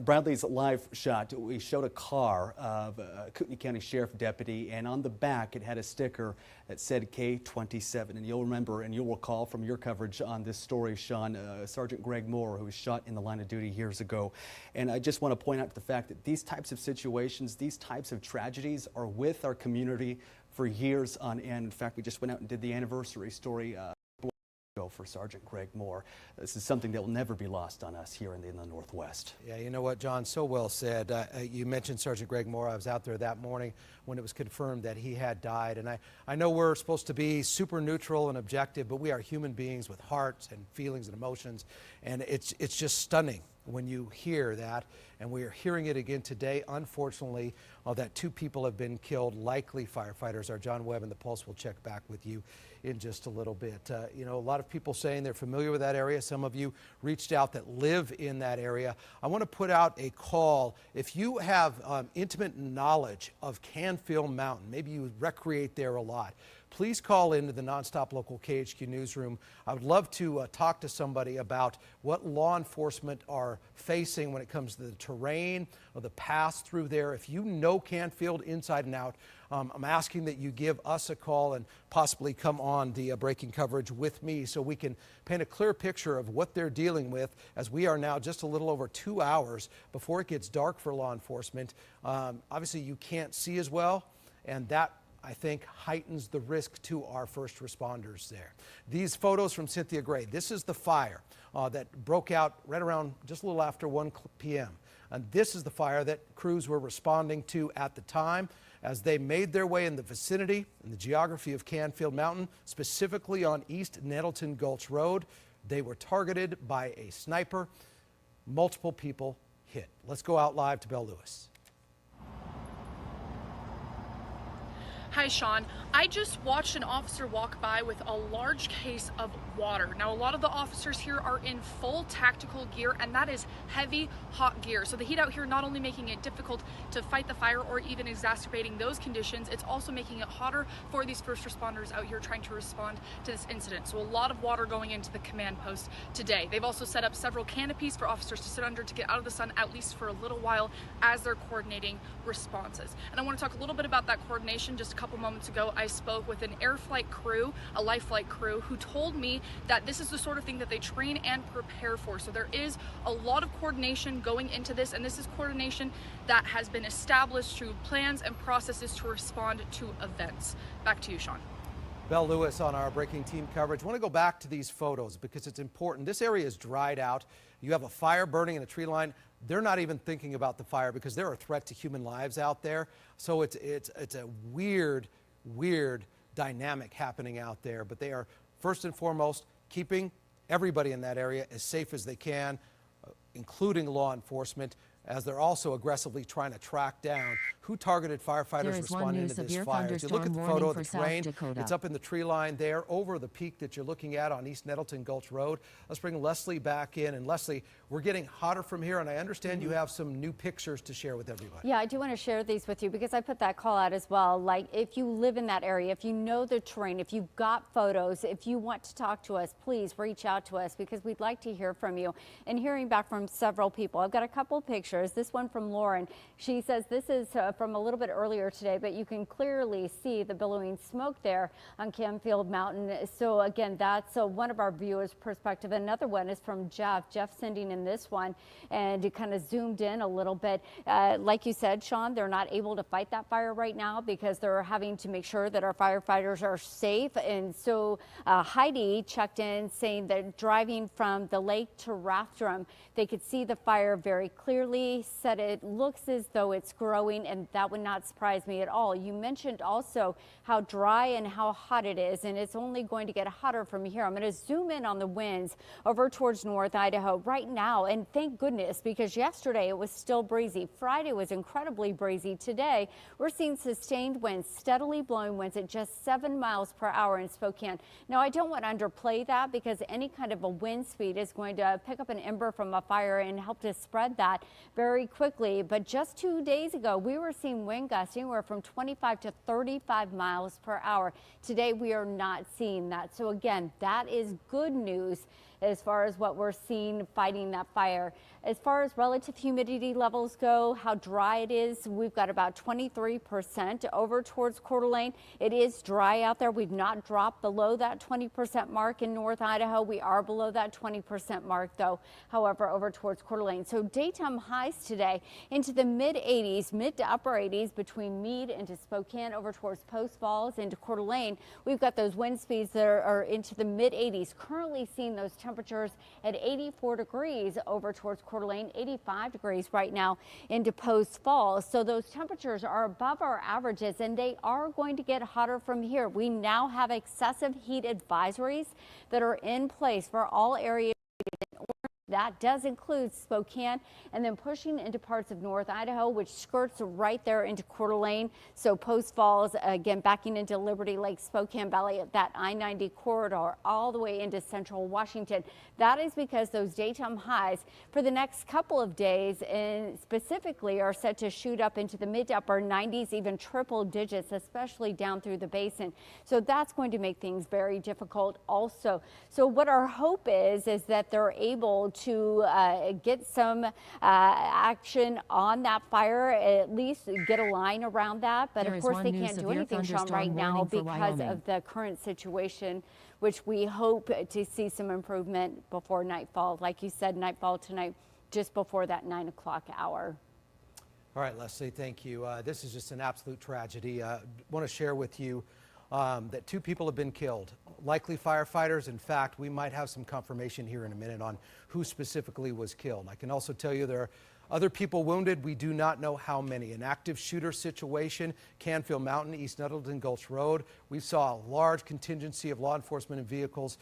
Bradley's live shot, we showed a car of a Kootenai County Sheriff deputy, and on the back it had a sticker that said K-27. And you'll remember and you'll recall from your coverage on this story, Sean, Sergeant Greg Moore, who was shot in the line of duty years ago. And I just want to point out the fact that these types of situations, these types of tragedies are with our community for years on end. In fact, we just went out and did the anniversary story for Sergeant Greg Moore. This is something that will never be lost on us here in the Northwest. Yeah, you know what, John, so well said. You mentioned Sergeant Greg Moore. I was out there that morning when it was confirmed that he had died. And I know we're supposed to be super neutral and objective, but we are human beings with hearts and feelings and emotions. And it's just stunning when you hear that. And we are hearing it again today, unfortunately, that 2 people have been killed, likely firefighters. Our John Webb and the Pulse will check back with you in just a little bit. You know, a lot of people saying they're familiar with that area. Some of you reached out that live in that area. I want to put out a call. If you have intimate knowledge of Canfield Mountain, maybe you recreate there a lot, please call into the Nonstop Local KHQ newsroom. I would love to talk to somebody about what law enforcement are facing when it comes to the terrain or the pass through there. If you know Canfield inside and out, I'm asking that you give us a call and possibly come on the breaking coverage with me so we can paint a clear picture of what they're dealing with, as we are now just a little over 2 hours before it gets dark for law enforcement. Obviously, you can't see as well, and that, I think, heightens the risk to our first responders there. These photos from Cynthia Gray. This is the fire that broke out right around just a little after 1 p.m. And this is the fire that crews were responding to at the time as they made their way in the vicinity in the geography of Canfield Mountain, specifically on East Nettleton Gulch Road. They were targeted by a sniper. Multiple people hit. Let's go out live to Belle Lewis. Hi, Sean. I just watched an officer walk by with a large case of water. Now, a lot of the officers here are in full tactical gear, and that is heavy, hot gear. So the heat out here not only making it difficult to fight the fire or even exacerbating those conditions, it's also making it hotter for these first responders out here trying to respond to this incident. So a lot of water going into the command post today. They've also set up several canopies for officers to sit under to get out of the sun, at least for a little while, as they're coordinating responses. And I want to talk a little bit about that coordination. Just a couple moments ago, I spoke with an air flight crew, a life flight crew, who told me that this is the sort of thing that they train and prepare for. So there is a lot of coordination going into this, and this is coordination that has been established through plans and processes to respond to events. Back to you, Sean. Belle Lewis on our breaking team coverage. I want to go back to these photos because it's important. This area is dried out. You have a fire burning in a tree line. They're not even thinking about the fire because they're a threat to human lives out there. So it's a weird dynamic happening out there. But they are first and foremost keeping everybody in that area as safe as they can, including law enforcement, as they're also aggressively trying to track down who targeted firefighters responding to this fire. If you look at the photo of the terrain, it's up in the tree line there over the peak that you're looking at on East Nettleton Gulch Road. Let's bring Leslie back in. And Leslie, we're getting hotter from here, and I understand you have some new pictures to share with everybody. Yeah, I do want to share these with you because I put that call out as well. Like, if you live in that area, if you know the terrain, if you've got photos, if you want to talk to us, please reach out to us because we'd like to hear from you. And hearing back from several people, I've got a couple pictures. This one from Lauren. She says this is from a little bit earlier today, but you can clearly see the billowing smoke there on Canfield Mountain. So again, that's one of our viewers' perspective. Another one is from Jeff. Jeff sending in this one, and it kind of zoomed in a little bit. Like you said, Sean, they're not able to fight that fire right now because they're having to make sure that our firefighters are safe. And so Heidi checked in saying that driving from the lake to Rathdrum, they could see the fire very clearly. He said it looks as though it's growing, and that would not surprise me at all. You mentioned also how dry and how hot it is, and it's only going to get hotter from here. I'm going to zoom in on the winds over towards North Idaho right now, and thank goodness, because yesterday it was still breezy. Friday was incredibly breezy. Today, we're seeing sustained winds, steadily blowing winds at just 7 miles per hour in Spokane. Now, I don't want to underplay that because any kind of a wind speed is going to pick up an ember from a fire and help to spread that very quickly. But just 2 days ago, we were seeing wind gusts anywhere from 25 to 35 miles per hour. Today, we are not seeing that. So again, that is good news as far as what we're seeing fighting that fire. As far as relative humidity levels go, how dry it is, we've got about 23% over towards Coeur d'Alene. It is dry out there. We've not dropped below that 20% mark in North Idaho. We are below that 20% mark though, however, over towards Coeur d'Alene. So daytime highs today into the mid 80s, mid to upper 80s between Meade into Spokane over towards Post Falls into Coeur d'Alene. We've got those wind speeds that are into the mid 80s. Currently seeing those temperatures at 84 degrees over towards Coeur d'Alene, 85 degrees right now into Post Falls. So those temperatures are above our averages, and they are going to get hotter from here. We now have excessive heat advisories that are in place for all areas. That does include Spokane, and then pushing into parts of North Idaho, which skirts right there into Coeur d'Alene. So Post Falls, again, backing into Liberty Lake, Spokane Valley, that I-90 corridor, all the way into central Washington. That is because those daytime highs for the next couple of days, and specifically, are set to shoot up into the mid to upper 90s, even triple digits, especially down through the basin. So that's going to make things very difficult also. So what our hope is that they're able to get some action on that fire, at least get a line around that. But of course, they can't do anything, Sean, right now because of the current situation, which we hope to see some improvement before nightfall. Like you said, nightfall tonight, just before that 9 o'clock hour. All right, Leslie, thank you. This is just an absolute tragedy. I want to share with you that 2 people have been killed, likely firefighters. In fact, we might have some confirmation here in a minute on who specifically was killed. I can also tell you there are other people wounded. We do not know how many. An active shooter situation, Canfield Mountain, East Nettleton Gulch Road. We saw a large contingency of law enforcement and vehicles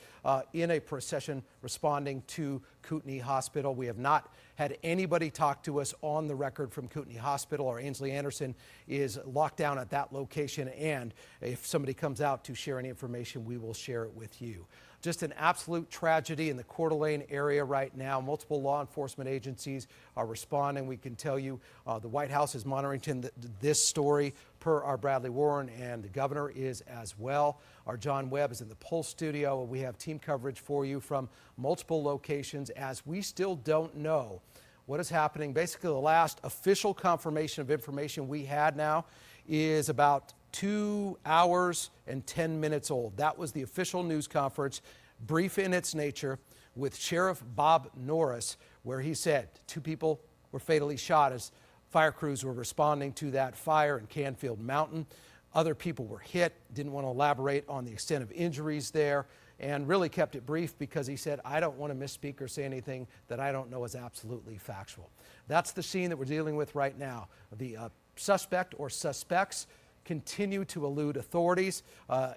in a procession responding to Kootenai Hospital. We have not had anybody talk to us on the record from Kootenai Hospital, or Ainsley Anderson is locked down at that location. And if somebody comes out to share any information, we will share it with you. Just an absolute tragedy in the Coeur d'Alene area right now. Multiple law enforcement agencies are responding. We can tell you the White House is monitoring this story per our Bradley Warren, and the governor is as well. Our John Webb is in the Pulse studio. We have team coverage for you from multiple locations as we still don't know what is happening. Basically, the last official confirmation of information we had now is about 2 hours and 10 minutes old. That was the official news conference, brief in its nature, with Sheriff Bob Norris, where he said 2 people were fatally shot as fire crews were responding to that fire in Canfield Mountain. Other people were hit, didn't want to elaborate on the extent of injuries there, and really kept it brief because he said, I don't want to misspeak or say anything that I don't know is absolutely factual. That's the scene that we're dealing with right now. The suspect or suspects continue to elude authorities.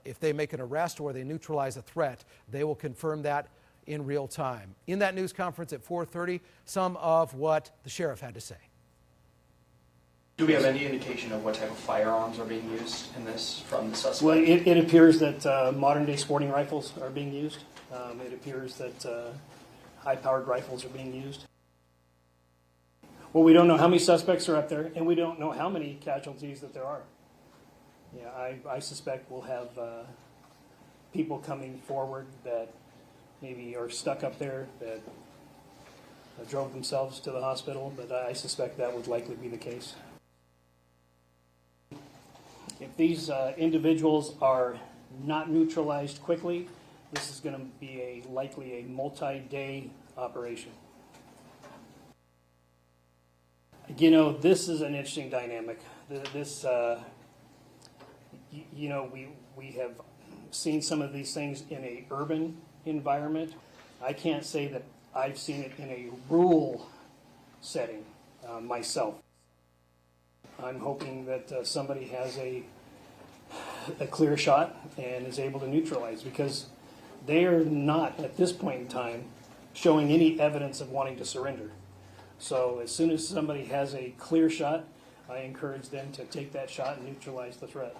If they make an arrest or they neutralize a threat, they will confirm that in real time. In that news conference at 4:30, some of what the sheriff had to say. Do we have any indication of what type of firearms are being used in this from the suspect? Well, it appears that modern-day sporting rifles are being used. It appears that high-powered rifles are being used. Well, we don't know how many suspects are up there, and we don't know how many casualties that there are. Yeah, I suspect we'll have people coming forward that maybe are stuck up there that drove themselves to the hospital, but I suspect that would likely be the case. If these individuals are not neutralized quickly, this is going to be likely a multi-day operation. You know, this is an interesting dynamic. We have seen some of these things in an urban environment. I can't say that I've seen it in a rural setting. myself. I'm hoping that somebody has a clear shot and is able to neutralize, because they are not, at this point in time, showing any evidence of wanting to surrender. So as soon as somebody has a clear shot, I encourage them to take that shot and neutralize the threat.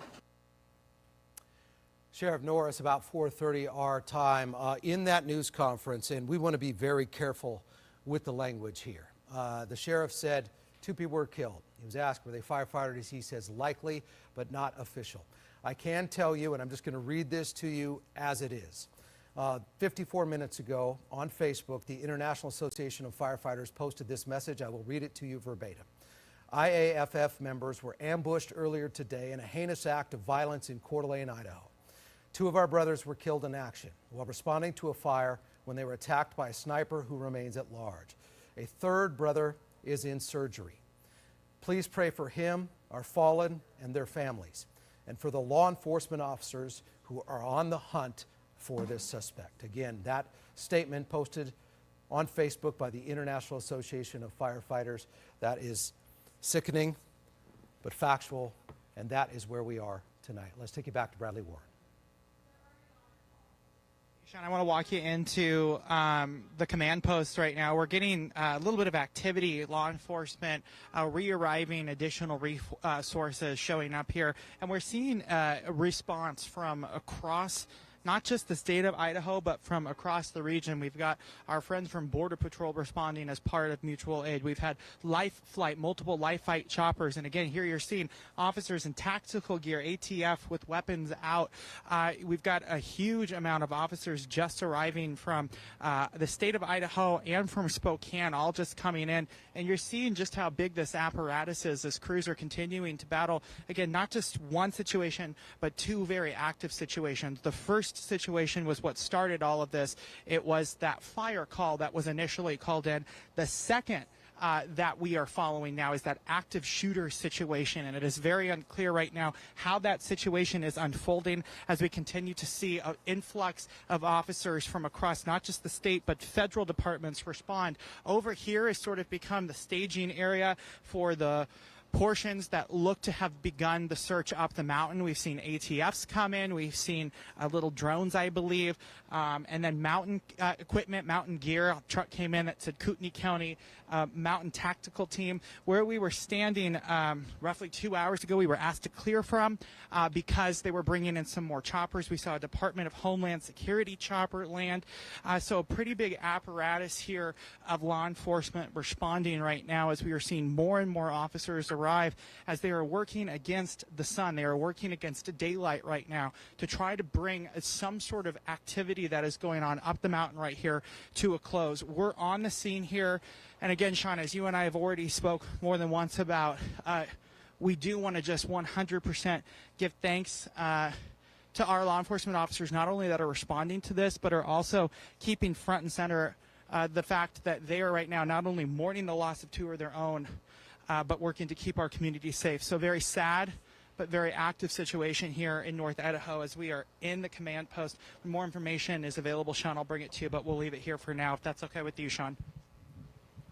Sheriff Norris, about 4:30 our time, in that news conference, and we want to be very careful with the language here. The sheriff said 2 people were killed. He was asked, were they firefighters? He says likely, but not official. I can tell you, and I'm just going to read this to you as it is. 54 minutes ago on Facebook, the International Association of Firefighters posted this message. I will read it to you verbatim. IAFF members were ambushed earlier today in a heinous act of violence in Coeur d'Alene, Idaho. 2 of our brothers were killed in action while responding to a fire when they were attacked by a sniper who remains at large. A 3rd brother is in surgery. Please pray for him, our fallen, and their families, and for the law enforcement officers who are on the hunt for this suspect. Again, that statement posted on Facebook by the International Association of Firefighters. That is sickening, but factual, and that is where we are tonight. Let's take you back to Bradley Warren. Sean, I want to walk you into the command post right now. We're getting a little bit of activity, law enforcement re-arriving, additional resources showing up here, and we're seeing a response from across not just the state of Idaho, but from across the region. We've got our friends from Border Patrol responding as part of mutual aid. We've had multiple life flight choppers. And again, here you're seeing officers in tactical gear, ATF with weapons out. We've got a huge amount of officers just arriving from the state of Idaho and from Spokane, all just coming in. And you're seeing just how big this apparatus is. This crews are continuing to battle, again, not just one situation, but 2 very active situations. The first situation was what started all of this. It was that fire call that was initially called in. The second that we are following now is that active shooter situation, and it is very unclear right now how that situation is unfolding as we continue to see an influx of officers from across not just the state but federal departments respond. Over here has sort of become the staging area for the portions that look to have begun the search up the mountain. We've seen ATFs come in. We've seen little drones, I believe, and then mountain equipment, mountain gear. A truck came in that said Kootenai County Mountain Tactical Team. Where we were standing roughly 2 hours ago, we were asked to clear from because they were bringing in some more choppers. We saw a Department of Homeland Security chopper land. So a pretty big apparatus here of law enforcement responding right now as we are seeing more and more officers arrive as they are working against the sun. They are working against daylight right now to try to bring some sort of activity that is going on up the mountain right here to a close. We're on the scene here. And again, Sean, as you and I have already spoke more than once about, we do want to just 100% give thanks to our law enforcement officers, not only that are responding to this, but are also keeping front and center the fact that they are right now not only mourning the loss of 2 of their own, but working to keep our community safe. So very sad, but very active situation here in North Idaho as we are in the command post. More information is available, Sean. I'll bring it to you, but we'll leave it here for now, if that's okay with you, Sean.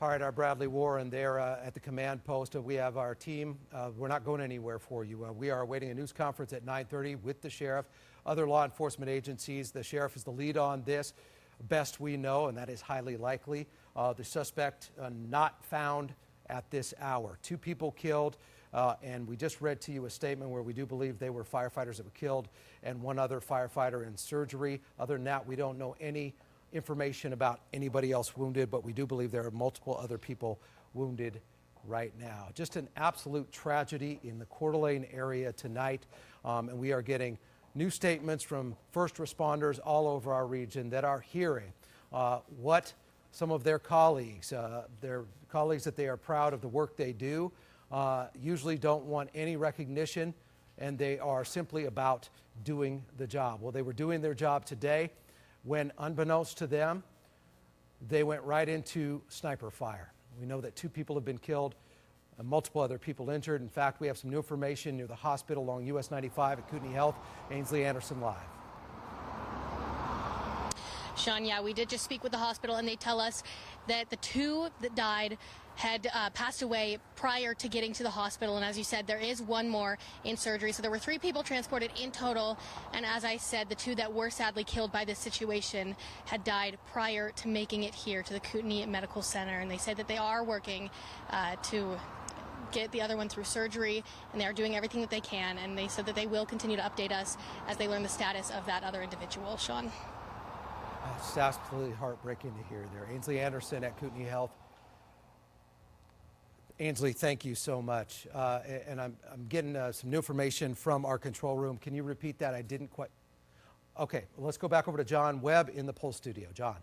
All right, our Bradley Warren there at the command post. We have our team. We're not going anywhere for you. We are awaiting a news conference at 9:30 with the sheriff, other law enforcement agencies. The sheriff is the lead on this, best we know, and that is highly likely. The suspect not found at this hour. 2 people killed, and we just read to you a statement where we do believe they were firefighters that were killed and 1 other firefighter in surgery. Other than that, we don't know any information about anybody else wounded, but we do believe there are multiple other people wounded right now. Just an absolute tragedy in the Coeur d'Alene area tonight, and we are getting new statements from first responders all over our region that are hearing what some of their colleagues that they are proud of the work they do, usually don't want any recognition, and they are simply about doing the job. Well, they were doing their job today when, unbeknownst to them, they went right into sniper fire. We know that 2 people have been killed and multiple other people injured. In fact, we have some new information near the hospital along US 95 at Kootenai Health. Ainsley Anderson live. Sean, yeah, we did just speak with the hospital, and they tell us that the 2 that died had passed away prior to getting to the hospital. And as you said, there is one more in surgery. So there were 3 people transported in total. And as I said, the 2 that were sadly killed by this situation had died prior to making it here to the Kootenai Medical Center. And they said that they are working to get the other one through surgery, and they are doing everything that they can. And they said that they will continue to update us as they learn the status of that other individual. Sean. It's absolutely heartbreaking to hear there. Ainsley Anderson at Kootenai Health. Ainsley, thank you so much. And I'm getting some new information from our control room. Can you repeat that? I didn't quite. Okay, well, let's go back over to John Webb in the Pulse studio. John.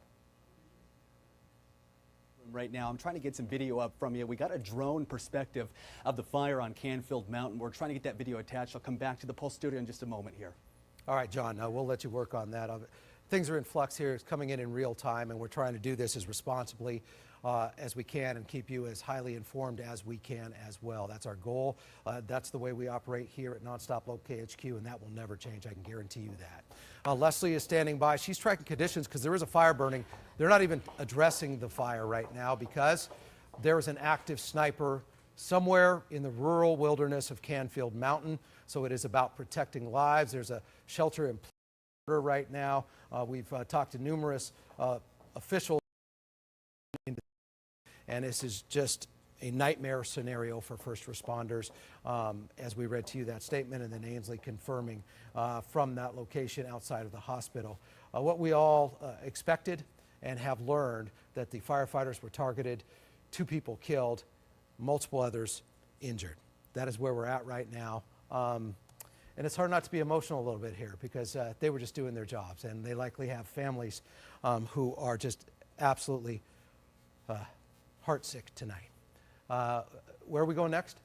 Right now, I'm trying to get some video up from you. We got a drone perspective of the fire on Canfield Mountain. We're trying to get that video attached. I'll come back to the Pulse studio in just a moment here. All right, John, we'll let you work on that. Things are in flux here. It's coming in real time, and we're trying to do this as responsibly as we can and keep you as highly informed as we can as well. That's our goal. That's the way we operate here at Nonstop Low KHQ, and that will never change. I can guarantee you that. Leslie is standing by. She's tracking conditions because there is a fire burning. They're not even addressing the fire right now because there is an active sniper somewhere in the rural wilderness of Canfield Mountain. So it is about protecting lives. There's a shelter in place right now. We've talked to numerous officials, and this is just a nightmare scenario for first responders, as we read to you that statement, and then Ainsley confirming from that location outside of the hospital. What we all expected and have learned, that the firefighters were targeted, 2 people killed, multiple others injured. That is where we're at right now. And it's hard not to be emotional a little bit here because they were just doing their jobs, and they likely have families who are just absolutely heartsick tonight. Where are we going next?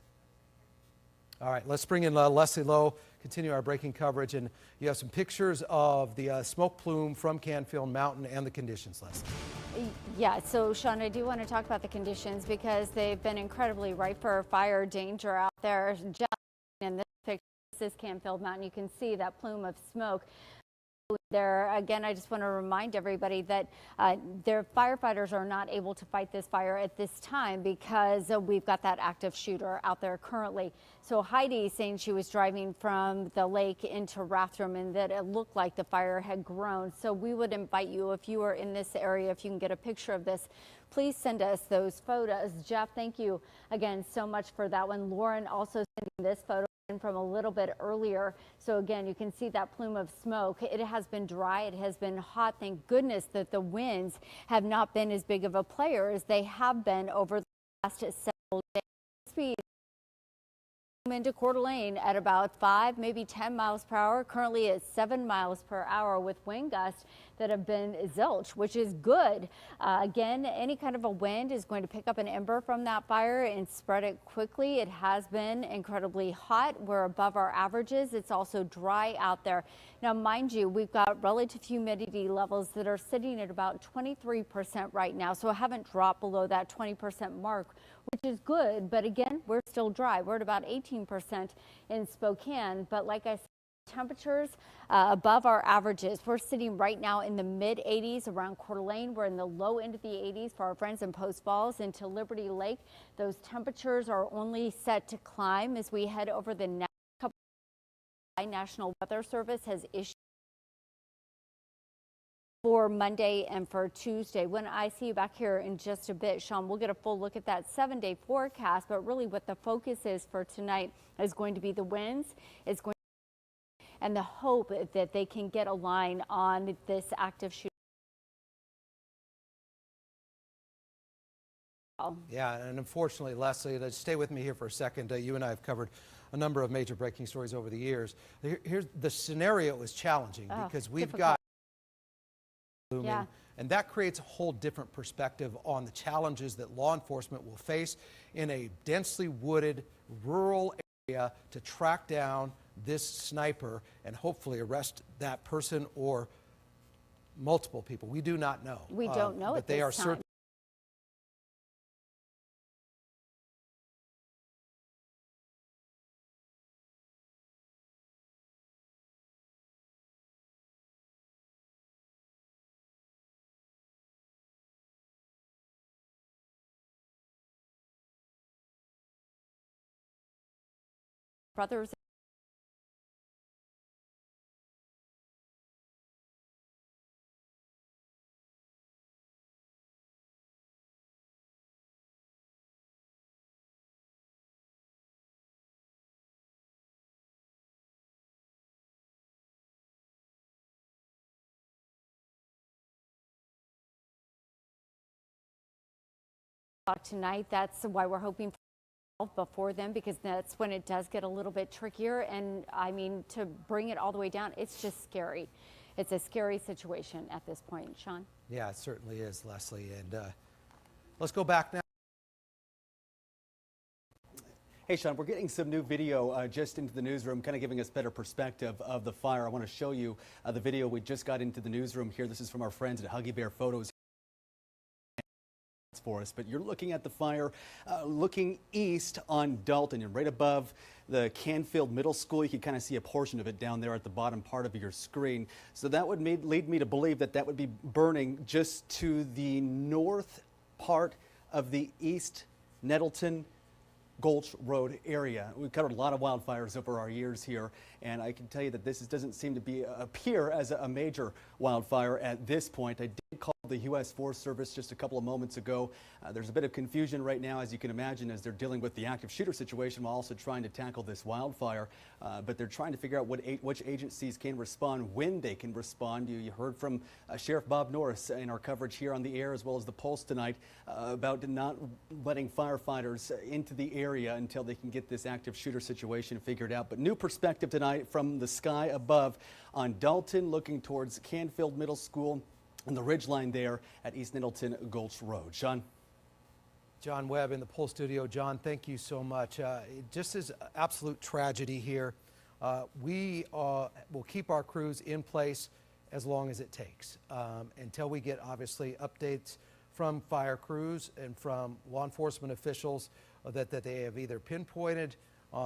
All right, let's bring in Leslie Lowe, continue our breaking coverage, and you have some pictures of the smoke plume from Canfield Mountain and the conditions, Leslie. Yeah, so Sean, I do want to talk about the conditions because they've been incredibly ripe for fire danger out there. Just in this picture, this is Canfield Mountain. You can see that plume of smoke there. Again, I just want to remind everybody that their firefighters are not able to fight this fire at this time because we've got that active shooter out there currently. So Heidi saying she was driving from the lake into Rathdrum and that it looked like the fire had grown. So we would invite you, if you are in this area, if you can get a picture of this, please send us those photos. Jeff, thank you again so much for that one. Lauren also sending this photo from a little bit earlier. So again, you can see that plume of smoke. It has been dry. It has been hot. Thank goodness that the winds have not been as big of a player as they have been over the last several days. Speed into Coeur d'Alene at about 5, maybe 10 miles per hour. Currently at 7 miles per hour with wind gusts that have been zilch, which is good. Again, any kind of a wind is going to pick up an ember from that fire and spread it quickly. It has been incredibly hot. We're above our averages. It's also dry out there. Now, mind you, we've got relative humidity levels that are sitting at about 23% right now, so I haven't dropped below that 20% mark, which is good. But again, we're still dry. We're at about 18% in Spokane. But like I said, temperatures above our averages. We're sitting right now in the mid 80s around Coeur d'Alene. We're in the low end of the 80s for our friends in Post Falls into Liberty Lake. Those temperatures are only set to climb as we head over the next couple of days. National Weather Service has issued for Monday and for Tuesday. When I see you back here in just a bit, Sean, we'll get a full look at that 7-day forecast. But really what the focus is for tonight is going to be the winds. It's going and the hope that they can get a line on this active shooter. Yeah, and unfortunately, Leslie, stay with me here for a second. You and I have covered a number of major breaking stories over the years. Here's the scenario is challenging because we've got looming, and that creates a whole different perspective on the challenges that law enforcement will face in a densely wooded rural area to track down this sniper and hopefully arrest that person or multiple people. We do not know. We don't know but they are certainly brothers. Tonight, that's why we're hoping for before then, because that's when it does get a little bit trickier. And I mean, to bring it all the way down, it's just scary. It's a scary situation at this point. Sean? Yeah, it certainly is, Leslie. And let's go back now. Hey, Sean, we're getting some new video just into the newsroom, kind of giving us better perspective of the fire. I want to show you the video we just got into the newsroom here. This is from our friends at Huggy Bear Photos for us, but you're looking at the fire looking east on Dalton, and right above the Canfield Middle School. You can kind of see a portion of it down there at the bottom part of your screen. So that would lead me to believe that that would be burning just to the north part of the East Nettleton Gulch Road area. We've covered a lot of wildfires over our years here, and I can tell you that this doesn't seem to appear as a major wildfire at this point. I did call the U.S. Forest Service just a couple of moments ago. There's a bit of confusion right now, as you can imagine, as they're dealing with the active shooter situation while also trying to tackle this wildfire. But they're trying to figure out which agencies can respond, when they can respond. You heard from Sheriff Bob Norris in our coverage here on the air, as well as the Pulse tonight, about not letting firefighters into the area until they can get this active shooter situation figured out. But new perspective tonight from the sky above on Dalton, looking towards Canfield Middle School and the ridgeline there at East Nettleton Gulch Road. Sean? John Webb in the Pulse studio. John, thank you so much. It just is absolute tragedy here. We will keep our crews in place as long as it takes until we get, obviously, updates from fire crews and from law enforcement officials that they have either pinpointed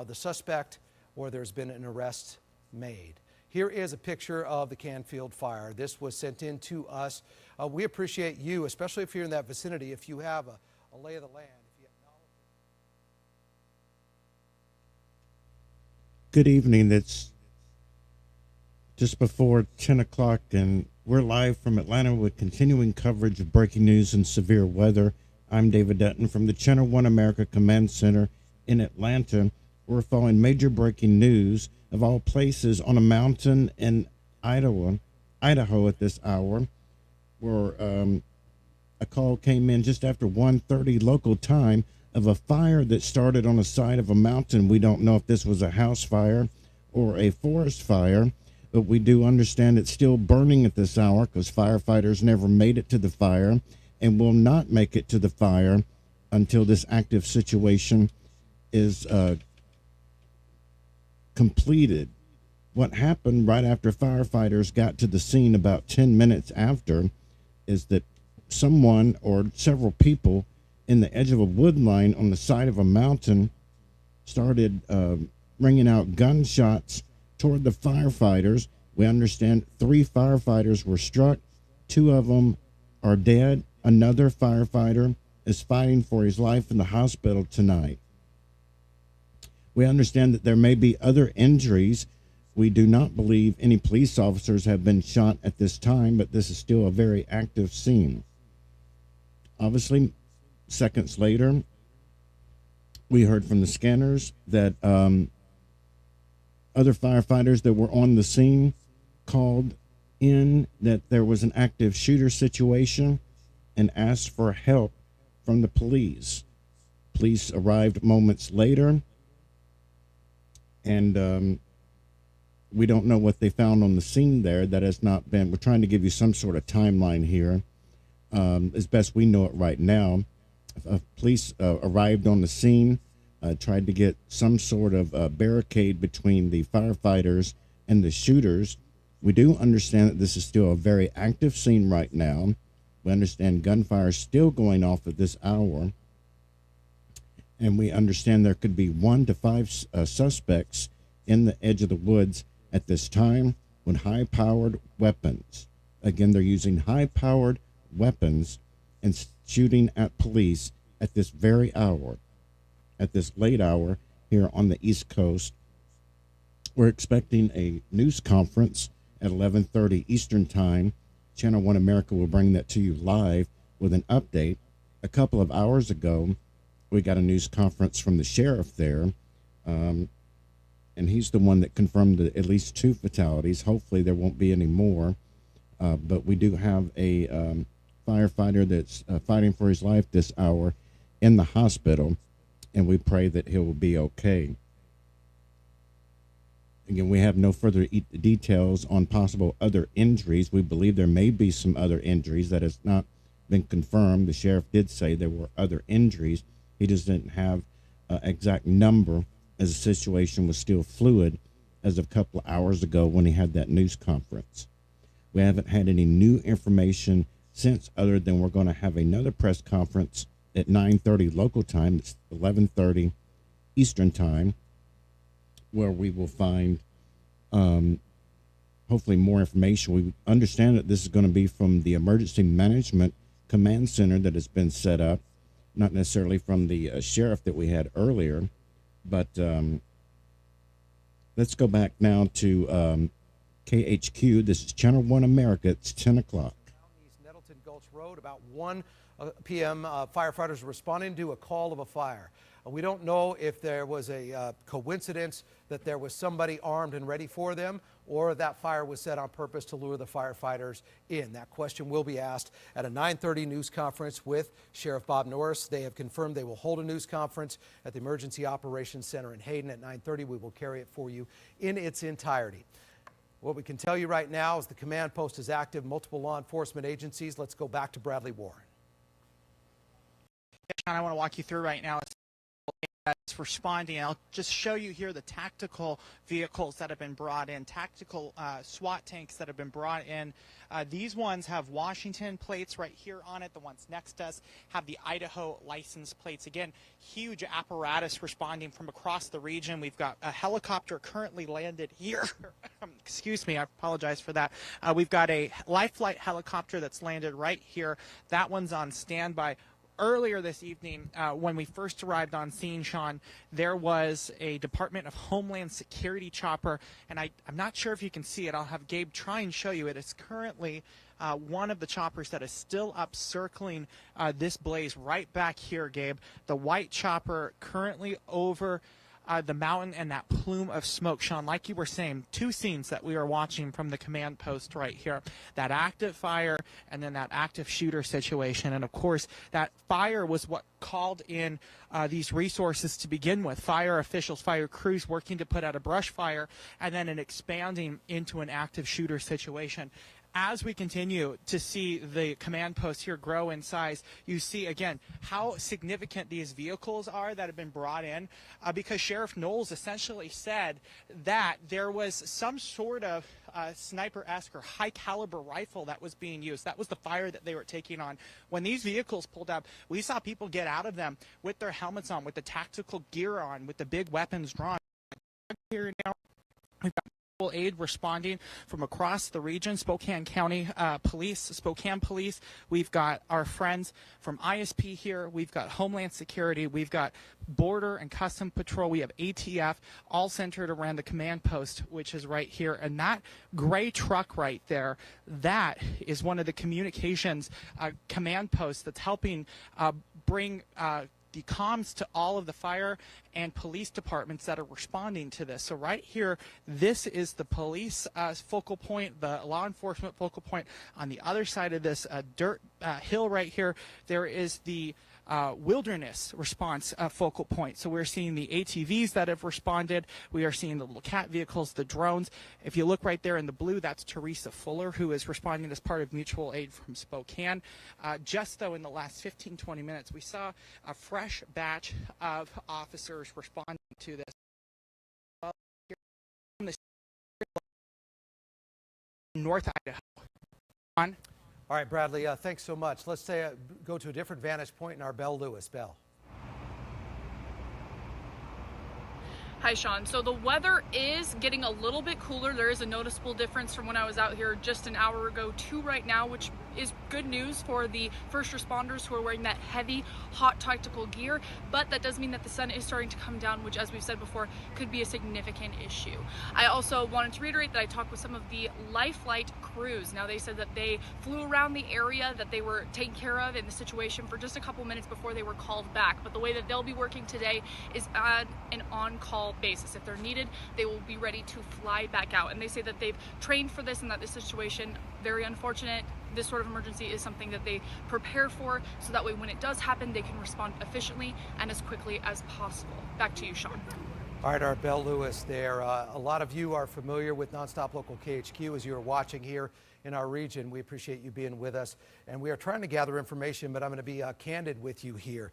the suspect or there's been an arrest made. Here is a picture of the Canfield fire. This was sent in to us. We appreciate you, especially if you're in that vicinity, if you have a lay of the land. Good evening. It's just before 10 o'clock, and we're live from Atlanta with continuing coverage of breaking news and severe weather. I'm David Dutton from the Channel One America Command Center in Atlanta. We're following major breaking news of all places on a mountain in Idaho at this hour, where a call came in just after 1:30 local time of a fire that started on the side of a mountain. We don't know if this was a house fire or a forest fire, but we do understand it's still burning at this hour because firefighters never made it to the fire and will not make it to the fire until this active situation is completed. What happened right after firefighters got to the scene about 10 minutes after is that someone or several people in the edge of a wood line on the side of a mountain started ringing out gunshots toward the firefighters. We understand 3 firefighters were struck. 2 of them are dead. Another firefighter is fighting for his life in the hospital tonight. We understand that there may be other injuries. We do not believe any police officers have been shot at this time, but this is still a very active scene. Obviously, seconds later, we heard from the scanners that other firefighters that were on the scene called in that there was an active shooter situation and asked for help from the police. Police arrived moments later, and we don't know what they found on the scene there. That has not been, we're trying to give you some sort of timeline here, as best we know it right now. Police arrived on the scene, tried to get some sort of barricade between the firefighters and the shooters. We do understand that this is still a very active scene right now. We understand gunfire is still going off at this hour. And we understand there could be 1 to 5 suspects in the edge of the woods at this time with high-powered weapons. Again, they're using high-powered weapons and shooting at police at this very hour, at this late hour here on the East Coast We're expecting a news conference at 11:30 Eastern Time. Channel 1 America will bring that to you live with an update. A couple of hours ago, we got a news conference from the sheriff there, and he's the one that confirmed at least 2 fatalities. Hopefully there won't be any more, but we do have a firefighter that's fighting for his life this hour in the hospital, and we pray that he will be okay. Again, we have no further details on possible other injuries. We believe there may be some other injuries that has not been confirmed. The sheriff did say there were other injuries. He just didn't have an exact number, as the situation was still fluid as of a couple of hours ago when he had that news conference. We haven't had any new information since, other than we're going to have another press conference at 9:30 local time. It's 11:30 Eastern Time, where we will find hopefully more information. We understand that this is going to be from the Emergency Management Command Center that has been set up, not necessarily from the sheriff that we had earlier. But let's go back now to KHQ. This is Channel 1 America. It's 10 o'clock. East Nettleton Gulch Road, about 1 p.m. Firefighters responding to a call of a fire. We don't know if there was a coincidence that there was somebody armed and ready for them, or that fire was set on purpose to lure the firefighters in. That question will be asked at a 9:30 news conference with Sheriff Bob Norris. They have confirmed they will hold a news conference at the Emergency Operations Center in Hayden at 9:30. We will carry it for you in its entirety. What we can tell you right now is the command post is active, multiple law enforcement agencies. Let's go back to Bradley Warren. John, I want to walk you through right now. It's responding. I'll just show you here the tactical vehicles that have been brought in, tactical SWAT tanks that have been brought in. These ones have Washington plates right here on it. The ones next to us have the Idaho license plates. Again, huge apparatus responding from across the region. We've got a helicopter currently landed here. Excuse me, I apologize for that. We've got a life flight helicopter that's landed right here. That one's on standby. Earlier this evening, when we first arrived on scene, Sean, there was a Department of Homeland Security chopper, and I'm not sure if you can see it. I'll have Gabe try and show you it. It's currently one of the choppers that is still up circling this blaze right back here, Gabe. The white chopper currently over the mountain and that plume of smoke. Sean, like you were saying, 2 scenes that we are watching from the command post right here. That active fire and then that active shooter situation. And of course, that fire was what called in these resources to begin with. Fire officials, fire crews working to put out a brush fire, and then an expanding into an active shooter situation. As we continue to see the command post here grow in size, you see, again, how significant these vehicles are that have been brought in, because Sheriff Knowles essentially said that there was some sort of sniper-esque or high-caliber rifle that was being used. That was the fire that they were taking on. When these vehicles pulled up, we saw people get out of them with their helmets on, with the tactical gear on, with the big weapons drawn. Here now, we've got aid responding from across the region. Spokane County Police, Spokane Police. We've got our friends from ISP here. We've got Homeland Security. We've got Border and Custom Patrol. We have ATF, all centered around the command post, which is right here. And that gray truck right there, that is one of the communications command posts that's helping bring the comms to all of the fire and police departments that are responding to this. So right here, this is the police focal point, the law enforcement focal point. On the other side of this dirt hill right here, there is the wilderness response focal point. So we're seeing the ATVs that have responded. We are seeing the little cat vehicles, the drones. If you look right there in the blue, that's Teresa Fuller, who is responding as part of mutual aid from Spokane. Just though in the last 15, 20 minutes, we saw a fresh batch of officers responding to this. North Idaho. On. All right, Bradley, thanks so much. Let's go to a different vantage point in our Belle Lewis. Belle. Hi, Sean. So the weather is getting a little bit cooler. There is a noticeable difference from when I was out here just an hour ago to right now, which is good news for the first responders who are wearing that heavy, hot tactical gear. But that does mean that the sun is starting to come down, which, as we've said before, could be a significant issue. I also wanted to reiterate that I talked with some of the Lifelight crews. Now, they said that they flew around the area that they were taken care of in the situation for just a couple minutes before they were called back. But the way that they'll be working today is on an on-call basis. If they're needed, they will be ready to fly back out. And they say that they've trained for this and that this situation, very unfortunate, this sort of emergency is something that they prepare for, so that way when it does happen, they can respond efficiently and as quickly as possible. Back to you, Sean. All right, Arbel Lewis there. A lot of you are familiar with Nonstop Local KHQ as you are watching here in our region. We appreciate you being with us, and we are trying to gather information, but I'm going to be candid with you here.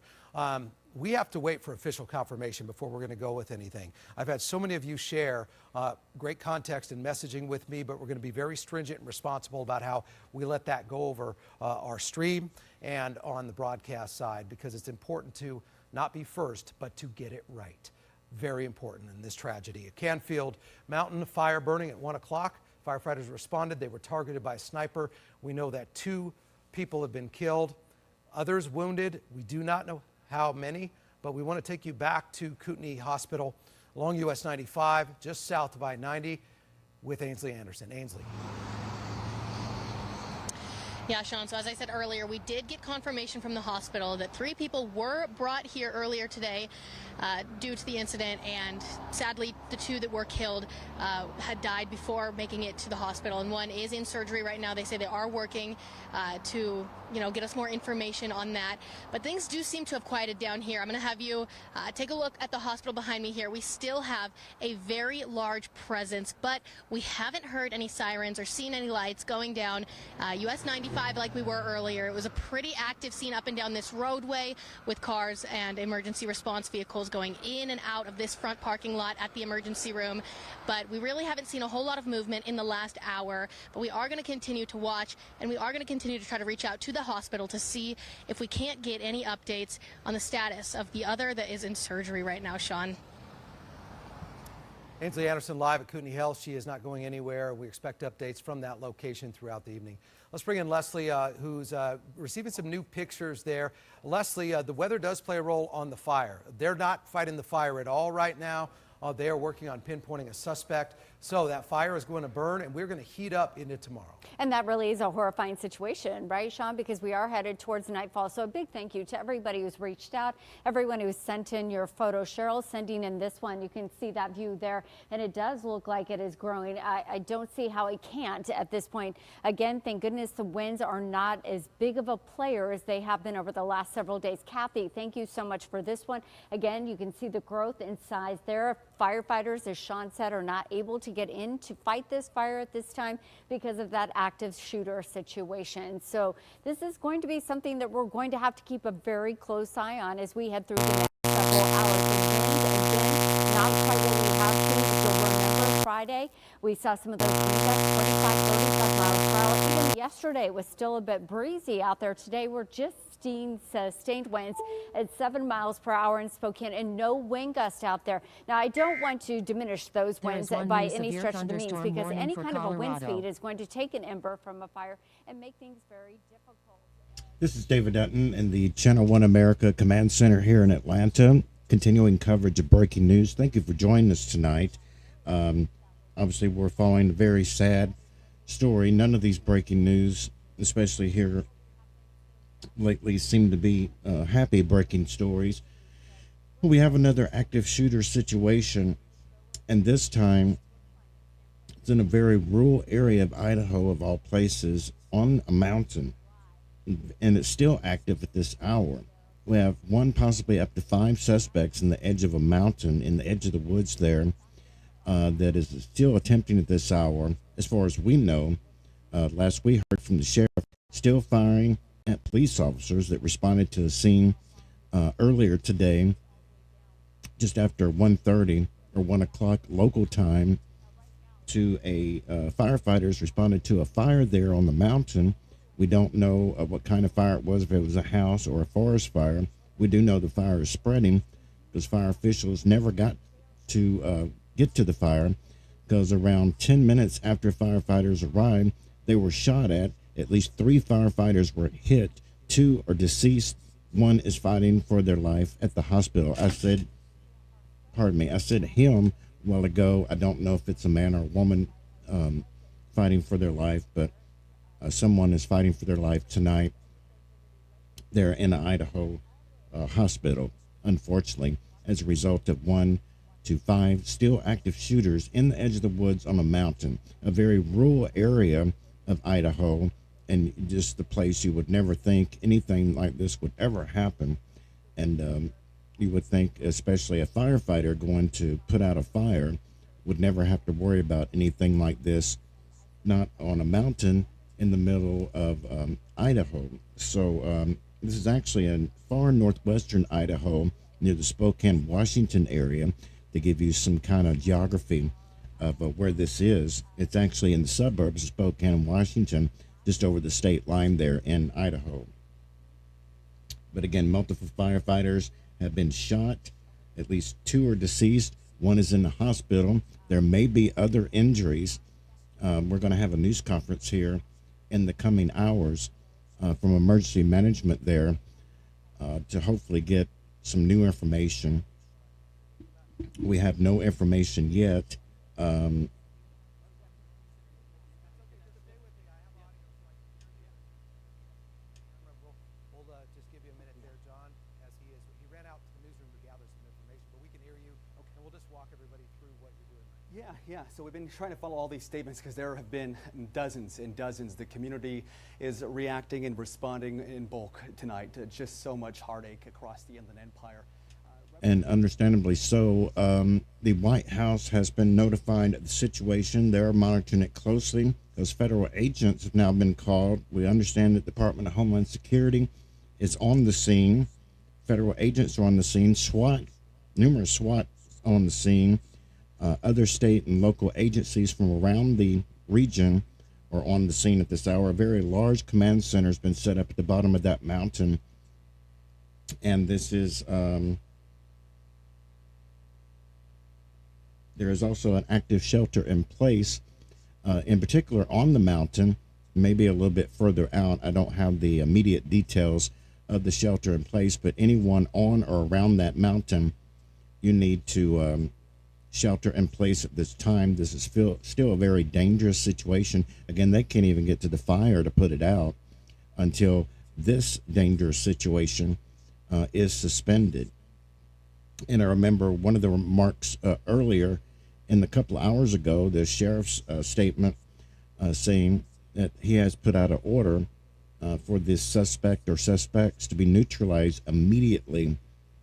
We have to wait for official confirmation before we're going to go with anything. I've had so many of you share great context and messaging with me, but we're going to be very stringent and responsible about how we let that go over our stream and on the broadcast side, because it's important to not be first, but to get it right. Very important in this tragedy. A Canfield Mountain fire burning at 1 o'clock. Firefighters responded. They were targeted by a sniper. We know that 2 people have been killed, others wounded. We do not know how many, but we want to take you back to Kootenai Hospital along US 95, just south of I-90, with Ainsley Anderson. Ainsley. Yeah, Sean, so as I said earlier, we did get confirmation from the hospital that 3 people were brought here earlier today due to the incident, and sadly the 2 that were killed had died before making it to the hospital, and 1 is in surgery right now. They say they are working to get us more information on that, but things do seem to have quieted down here. I'm going to have you take a look at the hospital behind me here. We still have a very large presence, but we haven't heard any sirens or seen any lights going down US 95 like we were earlier. It was a pretty active scene up and down this roadway with cars and emergency response vehicles going in and out of this front parking lot at the emergency room, but we really haven't seen a whole lot of movement in the last hour. But we are going to continue to watch, and we are going to continue to try to reach out to the hospital to see if we can't get any updates on the status of the other that is in surgery right now, Sean. Ainsley Anderson live at Kootenai Health. She is not going anywhere. We expect updates from that location throughout the evening. Let's bring in Leslie, who's receiving some new pictures there. Leslie, the weather does play a role on the fire. They're not fighting the fire at all right now. They are working on pinpointing a suspect. So that fire is going to burn, and we're going to heat up into tomorrow. And that really is a horrifying situation, right, Sean? Because we are headed towards nightfall. So a big thank you to everybody who's reached out, everyone who's sent in your photo. Cheryl sending in this one. You can see that view there, and it does look like it is growing. I don't see how it can't at this point. Again, thank goodness the winds are not as big of a player as they have been over the last several days. Kathy, thank you so much for this one. Again, you can see the growth in size there. Firefighters, as Sean said, are not able to get in to fight this fire at this time because of that active shooter situation. So this is going to be something that we're going to have to keep a very close eye on as we head through the next several hours. The wind, again, not quite what we have seen. If you'll remember Friday, we saw some of those winds at 25, 35 miles per hour. Even yesterday, it was still a bit breezy out there. Today, we're just sustained winds at 7 miles per hour in Spokane, and no wind gust out there. Now, I don't want to diminish those winds by any stretch of the means, because any kind of a wind speed is going to take an ember from a fire and make things very difficult. This is David Dutton in the Channel 1 America Command Center here in Atlanta, continuing coverage of breaking news. Thank you for joining us tonight. Obviously, we're following a very sad story. None of these breaking news, especially here lately, seem to be happy breaking stories. We have another active shooter situation, and this time it's in a very rural area of Idaho, of all places, on a mountain, and it's still active at this hour. We have 1, possibly up to 5 suspects in the edge of a mountain, in the edge of the woods there, that is still attempting at this hour. As far as we know, last we heard from the sheriff, still firing at police officers that responded to the scene earlier today, just after 1:30 or 1 o'clock local time, to a firefighters responded to a fire there on the mountain. We don't know what kind of fire it was, if it was a house or a forest fire. We do know the fire is spreading because fire officials never got to get to the fire, because around 10 minutes after firefighters arrived, they were shot at. At least 3 firefighters were hit. 2 are deceased. 1 is fighting for their life at the hospital. I said him a while ago. I don't know if it's a man or a woman fighting for their life, but someone is fighting for their life tonight. They're in an Idaho hospital, unfortunately, as a result of 1 to 5 still active shooters in the edge of the woods on a mountain, a very rural area of Idaho, and just the place you would never think anything like this would ever happen. And you would think, especially a firefighter going to put out a fire, would never have to worry about anything like this, not on a mountain in the middle of Idaho. So this is actually in far northwestern Idaho, near the Spokane, Washington area. To give you some kind of geography of where this is, it's actually in the suburbs of Spokane, Washington, just over the state line there in Idaho. But again, multiple firefighters have been shot. At least 2 are deceased. 1 is in the hospital. There may be other injuries. We're going to have a news conference here in the coming hours from emergency management there to hopefully get some new information. We have no information yet. We'll just give you a minute there, John, as he ran out to the newsroom to gather some information, but we can hear you, and we'll just walk everybody through what you're doing right now. Yeah. So we've been trying to follow all these statements because there have been dozens and dozens. The community is reacting and responding in bulk tonight. Just so much heartache across the Inland Empire. And understandably so. The White House has been notified of the situation. They're monitoring it closely. Those federal agents have now been called. We understand that the Department of Homeland Security is on the scene. Federal agents are on the scene. Numerous SWAT on the scene. Other state and local agencies from around the region are on the scene at this hour. A very large command center has been set up at the bottom of that mountain. And this is... there is also an active shelter in place, in particular on the mountain, maybe a little bit further out. I don't have the immediate details of the shelter in place, but anyone on or around that mountain, you need to shelter in place at this time. This is still a very dangerous situation. Again, they can't even get to the fire to put it out until this dangerous situation is suspended. And I remember one of the remarks earlier, in the couple of hours ago, the sheriff's statement saying that he has put out an order for this suspect or suspects to be neutralized immediately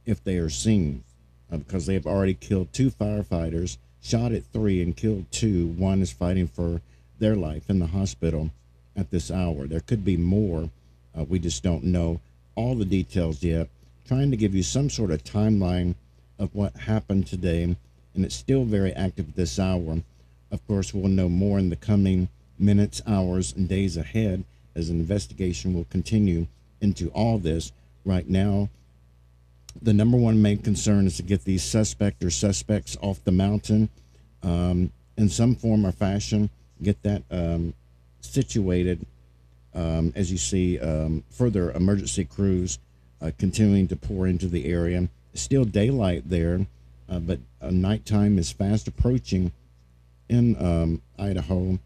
if they are seen, because they have already killed 2 firefighters, shot at 3 and killed 2. 1 is fighting for their life in the hospital at this hour. There could be more. We just don't know all the details yet. Trying to give you some sort of timeline of what happened today, and it's still very active this hour. Of course, we'll know more in the coming minutes, hours, and days ahead as an investigation will continue into all this. Right now, the number one main concern is to get these suspect or suspects off the mountain in some form or fashion, get that situated. As you see, further emergency crews continuing to pour into the area. It's still daylight there, but nighttime is fast approaching in Idaho,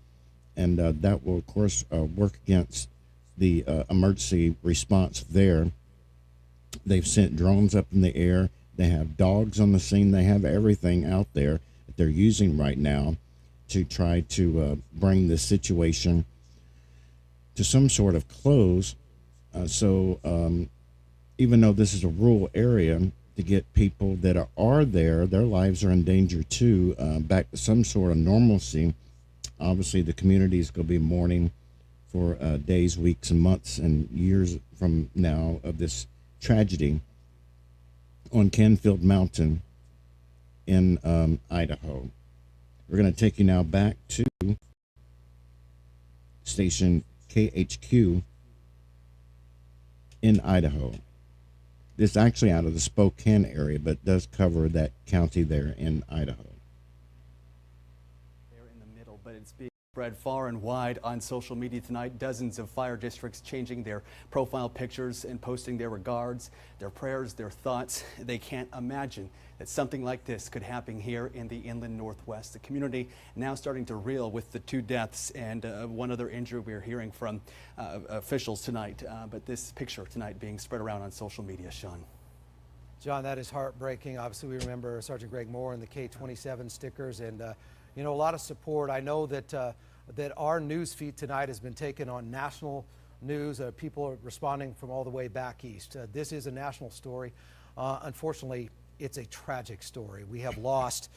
and that will, of course, work against the emergency response there. They've sent drones up in the air. They have dogs on the scene. They have everything out there that they're using right now to try to bring this situation to some sort of close. So even though this is a rural area, to get people that are there, their lives are in danger too, back to some sort of normalcy. Obviously, the community is going to be mourning for days, weeks, and months, and years from now of this tragedy on Canfield Mountain in Idaho. We're going to take you now back to station KHQ in Idaho. It's actually out of the Spokane area, but does cover that county there in Idaho. They're in the middle, but it's being spread far and wide on social media tonight. Dozens of fire districts changing their profile pictures and posting their regards, their prayers, their thoughts. They can't imagine that something like this could happen here in the inland Northwest. The community now starting to reel with the 2 deaths and one other injury we're hearing from officials tonight. But this picture tonight being spread around on social media, Sean. John, that is heartbreaking. Obviously, we remember Sergeant Greg Moore and the K-27 stickers and, you know, a lot of support. I know that, that our news feed tonight has been taken on national news. People are responding from all the way back east. This is a national story. Unfortunately, it's a tragic story. We have lost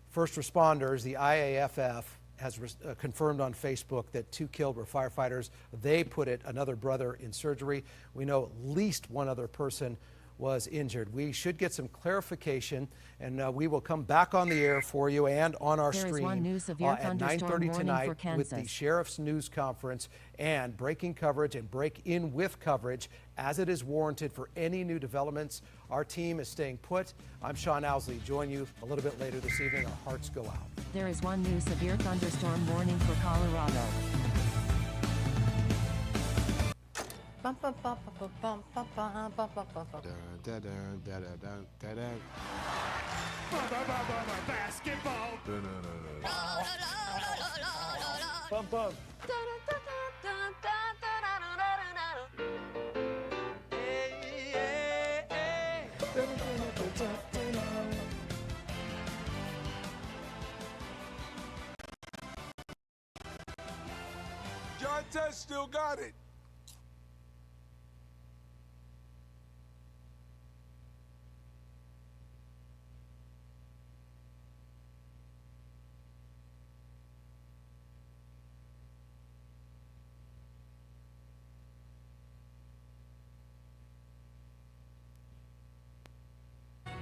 first responders. The IAFF has confirmed on Facebook that 2 killed were firefighters. They put it, another brother in surgery. We know at least one other person was injured. We should get some clarification, and we will come back on the air for you and on our stream at 9:30 tonight with the Sheriff's News Conference and breaking coverage and break-in with coverage as it is warranted for any new developments. Our team is staying put. I'm Sean Owsley. Join you a little bit later this evening. Our hearts go out. There is one new severe thunderstorm warning for Colorado. Basketball. John Tess still got it.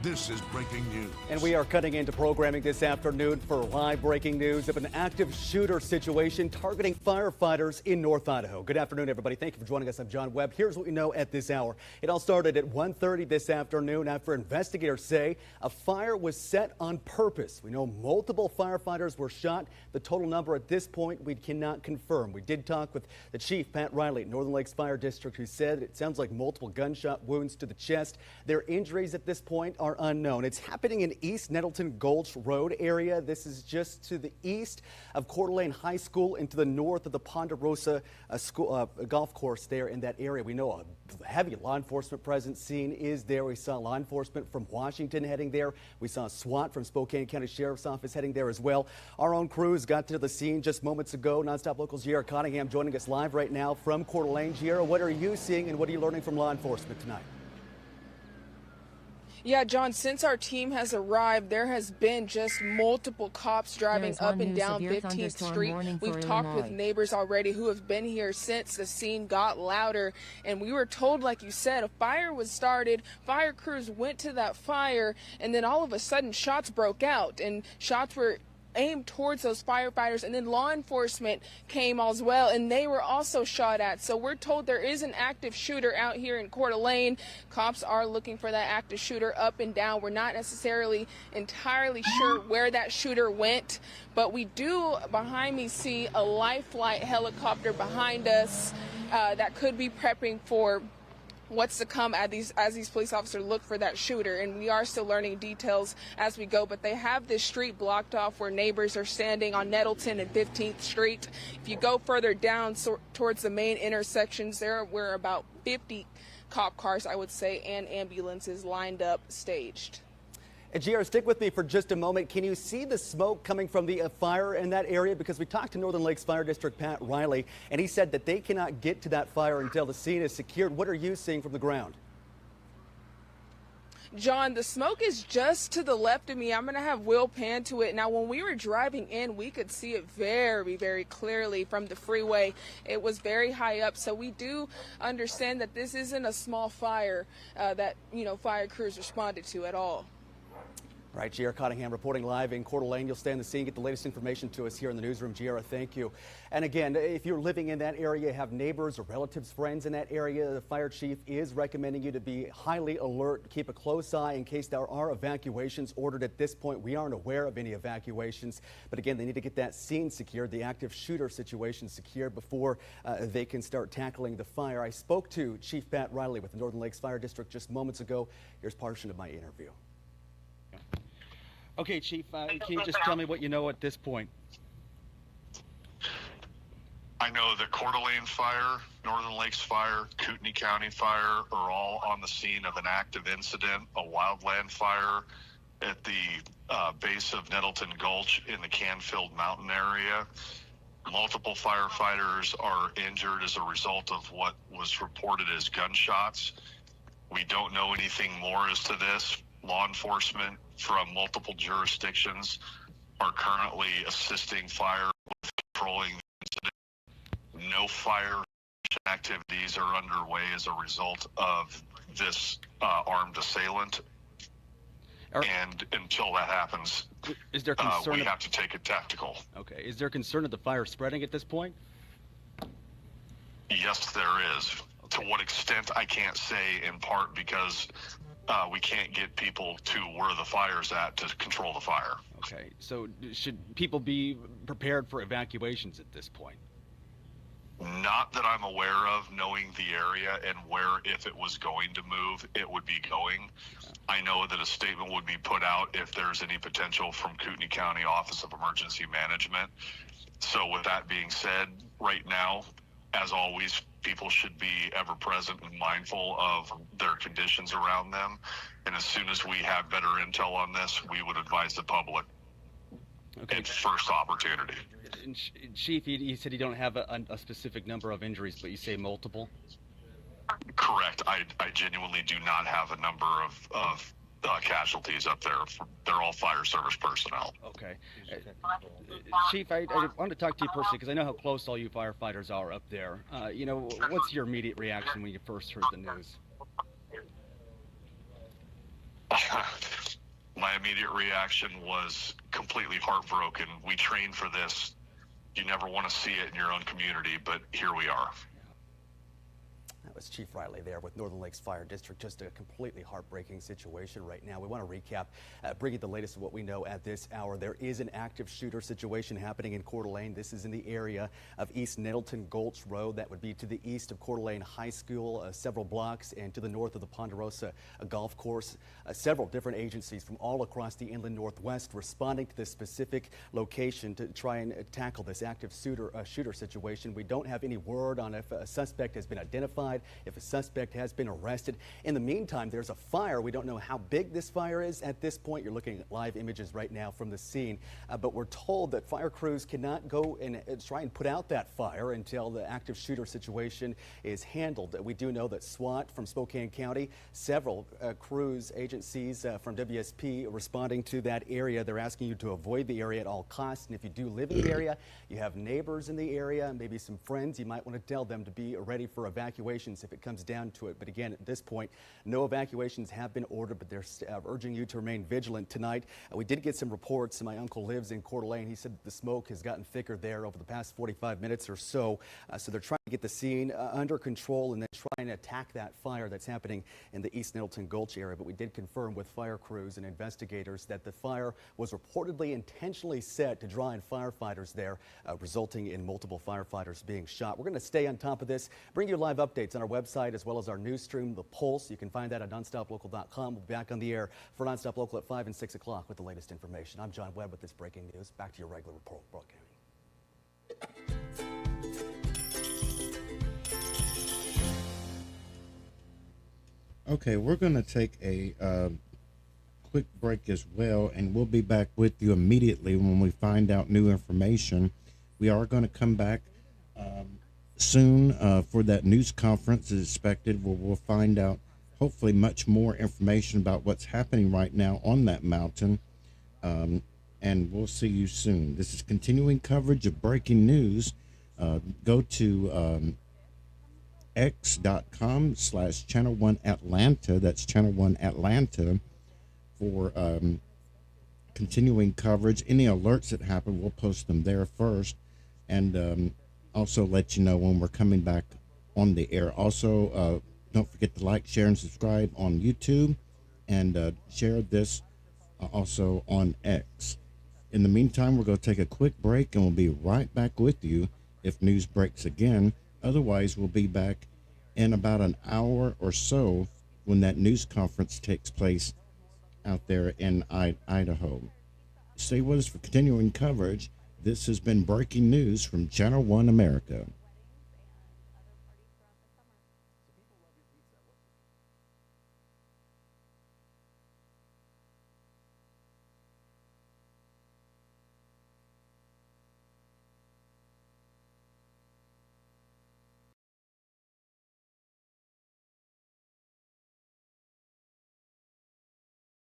This is breaking news. And we are cutting into programming this afternoon for live breaking news of an active shooter situation targeting firefighters in North Idaho. Good afternoon, everybody. Thank you for joining us. I'm John Webb. Here's what we know at this hour. It all started at 1:30 this afternoon after investigators say a fire was set on purpose. We know multiple firefighters were shot. The total number at this point we cannot confirm. We did talk with the chief, Pat Riley, at Northern Lakes Fire District, who said it sounds like multiple gunshot wounds to the chest. Their injuries at this point are unknown. It's happening in East Nettleton Gulch Road area. This is just to the east of Coeur d'Alene High School and to the north of the Ponderosa golf course there in that area. We know a heavy law enforcement presence scene is there. We saw law enforcement from Washington heading there. We saw SWAT from Spokane County Sheriff's Office heading there as well. Our own crews got to the scene just moments ago. Nonstop Locals Giera Cottingham joining us live right now from Coeur d'Alene. Giera, what are you seeing and what are you learning from law enforcement tonight? Yeah, John, since our team has arrived, there has been just multiple cops driving up and down 15th Street. We've talked with neighbors already who have been here since the scene got louder. And we were told, like you said, a fire was started, fire crews went to that fire, and then all of a sudden shots broke out and shots were aimed towards those firefighters, and then law enforcement came as well, and they were also shot at. So we're told there is an active shooter out here in Coeur d'Alene. Cops are looking for that active shooter up and down. We're not necessarily entirely sure where that shooter went, but we do behind me see a life flight helicopter behind us that could be prepping for what's to come as these police officers look for that shooter. And we are still learning details as we go, but they have this street blocked off where neighbors are standing on Nettleton and 15th Street. If you go further down towards the main intersections, there were about 50 cop cars, I would say, and ambulances lined up, staged. And Giera, stick with me for just a moment. Can you see the smoke coming from the fire in that area? Because we talked to Northern Lakes Fire District Pat Riley, and he said that they cannot get to that fire until the scene is secured. What are you seeing from the ground? John, the smoke is just to the left of me. I'm going to have Will pan to it. Now, when we were driving in, we could see it very, very clearly from the freeway. It was very high up, so we do understand that this isn't a small fire that, fire crews responded to at all. Right, Giera Cottingham reporting live in Coeur d'Alene. You'll stay on the scene, get the latest information to us here in the newsroom. Giera, thank you. And again, if you're living in that area, have neighbors or relatives, friends in that area, the fire chief is recommending you to be highly alert, keep a close eye in case there are evacuations ordered. At this point, we aren't aware of any evacuations, but again, they need to get that scene secured, the active shooter situation secured before they can start tackling the fire. I spoke to Chief Pat Riley with the Northern Lakes Fire District just moments ago. Here's a portion of my interview. Okay, Chief, can you just tell me what you know at this point? I know that Coeur d'Alene Fire, Northern Lakes Fire, Kootenai County Fire are all on the scene of an active incident, a wildland fire at the base of Nettleton Gulch in the Canfield Mountain area. Multiple firefighters are injured as a result of what was reported as gunshots. We don't know anything more as to this. Law enforcement from multiple jurisdictions are currently assisting fire with controlling the incident. No fire activities are underway as a result of this armed assailant. And until that happens, is there concern we have to take it tactical. Okay. Is there concern of the fire spreading at this point? Yes, there is. To what extent, I can't say, in part because we can't get people to where the fire's at to control the fire. Okay, so should people be prepared for evacuations at this point? Not that I'm aware of, knowing the area and where, if it was going to move, it would be going. I know that a statement would be put out if there's any potential from Kootenai County Office of Emergency Management. So with that being said, right now, as always, people should be ever present and mindful of their conditions around them. And as soon as we have better intel on this, we would advise the public at first opportunity. And Chief, you said you don't have a specific number of injuries, but you say multiple? Correct. I genuinely do not have a number of casualties up there. They're all fire service personnel. Okay. Chief, I want to talk to you personally because I know how close all you firefighters are up there. What's your immediate reaction when you first heard the news? My immediate reaction was completely heartbroken. We trained for this. You never want to see it in your own community, but here we are. That was Chief Riley there with Northern Lakes Fire District. Just a completely heartbreaking situation right now. We want to recap, bring you the latest of what we know at this hour. There is an active shooter situation happening in Coeur d'Alene. This is in the area of East Nettleton Gulch Road. That would be to the east of Coeur d'Alene High School, several blocks, and to the north of the Ponderosa golf course. Several different agencies from all across the inland Northwest responding to this specific location to try and tackle this active shooter situation. We don't have any word on if a suspect has been identified, if a suspect has been arrested. In the meantime, there's a fire. We don't know how big this fire is at this point. You're looking at live images right now from the scene, but we're told that fire crews cannot go and try and put out that fire until the active shooter situation is handled. We do know that SWAT from Spokane County, several crews, agencies from WSP responding to that area. They're asking you to avoid the area at all costs, and if you do live in the area, you have neighbors in the area, maybe some friends, you might want to tell them to be ready for evacuations if it comes down to it. But again, at this point, no evacuations have been ordered, but they're urging you to remain vigilant tonight. We did get some reports. My uncle lives in Coeur d'Alene. He said that the smoke has gotten thicker there over the past 45 minutes or so. So they're trying to get the scene under control and then trying to attack that fire that's happening in the East Nettleton Gulch area. But we did confirm with fire crews and investigators that the fire was reportedly intentionally set to draw in firefighters there, resulting in multiple firefighters being shot. We're going to stay on top of this, bring you live updates on our website as well as our news stream, The Pulse. You can find that at nonstoplocal.com. We'll be back on the air for Nonstop Local at 5 and 6 o'clock with the latest information. I'm John Webb with this breaking news. Back to your regular report. Okay, we're going to take a quick break as well, and we'll be back with you immediately when we find out new information. We are going to come back soon for that news conference is expected, where we'll find out hopefully much more information about what's happening right now on that mountain, and we'll see you soon. This is continuing coverage of breaking news. Go to x.com/Channel 1 Atlanta. That's Channel 1 Atlanta for continuing coverage. Any alerts that happen, we'll post them there first, and also let you know when we're coming back on the air. Also, don't forget to like, share, and subscribe on YouTube, and share this also on X. In the meantime, we're going to take a quick break, and we'll be right back with you if news breaks again. Otherwise, we'll be back in about an hour or so when that news conference takes place out there in Idaho. Stay with us for continuing coverage. This has been breaking news from Channel 1 America.